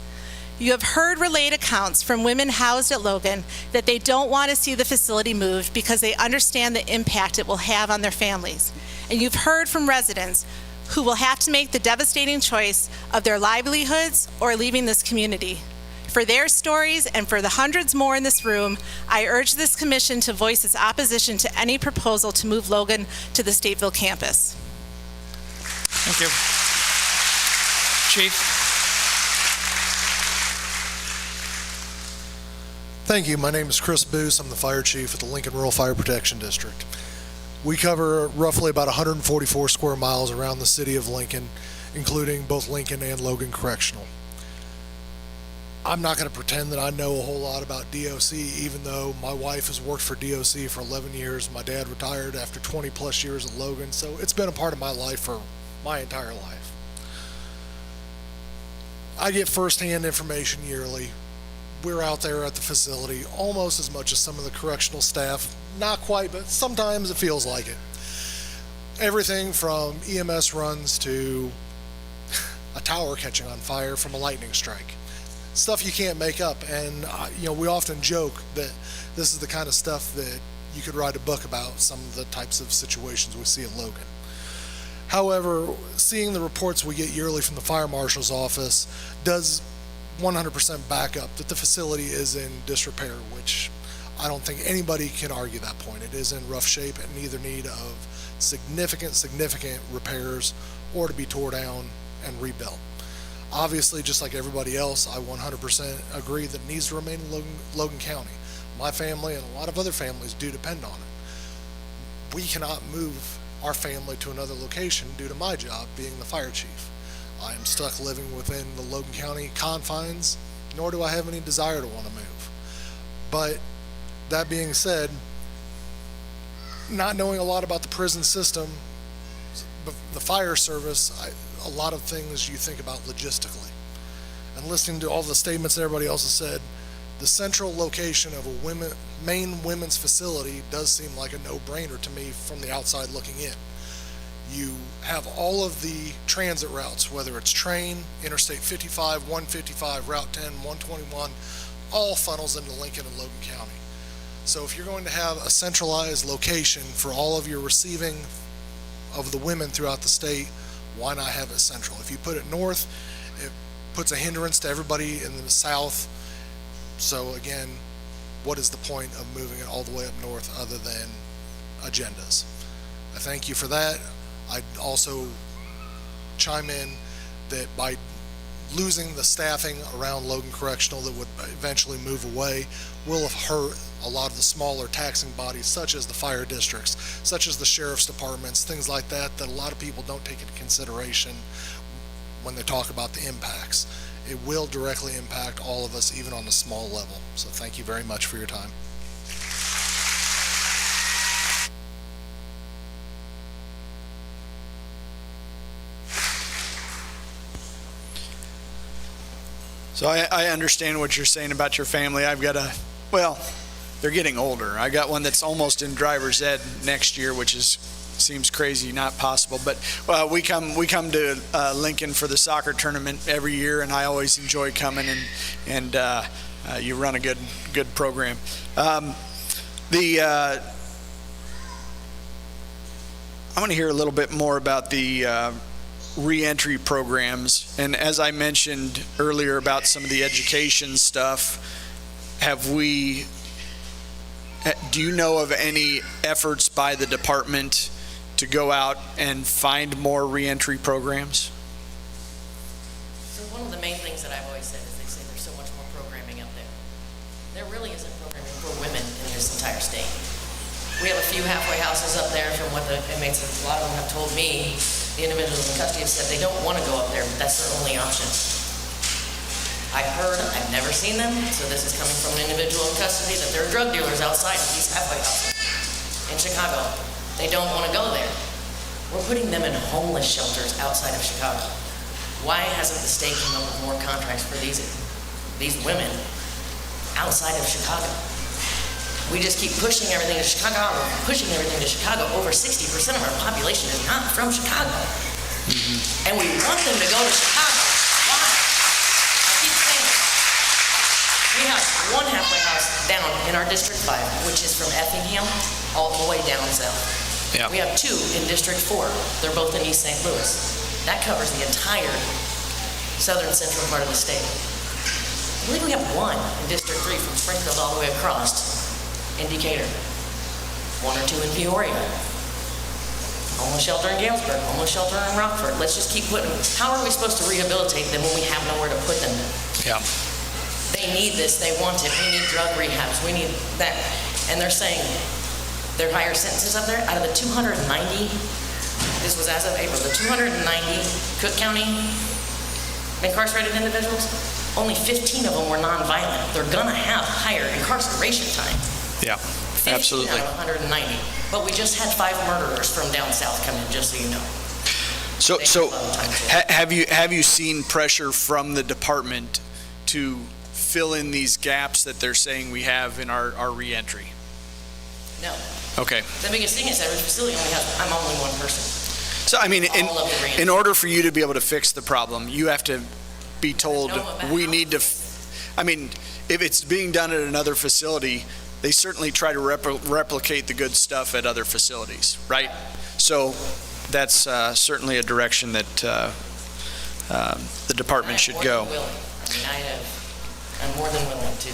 You have heard relayed accounts from women housed at Logan that they don't want to see the facility moved because they understand the impact it will have on their families. And you've heard from residents who will have to make the devastating choice of their livelihoods or leaving this community. For their stories and for the hundreds more in this room, I urge this commission to voice its opposition to any proposal to move Logan to the Stateville campus. Thank you. Chief? Thank you. My name is Chris Boos. I'm the fire chief at the Lincoln Rural Fire Protection District. We cover roughly about 144 square miles around the city of Lincoln, including both Lincoln and Logan Correctional. I'm not going to pretend that I know a whole lot about DOC, even though my wife has worked for DOC for 11 years. My dad retired after 20 plus years at Logan, so it's been a part of my life for my entire life. I get firsthand information yearly. We're out there at the facility almost as much as some of the correctional staff. Not quite, but sometimes it feels like it. Everything from EMS runs to a tower catching on fire from a lightning strike. Stuff you can't make up, and we often joke that this is the kind of stuff that you could write a book about, some of the types of situations we see at Logan. However, seeing the reports we get yearly from the fire marshal's office does 100% back up that the facility is in disrepair, which I don't think anybody can argue that point. It is in rough shape and in either need of significant repairs or to be tore down and rebuilt. Obviously, just like everybody else, I 100% agree that it needs to remain in Logan County. My family and a lot of other families do depend on it. We cannot move our family to another location due to my job being the fire chief. I am stuck living within the Logan County confines, nor do I have any desire to want to move. But that being said, not knowing a lot about the prison system, the fire service, a lot of things you think about logistically. And listening to all the statements that everybody else has said, the central location of a main women's facility does seem like a no-brainer to me from the outside looking in. You have all of the transit routes, whether it's train, Interstate 55, 155, Route 10, 121, all funnels into Lincoln and Logan County. So if you're going to have a centralized location for all of your receiving of the women throughout the state, why not have it central? If you put it north, it puts a hindrance to everybody in the south. So again, what is the point of moving it all the way up north other than agendas? I thank you for that. I'd also chime in that by losing the staffing around Logan Correctional that would eventually move away will have hurt a lot of the smaller taxing bodies, such as the fire districts, such as the sheriff's departments, things like that, that a lot of people don't take into consideration when they talk about the impacts. It will directly impact all of us, even on a small level. So thank you very much for your time. So I understand what you're saying about your family. I've got they're getting older. I got one that's almost in driver's ed next year, which seems crazy, not possible. But we come to Lincoln for the soccer tournament every year, and I always enjoy coming. And you run a good program. I want to hear a little bit more about the reentry programs. And as I mentioned earlier about some of the education stuff, do you know of any efforts by the department to go out and find more reentry programs? So one of the main things that I've always said is they say there's so much more programming out there. There really isn't programming for women in this entire state. We have a few halfway houses up there from what the inmates, a lot of them have told me, the individuals in custody have said they don't want to go up there, but that's their only option. I've never seen them, so this is coming from an individual in custody, that there are drug dealers outside of these halfway houses in Chicago. They don't want to go there. We're putting them in homeless shelters outside of Chicago. Why hasn't the state come up with more contracts for these women outside of Chicago? We just keep pushing everything to Chicago, Over 60% of our population is not from Chicago. And we want them to go to Chicago. Why? I keep saying it. We have one halfway house down in our District 5, which is from Effingham all the way down south. Yeah. We have two in District 4. They're both in East St. Louis. That covers the entire southern central part of the state. I believe we have one in District 3 from Springfield all the way across in Decatur. 1 or 2 in Peoria. Homeless shelter in Galesburg, homeless shelter in Rockford. Let's just keep putting, how are we supposed to rehabilitate them when we have nowhere to put them? Yeah. They need this, they want it, we need drug rehabs, we need that. And they're saying their higher sentences up there, out of the 290, this was as of April, the 290 Cook County incarcerated individuals, only 15 of them were nonviolent. They're gonna have higher incarceration time. Yeah, 15 absolutely. out of 190. But we just had 5 murderers from down south come in, just so you know. So have you seen pressure from the department to fill in these gaps that they're saying we have in our reentry? No. Okay. The biggest thing is every facility only has, I'm only one person. So, I mean, All of the reentry. in order for you to be able to fix the problem, you have to be told, we need to, I mean, if it's being done at another facility, they certainly try to replicate the good stuff at other facilities, right? So that's certainly a direction that the department should go. I'm more than willing to.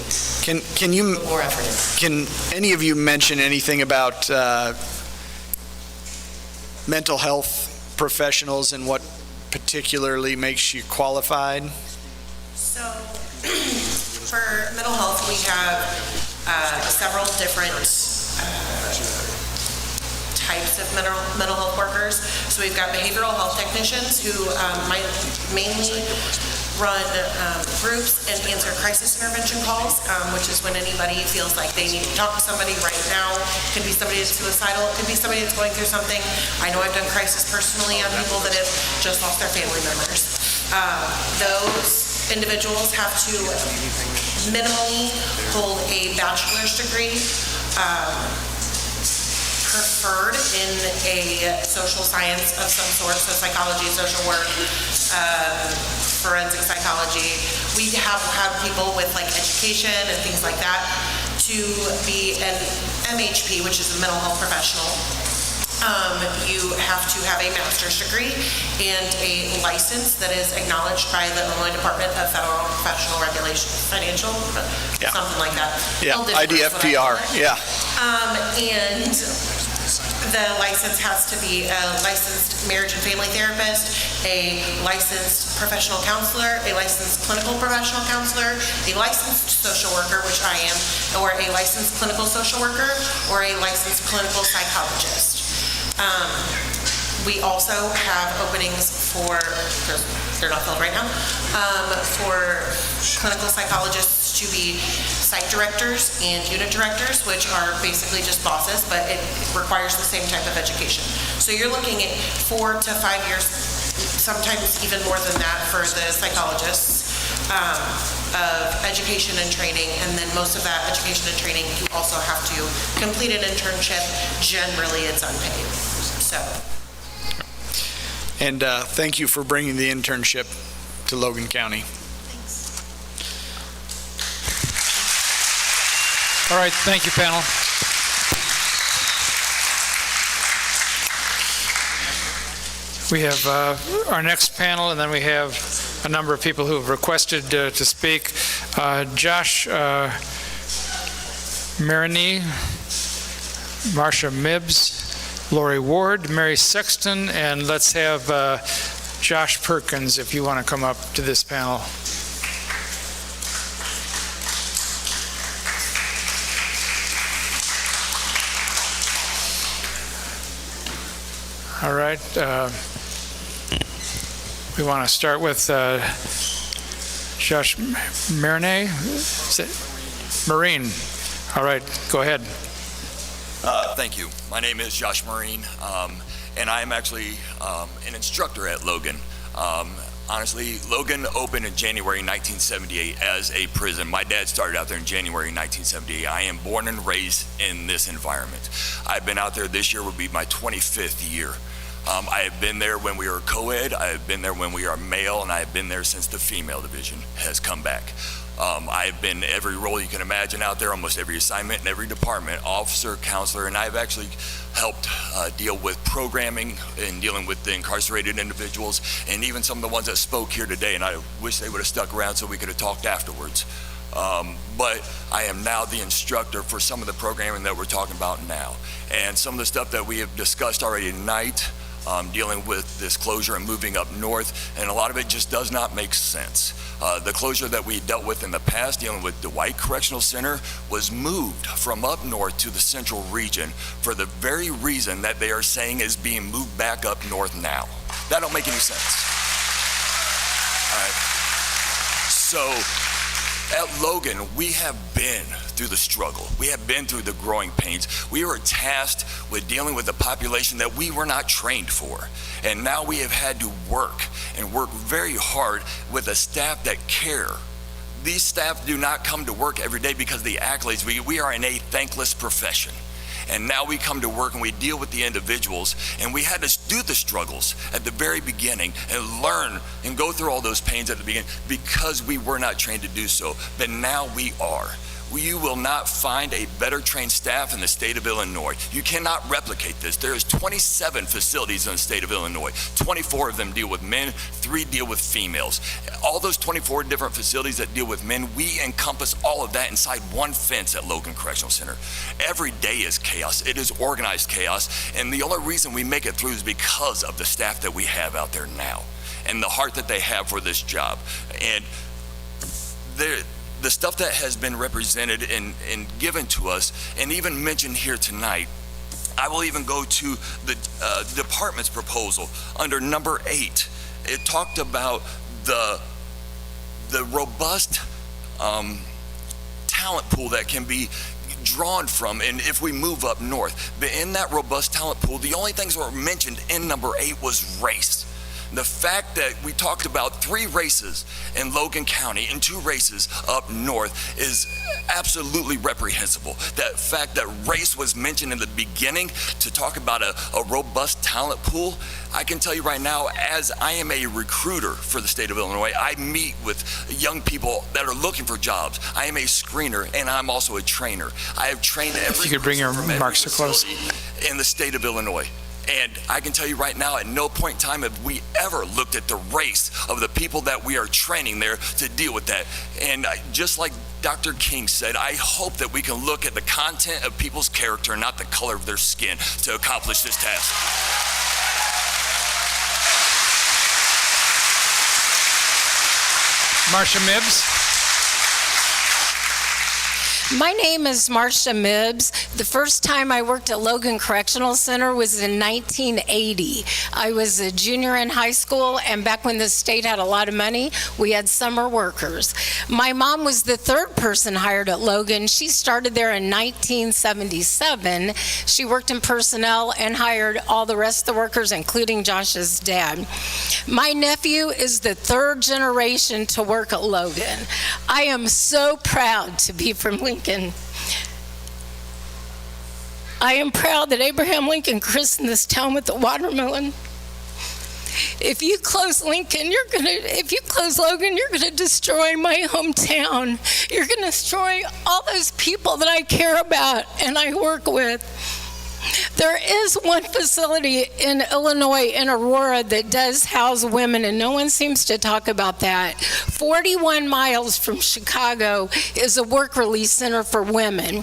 Can you, put more effort in. can any of you mention anything about mental health professionals and what particularly makes you qualified? So for mental health, we have several different types of mental health workers. So we've got behavioral health technicians who might mainly run groups and answer crisis intervention calls, which is when anybody feels like they need to talk to somebody right now. It could be somebody that's suicidal, it could be somebody that's going through something. I know I've done crisis personally on people that have just lost their family members. Those individuals have to minimally hold a bachelor's degree, preferred in a social science of some sort, so psychology, social work, forensic psychology. We have had people with like education and things like that to be an MHP, which is a mental health professional. You have to have a master's degree and a license that is acknowledged by the Illinois Department of Federal Professional Regulation, Financial, something like that. Yeah, IDFPR, yeah. And the license has to be a licensed marriage and family therapist, a licensed professional counselor, a licensed clinical professional counselor, a licensed social worker, which I am, or a licensed clinical social worker, or a licensed clinical psychologist. We also have openings for, they're not filled right now, for clinical psychologists to be site directors and unit directors, which are basically just bosses, but it requires the same type of education. So you're looking at 4 to 5 years, sometimes even more than that for the psychologists, of education and training, and then most of that education and training, you also have to complete an internship. Generally, it's unpaid. So. And thank you for bringing the internship to Logan County. All right, thank you, panel. We have our next panel, and then we have a number of people who have requested to speak. Josh Marini, Marcia Mibbs, Lori Ward, Mary Sexton, and let's have Josh Perkins, if you want to come up to this panel. All right. We want to start with Josh Marine. Marine. All right, go ahead. Thank you. My name is Josh Marine, and I am actually an instructor at Logan. Honestly, Logan opened in January 1978 as a prison. My dad started out there in January 1978. I am born and raised in this environment. I've been out there, this year would be my 25th year. I have been there when we were co-ed, I have been there when we are male, and I have been there since the female division has come back. I've been every role you can imagine out there, almost every assignment in every department, officer, counselor, and I've actually helped deal with programming and dealing with the incarcerated individuals, and even some of the ones that spoke here today, and I wish they would have stuck around so we could have talked afterwards. But I am now the instructor for some of the programming that we're talking about now. And some of the stuff that we have discussed already tonight, dealing with this closure and moving up north, and a lot of it just does not make sense. The closure that we dealt with in the past, dealing with Dwight Correctional Center, was moved from up north to the central region for the very reason that they are saying is being moved back up north now. That don't make any sense. All right. So at Logan, we have been through the struggle. We have been through the growing pains. We were tasked with dealing with a population that we were not trained for. And now we have had to work very hard with a staff that care. These staff do not come to work every day because of the accolades. We are in a thankless profession. And now we come to work and we deal with the individuals, and we had to do the struggles at the very beginning and learn and go through all those pains at the beginning because we were not trained to do so. But now we are. You will not find a better trained staff in the state of Illinois. You cannot replicate this. There is 27 facilities in the state of Illinois. 24 of them deal with men, 3 deal with females. All those 24 different facilities that deal with men, we encompass all of that inside one fence at Logan Correctional Center. Every day is chaos. It is organized chaos. And the only reason we make it through is because of the staff that we have out there now and the heart that they have for this job. And the stuff that has been represented and given to us and even mentioned here tonight, I will even go to the department's proposal under number 8. It talked about the robust talent pool that can be drawn from, and if we move up north. But in that robust talent pool, the only things that were mentioned in number 8 was race. The fact that we talked about 3 races in Logan County and 2 races up north is absolutely reprehensible. That fact that race was mentioned in the beginning to talk about a robust talent pool, I can tell you right now, as I am a recruiter for the state of Illinois, I meet with young people that are looking for jobs. I am a screener and I'm also a trainer. I have trained every If you could bring your remarks to close. in the state of Illinois. And I can tell you right now, at no point in time have we ever looked at the race of the people that we are training there to deal with that. And just like Dr. King said, I hope that we can look at the content of people's character, not the color of their skin, to accomplish this task. Marcia Mibbs. My name is Marcia Mibbs. The first time I worked at Logan Correctional Center was in 1980. I was a junior in high school, and back when the state had a lot of money, we had summer workers. My mom was the 3rd person hired at Logan. She started there in 1977. She worked in personnel and hired all the rest of the workers, including Josh's dad. My nephew is the 3rd generation to work at Logan. I am so proud to be from Lincoln. I am proud that Abraham Lincoln christened this town with the watermelon. If you close Lincoln, if you close Logan, you're gonna destroy my hometown. You're gonna destroy all those people that I care about and I work with. There is one facility in Illinois, in Aurora, that does house women, and no one seems to talk about that. 41 miles from Chicago is a work release center for women.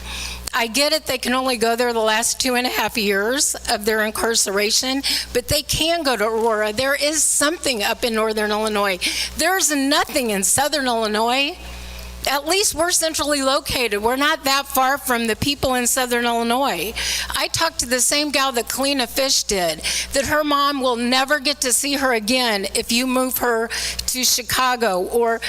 I get it, they can only go there the last 2.5 years of their incarceration, but they can go to Aurora. There is something up in northern Illinois. There's nothing in southern Illinois. At least we're centrally located. We're not that far from the people in southern Illinois. I talked to the same gal that Kalina Fish did, that her mom will never get to see her again if you move her to Chicago or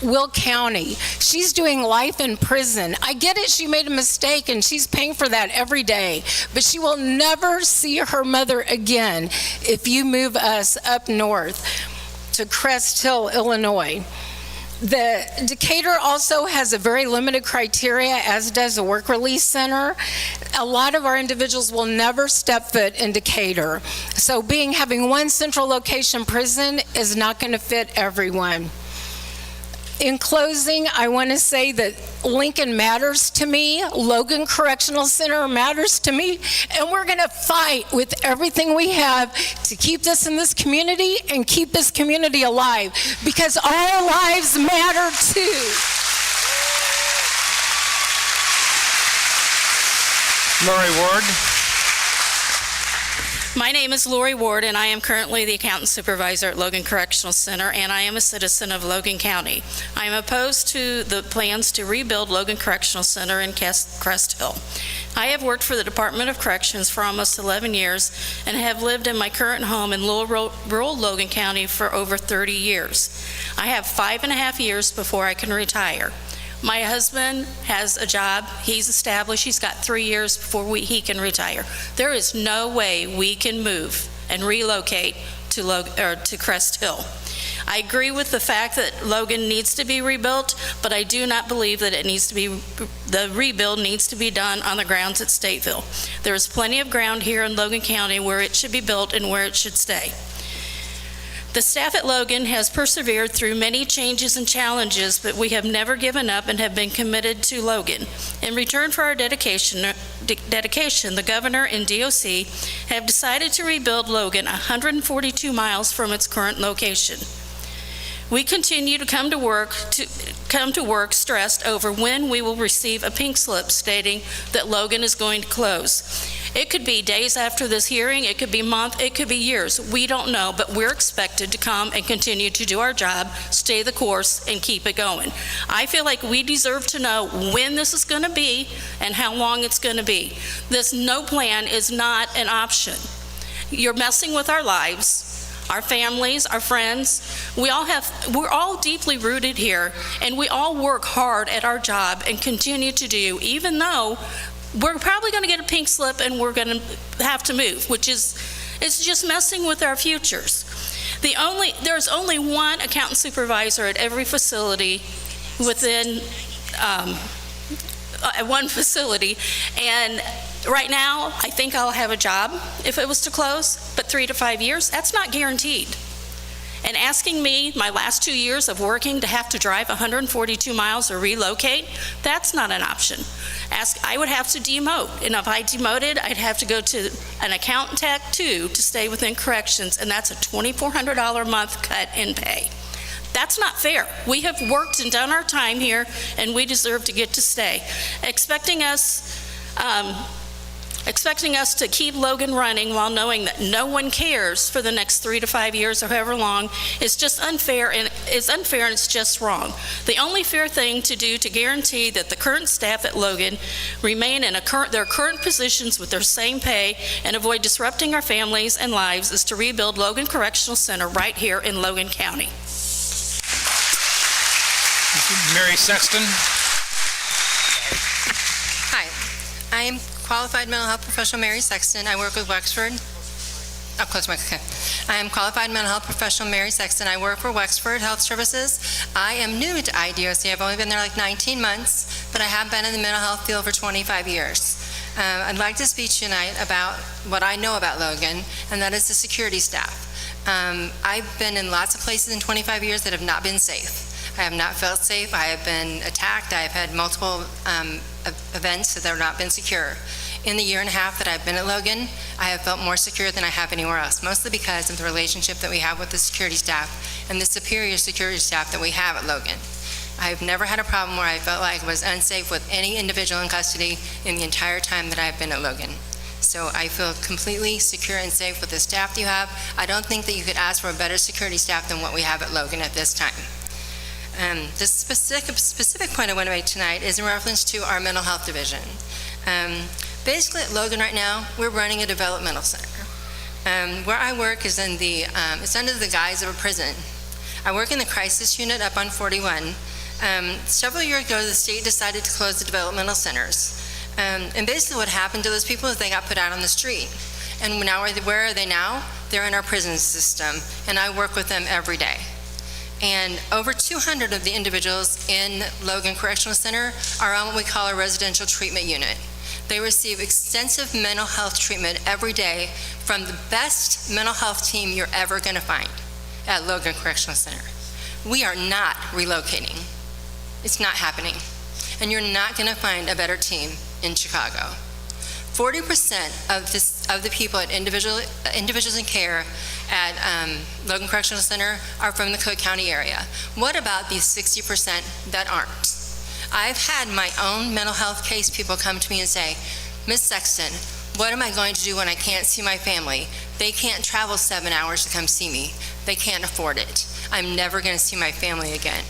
Will County. She's doing life in prison. I get it, she made a mistake and she's paying for that every day, but she will never see her mother again if you move us up north to Crest Hill, Illinois. The Decatur also has a very limited criteria, as does the work release center. A lot of our individuals will never step foot in Decatur. So having one central location prison is not going to fit everyone. In closing, I want to say that Lincoln matters to me, Logan Correctional Center matters to me, and we're going to fight with everything we have to keep this in this community and keep this community alive, because our lives matter too. Lori Ward. My name is Lori Ward, and I am currently the Accountant Supervisor at Logan Correctional Center, and I am a citizen of Logan County. I am opposed to the plans to rebuild Logan Correctional Center in Crest Hill. I have worked for the Department of Corrections for almost 11 years and have lived in my current home in rural Logan County for over 30 years. I have 5.5 years before I can retire. My husband has a job, he's established, he's got 3 years before he can retire. There is no way we can move and relocate to Crest Hill. I agree with the fact that Logan needs to be rebuilt, but I do not believe that the rebuild needs to be done on the grounds at Stateville. There is plenty of ground here in Logan County where it should be built and where it should stay. The staff at Logan has persevered through many changes and challenges, but we have never given up and have been committed to Logan. In return for our dedication, the governor and DOC have decided to rebuild Logan 142 miles from its current location. We continue to come to work stressed over when we will receive a pink slip stating that Logan is going to close. It could be days after this hearing, it could be months, it could be years. We don't know, but we're expected to come and continue to do our job, stay the course, and keep it going. I feel like we deserve to know when this is going to be and how long it's going to be. This no plan is not an option. You're messing with our lives, our families, our friends. We're all deeply rooted here, and we all work hard at our job and continue to do, even though we're probably going to get a pink slip and we're going to have to move, which is, it's just messing with our futures. There's only one accountant supervisor at every facility within one facility, and right now I think I'll have a job if it was to close, but 3 to 5 years, that's not guaranteed. And asking me, my last 2 years of working, to have to drive 142 miles or relocate, that's not an option. I would have to demote, and if I demoted, I'd have to go to an accountant tech 2 to stay within corrections, and that's a $2,400 a month cut in pay. That's not fair. We have worked and done our time here, and we deserve to get to stay. Expecting us to keep Logan running while knowing that no one cares for the next 3 to 5 years or however long is just unfair, and it's just wrong. The only fair thing to do to guarantee that the current staff at Logan remain in their current positions with their same pay and avoid disrupting our families and lives is to rebuild Logan Correctional Center right here in Logan County. Mary Sexton. Hi, I am qualified mental health professional Mary Sexton. I work with Wexford. Oh, close mic, okay. I am qualified mental health professional Mary Sexton. I work for Wexford Health Services. I am new to IDOC. I've only been there like 19 months, but I have been in the mental health field for 25 years. I'd like to speak tonight about what I know about Logan, and that is the security staff. I've been in lots of places in 25 years that have not been safe. I have not felt safe. I have been attacked. I have had multiple events that have not been secure. In the 1.5 years that I've been at Logan, I have felt more secure than I have anywhere else, mostly because of the relationship that we have with the security staff and the superior security staff that we have at Logan. I've never had a problem where I felt like I was unsafe with any individual in custody in the entire time that I've been at Logan. So I feel completely secure and safe with the staff you have. I don't think that you could ask for a better security staff than what we have at Logan at this time. The specific point I want to make tonight is in reference to our mental health division. Basically at Logan right now, we're running a developmental center. Where I work is in it's under the guise of a prison. I work in the crisis unit up on 41. Several years ago, the state decided to close the developmental centers. And basically what happened to those people is they got put out on the street. And now where are they now? They're in our prison system, and I work with them every day. And over 200 of the individuals in Logan Correctional Center are on what we call a residential treatment unit. They receive extensive mental health treatment every day from the best mental health team you're ever going to find at Logan Correctional Center. We are not relocating. It's not happening. And you're not going to find a better team in Chicago. 40% of the people at individuals in care at Logan Correctional Center are from the Cook County area. What about these 60% that aren't? I've had my own mental health case people come to me and say, Ms. Sexton, what am I going to do when I can't see my family? They can't travel 7 hours to come see me. They can't afford it. I'm never going to see my family again.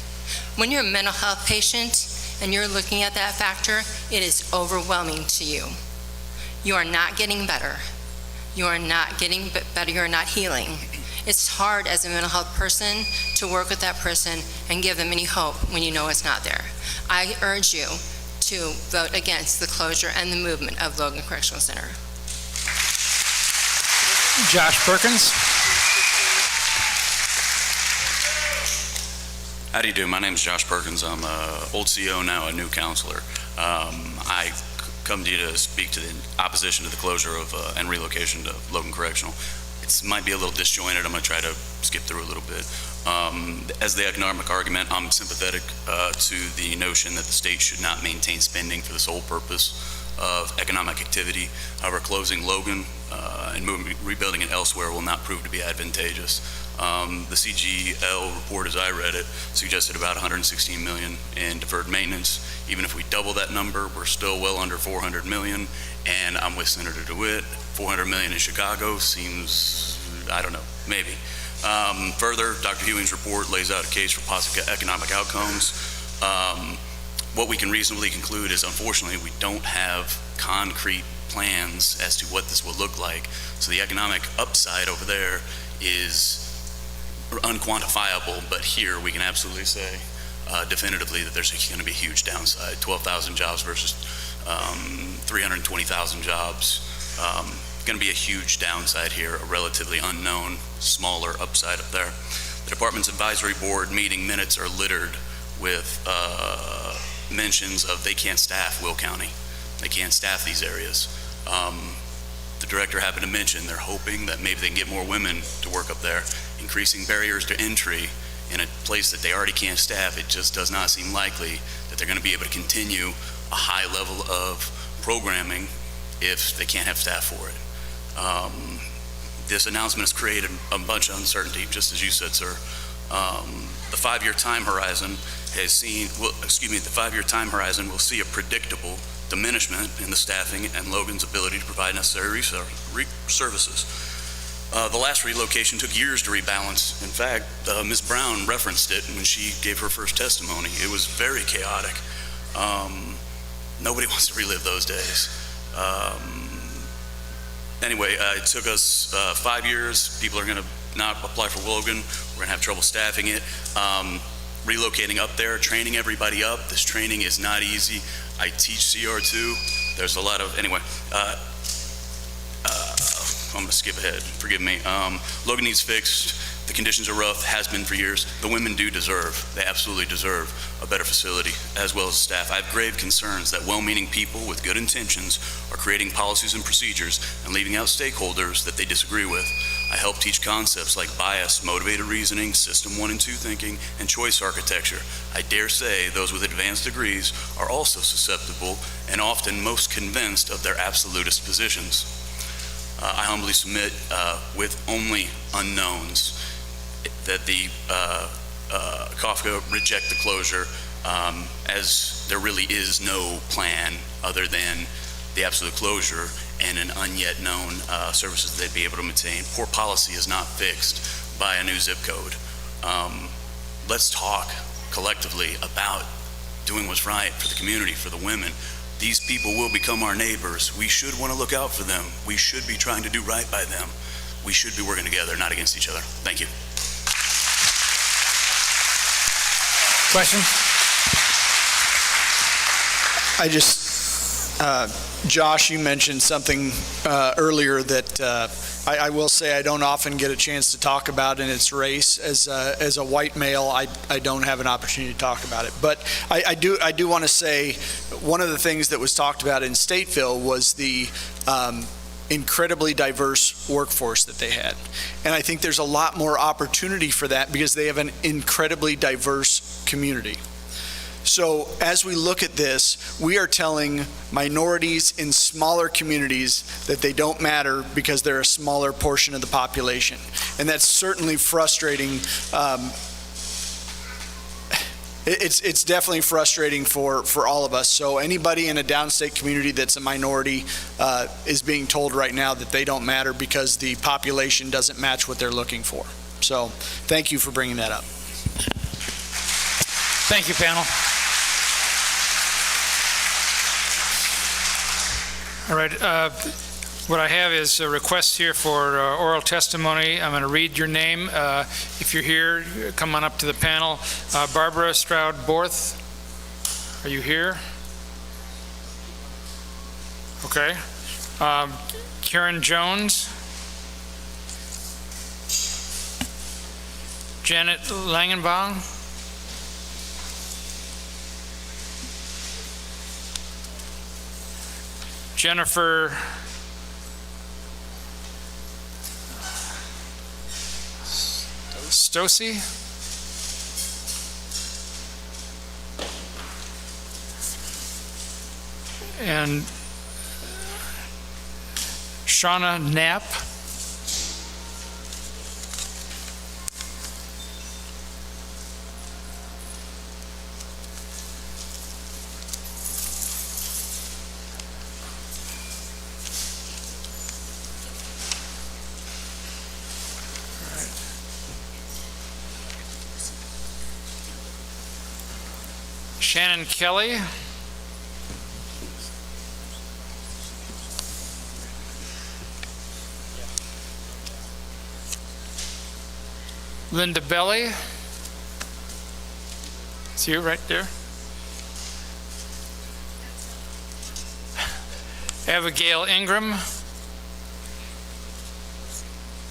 When you're a mental health patient and you're looking at that factor, it is overwhelming to you. You are not getting better. You are not getting better. You're not healing. It's hard as a mental health person to work with that person and give them any hope when you know it's not there. I urge you to vote against the closure and the movement of Logan Correctional Center. Josh Perkins. How do you do? My name is Josh Perkins. I'm an old CO now, a new counselor. I come to you to speak to the opposition to the closure of and relocation to Logan Correctional. It might be a little disjointed. I'm going to try to skip through a little bit. As the economic argument, I'm sympathetic to the notion that the state should not maintain spending for the sole purpose of economic activity. However, closing Logan and rebuilding it elsewhere will not prove to be advantageous. The CGL report, as I read it, suggested about $116 million in deferred maintenance. Even if we double that number, we're still well under $400 million, and I'm with Senator DeWitt. $400 million in Chicago seems, I don't know, maybe. Further, Dr. Ewing's report lays out a case for positive economic outcomes. What we can reasonably conclude is, unfortunately, we don't have concrete plans as to what this will look like. So the economic upside over there is unquantifiable, but here we can absolutely say definitively that there's going to be a huge downside. 12,000 jobs versus 320,000 jobs. Going to be a huge downside here, a relatively unknown, smaller upside up there. The department's advisory board meeting minutes are littered with mentions of they can't staff Will County. They can't staff these areas. The director happened to mention they're hoping that maybe they can get more women to work up there. Increasing barriers to entry in a place that they already can't staff, it just does not seem likely that they're going to be able to continue a high level of programming if they can't have staff for it. This announcement has created a bunch of uncertainty, just as you said, sir. The 5-year time horizon has seen, the 5-year time horizon will see a predictable diminishment in the staffing and Logan's ability to provide necessary services. The last relocation took years to rebalance. In fact, Ms. Brown referenced it when she gave her first testimony. It was very chaotic. Nobody wants to relive those days. Anyway, it took us 5 years. People are going to not apply for Logan. We're going to have trouble staffing it. Relocating up there, training everybody up. This training is not easy. I teach CR2. There's a lot of, anyway, I'm going to skip ahead. Forgive me. Logan needs fixed. The conditions are rough, has been for years. The women do deserve, they absolutely deserve a better facility, as well as staff. I have grave concerns that well-meaning people with good intentions are creating policies and procedures and leaving out stakeholders that they disagree with. I help teach concepts like bias, motivated reasoning, system 1 and 2 thinking, and choice architecture. I dare say those with advanced degrees are also susceptible and often most convinced of their absolutist positions. I humbly submit with only unknowns that the COGFA reject the closure, as there really is no plan other than the absolute closure and an unyet known services they'd be able to maintain. Poor policy is not fixed by a new zip code. Let's talk collectively about doing what's right for the community, for the women. These people will become our neighbors. We should want to look out for them. We should be trying to do right by them. We should be working together, not against each other. Thank you. Question? I just, Josh, you mentioned something earlier that I will say I don't often get a chance to talk about, and it's race. As a white male, I don't have an opportunity to talk about it. But I do want to say one of the things that was talked about in Stateville was the incredibly diverse workforce that they had. And I think there's a lot more opportunity for that because they have an incredibly diverse community. So as we look at this, we are telling minorities in smaller communities that they don't matter because they're a smaller portion of the population. And that's certainly frustrating. It's definitely frustrating for all of us. So anybody in a downstate community that's a minority is being told right now that they don't matter because the population doesn't match what they're looking for. So thank you for bringing that up. Thank you, panel. All right, what I have is a request here for oral testimony. I'm going to read your name. If you're here, come on up to the panel. Barbara Stroud-Borth, are you here? Okay. Karen Jones. Janet Langenbaum. Jennifer Stossy. And Shauna Knapp. Shannon Kelly. Linda Belly. It's you right there. Abigail Ingram.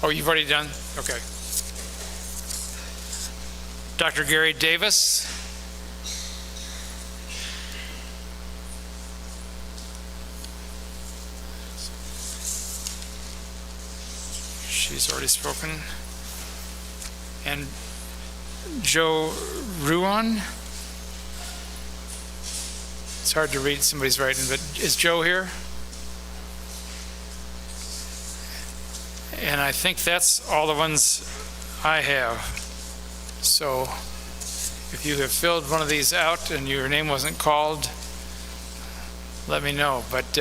Oh, you've already done? Okay. Dr. Gary Davis. She's already spoken. And Joe Ruan. It's hard to read somebody's writing, but is Joe here? And I think that's all the ones I have. So if you have filled one of these out and your name wasn't called, let me know. But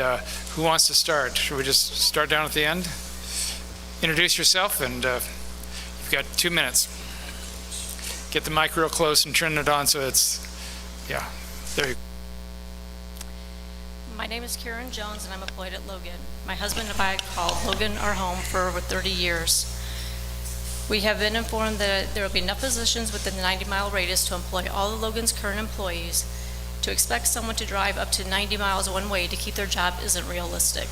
who wants to start? Should we just start down at the end? Introduce yourself, and you've got 2 minutes. Get the mic real close and turn it on so it's, yeah, there you go. My name is Karen Jones, and I'm employed at Logan. My husband and I call Logan our home for over 30 years. We have been informed that there will be enough positions within the 90-mile radius to employ all of Logan's current employees. To expect someone to drive up to 90 miles one way to keep their job isn't realistic.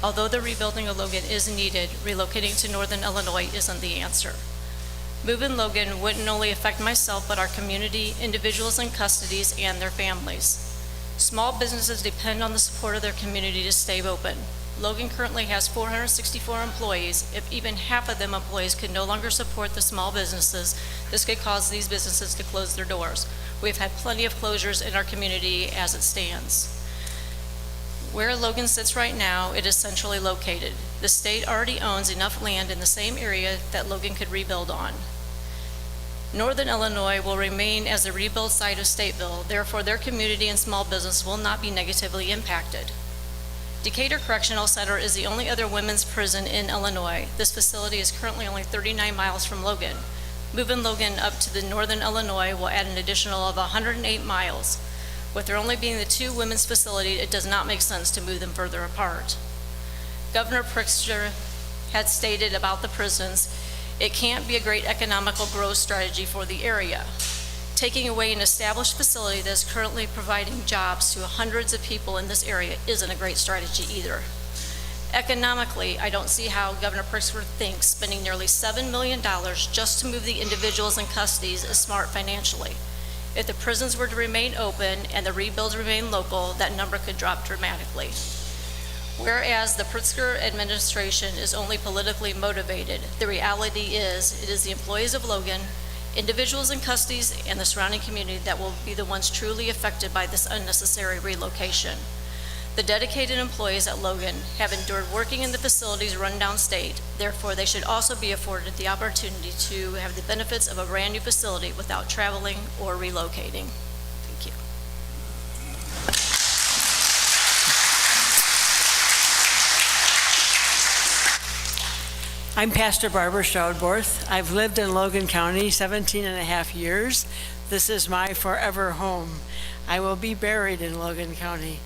Although the rebuilding of Logan is needed, relocating to Northern Illinois isn't the answer. Moving Logan wouldn't only affect myself, but our community, individuals in custodies, and their families. Small businesses depend on the support of their community to stay open. Logan currently has 464 employees. If even half of them employees could no longer support the small businesses, this could cause these businesses to close their doors. We've had plenty of closures in our community as it stands. Where Logan sits right now, it is centrally located. The state already owns enough land in the same area that Logan could rebuild on. Northern Illinois will remain as the rebuild site of Stateville, therefore their community and small business will not be negatively impacted. Decatur Correctional Center is the only other women's prison in Illinois. This facility is currently only 39 miles from Logan. Moving Logan up to the Northern Illinois will add an additional of 108 miles. With there only being the 2 women's facilities, it does not make sense to move them further apart. Governor Pritzker had stated about the prisons, it can't be a great economical growth strategy for the area. Taking away an established facility that is currently providing jobs to hundreds of people in this area isn't a great strategy either. Economically, I don't see how Governor Pritzker thinks spending nearly $7 million just to move the individuals in custodies is smart financially. If the prisons were to remain open and the rebuilds remain local, that number could drop dramatically. Whereas the Pritzker administration is only politically motivated, the reality is it is the employees of Logan individuals in custody and the surrounding community that will be the ones truly affected by this unnecessary relocation. The dedicated employees at Logan have endured working in the facilities run downstate. Therefore, they should also be afforded the opportunity to have the benefits of a brand new facility without traveling or relocating. Thank you. I'm Pastor Barbara Stroudborth. I've lived in Logan County 17 and a half years. This is my forever home. I will be buried in Logan County.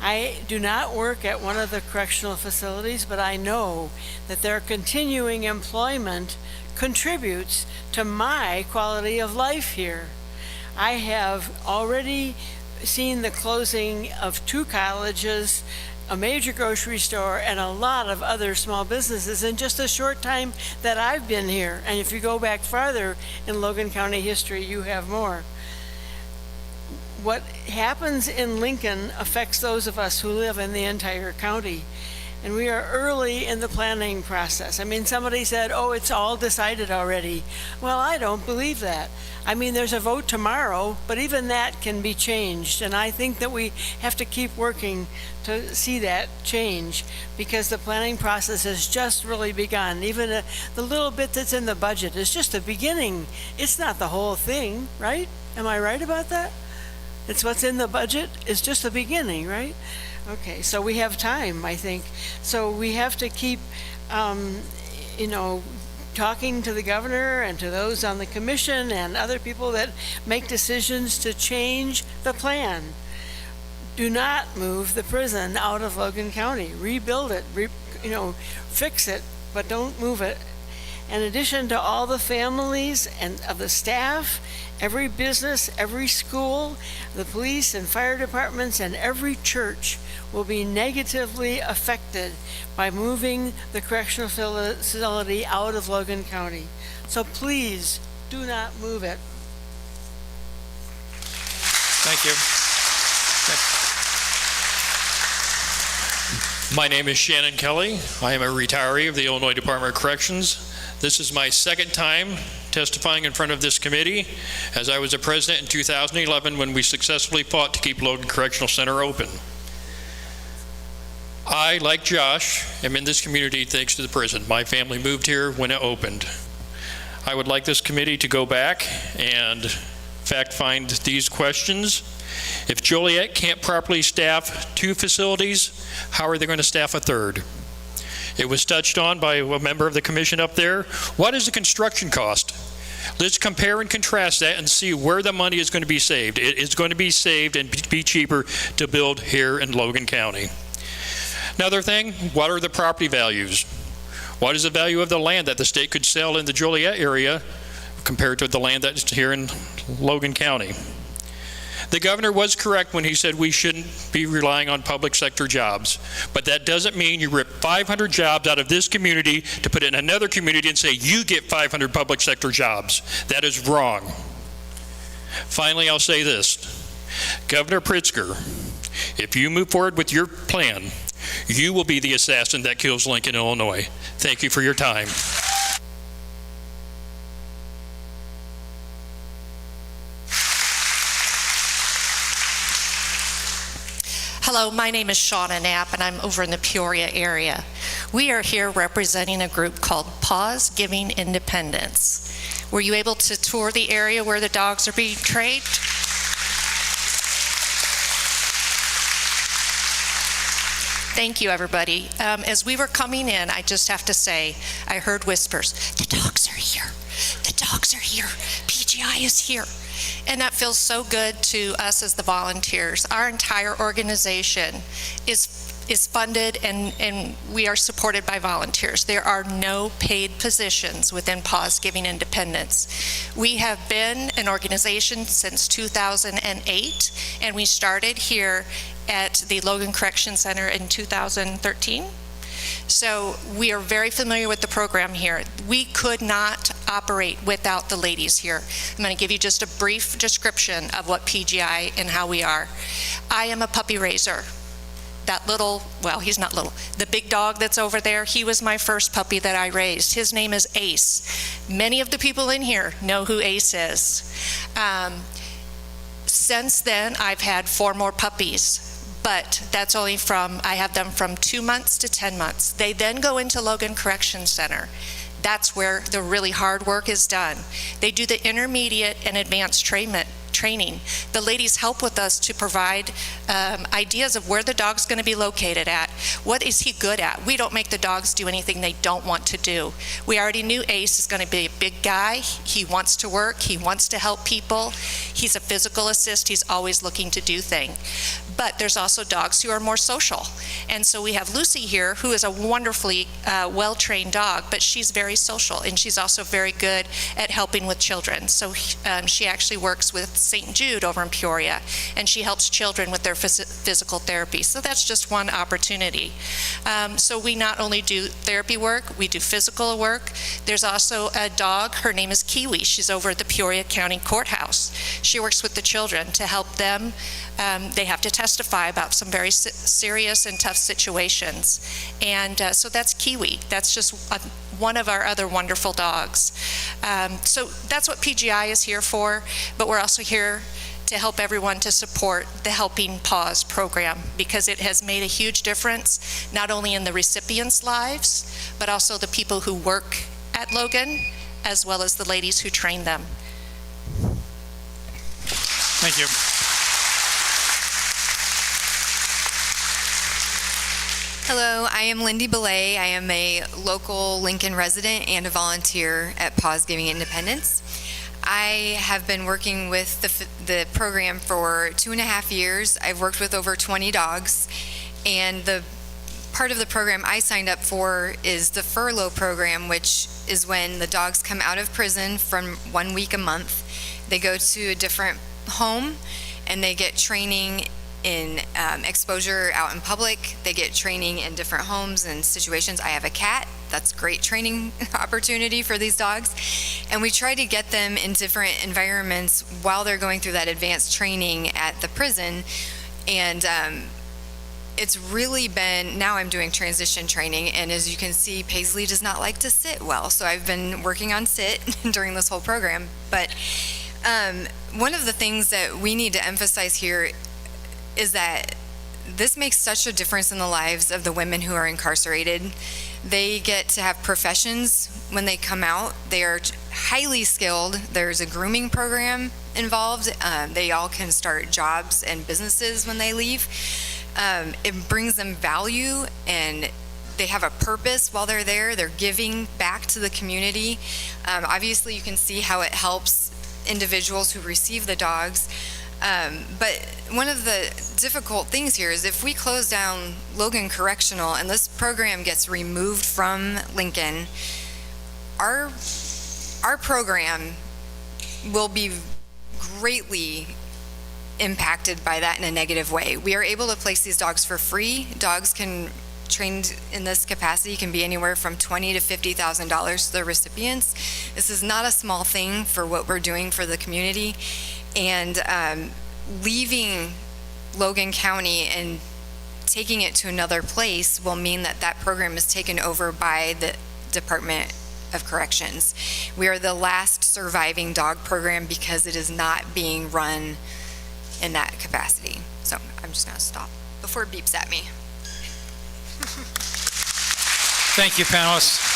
I do not work at one of the correctional facilities, but I know that their continuing employment contributes to my quality of life here. I have already seen the closing of 2 colleges, a major grocery store, and a lot of other small businesses in just a short time that I've been here. And if you go back farther in Logan County history, you have more. What happens in Lincoln affects those of us who live in the entire county. And we are early in the planning process. I mean, somebody said, oh, it's all decided already. Well, I don't believe that. I mean, there's a vote tomorrow, but even that can be changed. And I think that we have to keep working to see that change, because the planning process has just really begun. Even the little bit that's in the budget is just the beginning. It's not the whole thing, right? Am I right about that? It's what's in the budget is just the beginning, right? Okay, so we have time, I think. So we have to keep, talking to the governor and to those on the commission and other people that make decisions to change the plan. Do not move the prison out of Logan County. Rebuild it, fix it, but don't move it. In addition to all the families and of the staff, every business, every school, the police and fire departments, and every church will be negatively affected by moving the correctional facility out of Logan County. So please do not move it. Thank you. My name is Shannon Kelly. I am a retiree of the Illinois Department of Corrections. This is my second time testifying in front of this committee, as I was a president in 2011 when we successfully fought to keep Logan Correctional Center open. I, like Josh, am in this community thanks to the prison. My family moved here when it opened. I would like this committee to go back and fact find these questions. If Joliet can't properly staff 2 facilities, how are they going to staff a 3rd? It was touched on by a member of the commission up there. What is the construction cost? Let's compare and contrast that and see where the money is going to be saved. It is going to be saved and be cheaper to build here in Logan County. Another thing, what are the property values? What is the value of the land that the state could sell in the Joliet area compared to the land that's here in Logan County? The governor was correct when he said we shouldn't be relying on public sector jobs, but that doesn't mean you rip 500 jobs out of this community to put it in another community and say you get 500 public sector jobs. That is wrong. Finally, I'll say this. Governor Pritzker, if you move forward with your plan, you will be the assassin that kills Lincoln, Illinois. Thank you for your time. Hello, my name is Shauna Knapp, and I'm over in the Peoria area. We are here representing a group called Pause Giving Independence. Were you able to tour the area where the dogs are being trained? Thank you, everybody. As we were coming in, I just have to say, I heard whispers, the dogs are here. The dogs are here. PGI is here. And that feels so good to us as the volunteers. Our entire organization is funded and we are supported by volunteers. There are no paid positions within Pause Giving Independence. We have been an organization since 2008, and we started here at the Logan Correctional Center in 2013. So we are very familiar with the program here. We could not operate without the ladies here. I'm going to give you just a brief description of what PGI and how we are. I am a puppy raiser. that little, well, he's not little, the big dog that's over there, he was my first puppy that I raised. His name is Ace. Many of the people in here know who Ace is. Since then, I've had 4 more puppies. But that's only I have them from 2 months to 10 months. They then go into Logan Correctional Center. That's where the really hard work is done. They do the intermediate and advanced training. The ladies help with us to provide ideas of where the dog's going to be located at. What is he good at? We don't make the dogs do anything they don't want to do. We already knew Ace is going to be a big guy. He wants to work. He wants to help people. He's a physical assist. He's always looking to do things. But there's also dogs who are more social. And so we have Lucy here, who is a wonderfully well-trained dog, but she's very social, and she's also very good at helping with children. So she actually works with St. Jude over in Peoria, and she helps children with their physical therapy. So that's just one opportunity. So we not only do therapy work, we do physical work. There's also a dog, her name is Kiwi. She's over at the Peoria County Courthouse. She works with the children to help them. They have to testify about some very serious and tough situations. And so that's Kiwi. That's just one of our other wonderful dogs. So that's what PGI is here for, but we're also here to help everyone to support the Helping Paws program, because it has made a huge difference, not only in the recipients' lives, but also the people who work at Logan, as well as the ladies who train them. Thank you. Hello, I am Lindy Belay. I am a local Lincoln resident and a volunteer at Paws Giving Independence. I have been working with the program for 2.5 years. I've worked with over 20 dogs, and the part of the program I signed up for is the furlough program, which is when the dogs come out of prison from 1 week a month. They go to a different home, and they get training in exposure out in public. They get training in different homes and situations. I have a cat. That's a great training opportunity for these dogs. And we try to get them in different environments while they're going through that advanced training at the prison. And it's really been, now I'm doing transition training, and as you can see, Paisley does not like to sit well. So I've been working on sit during this whole program. But one of the things that we need to emphasize here is that this makes such a difference in the lives of the women who are incarcerated. They get to have professions when they come out. They are highly skilled. There's a grooming program involved. They all can start jobs and businesses when they leave. It brings them value, and they have a purpose while they're there. They're giving back to the community. Obviously, you can see how it helps individuals who receive the dogs. But one of the difficult things here is if we close down Logan Correctional and this program gets removed from Lincoln, our program will be greatly impacted by that in a negative way. We are able to place these dogs for free. Dogs trained in this capacity can be anywhere from $20,000 to $50,000 to the recipients. This is not a small thing for what we're doing for the community. And leaving Logan County and taking it to another place will mean that that program is taken over by the Department of Corrections. We are the last surviving dog program because it is not being run in that capacity. So I'm just going to stop before it beeps at me. Thank you, panelists.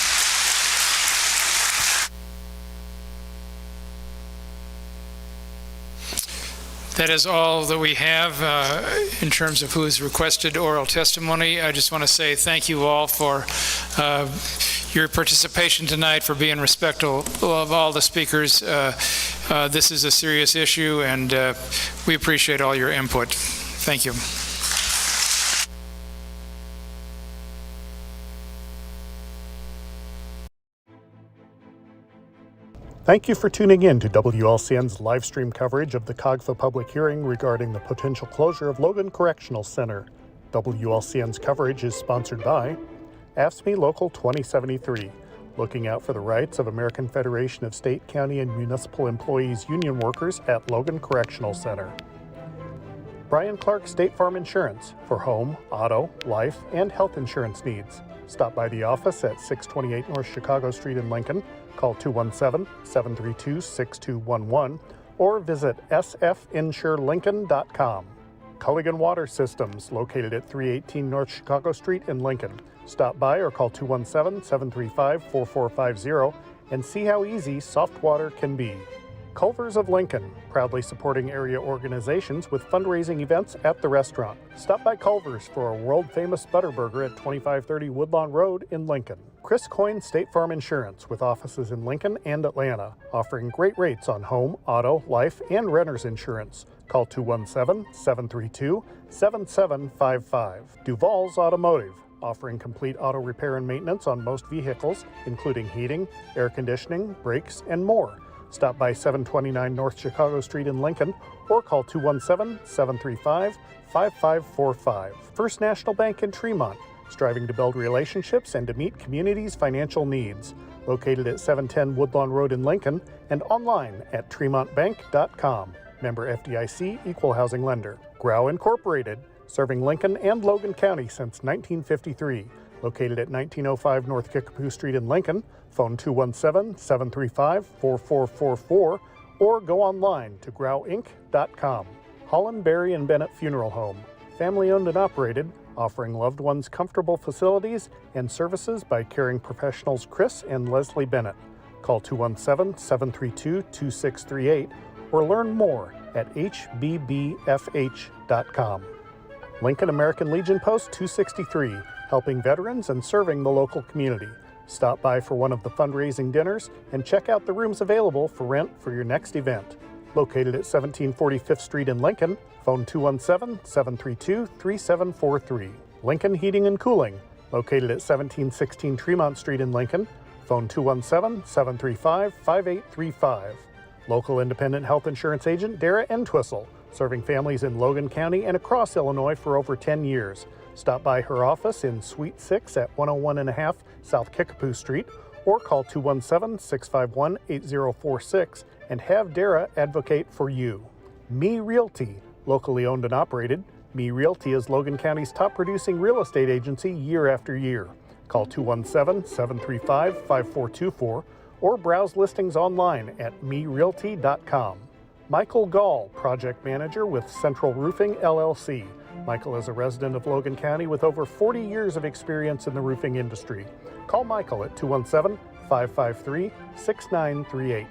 That is all that we have in terms of who has requested oral testimony. I just want to say thank you all for your participation tonight, for being respectful of all the speakers. This is a serious issue, and we appreciate all your input. Thank you. Thank you for tuning in to WLCN's live stream coverage of the COGFA public hearing regarding the potential closure of Logan Correctional Center. WLCN's coverage is sponsored by AFSCME Local 2073, looking out for the rights of American Federation of State, County, and Municipal Employees Union Workers at Logan Correctional Center. Brian Clark State Farm Insurance for home, auto, life, and health insurance needs. Stop by the office at 628 North Chicago Street in Lincoln. Call 217-732-6211 or visit sfinsurelincoln.com. Culligan Water Systems, located at 318 North Chicago Street in Lincoln. Stop by or call 217-735-4450 and see how easy soft water can be. Culver's of Lincoln, proudly supporting area organizations with fundraising events at the restaurant. Stop by Culver's for a world-famous Butterburger at 2530 Woodlawn Road in Lincoln. Chris Coyne State Farm Insurance, with offices in Lincoln and Atlanta, offering great rates on home, auto, life, and renter's insurance. Call 217-732-7755. Duval's Automotive, offering complete auto repair and maintenance on most vehicles, including heating, air conditioning, brakes, and more. Stop by 729 North Chicago Street in Lincoln or call 217-735-5545. First National Bank in Tremont, striving to build relationships and to meet communities' financial needs. Located at 710 Woodlawn Road in Lincoln and online at tremontbank.com. Member FDIC, Equal Housing Lender. Grau Incorporated, serving Lincoln and Logan County since 1953. Located at 1905 North Kickapoo Street in Lincoln. Phone 217-735-4444 or go online to grauinc.com. Holland, Berry & Bennett Funeral Home, family owned and operated, offering loved ones comfortable facilities and services by caring professionals Chris and Leslie Bennett. Call 217-732-2638 or learn more at hbbfh.com. Lincoln American Legion Post 263, helping veterans and serving the local community. Stop by for one of the fundraising dinners and check out the rooms available for rent for your next event. Located at 1740 5th Street in Lincoln, phone 217-732-3743. Lincoln Heating and Cooling, located at 1716 Tremont Street in Lincoln, phone 217-735-5835. Local independent health insurance agent Dara Entwistle, serving families in Logan County and across Illinois for over 10 years. Stop by her office in Suite 6 at 101.5 South Kickapoo Street or call 217-651-8046 and have Dara advocate for you. Me Realty, locally owned and operated. Me Realty is Logan County's top producing real estate agency year after year. Call 217-735-5424 or browse listings online at merealty.com. Michael Gall, project manager with Central Roofing LLC. Michael is a resident of Logan County with over 40 years of experience in the roofing industry. Call Michael at 217-553-6938.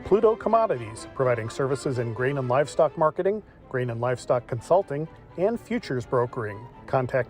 Pluto Commodities, providing services in grain and livestock marketing, grain and livestock consulting, and futures brokering. Contact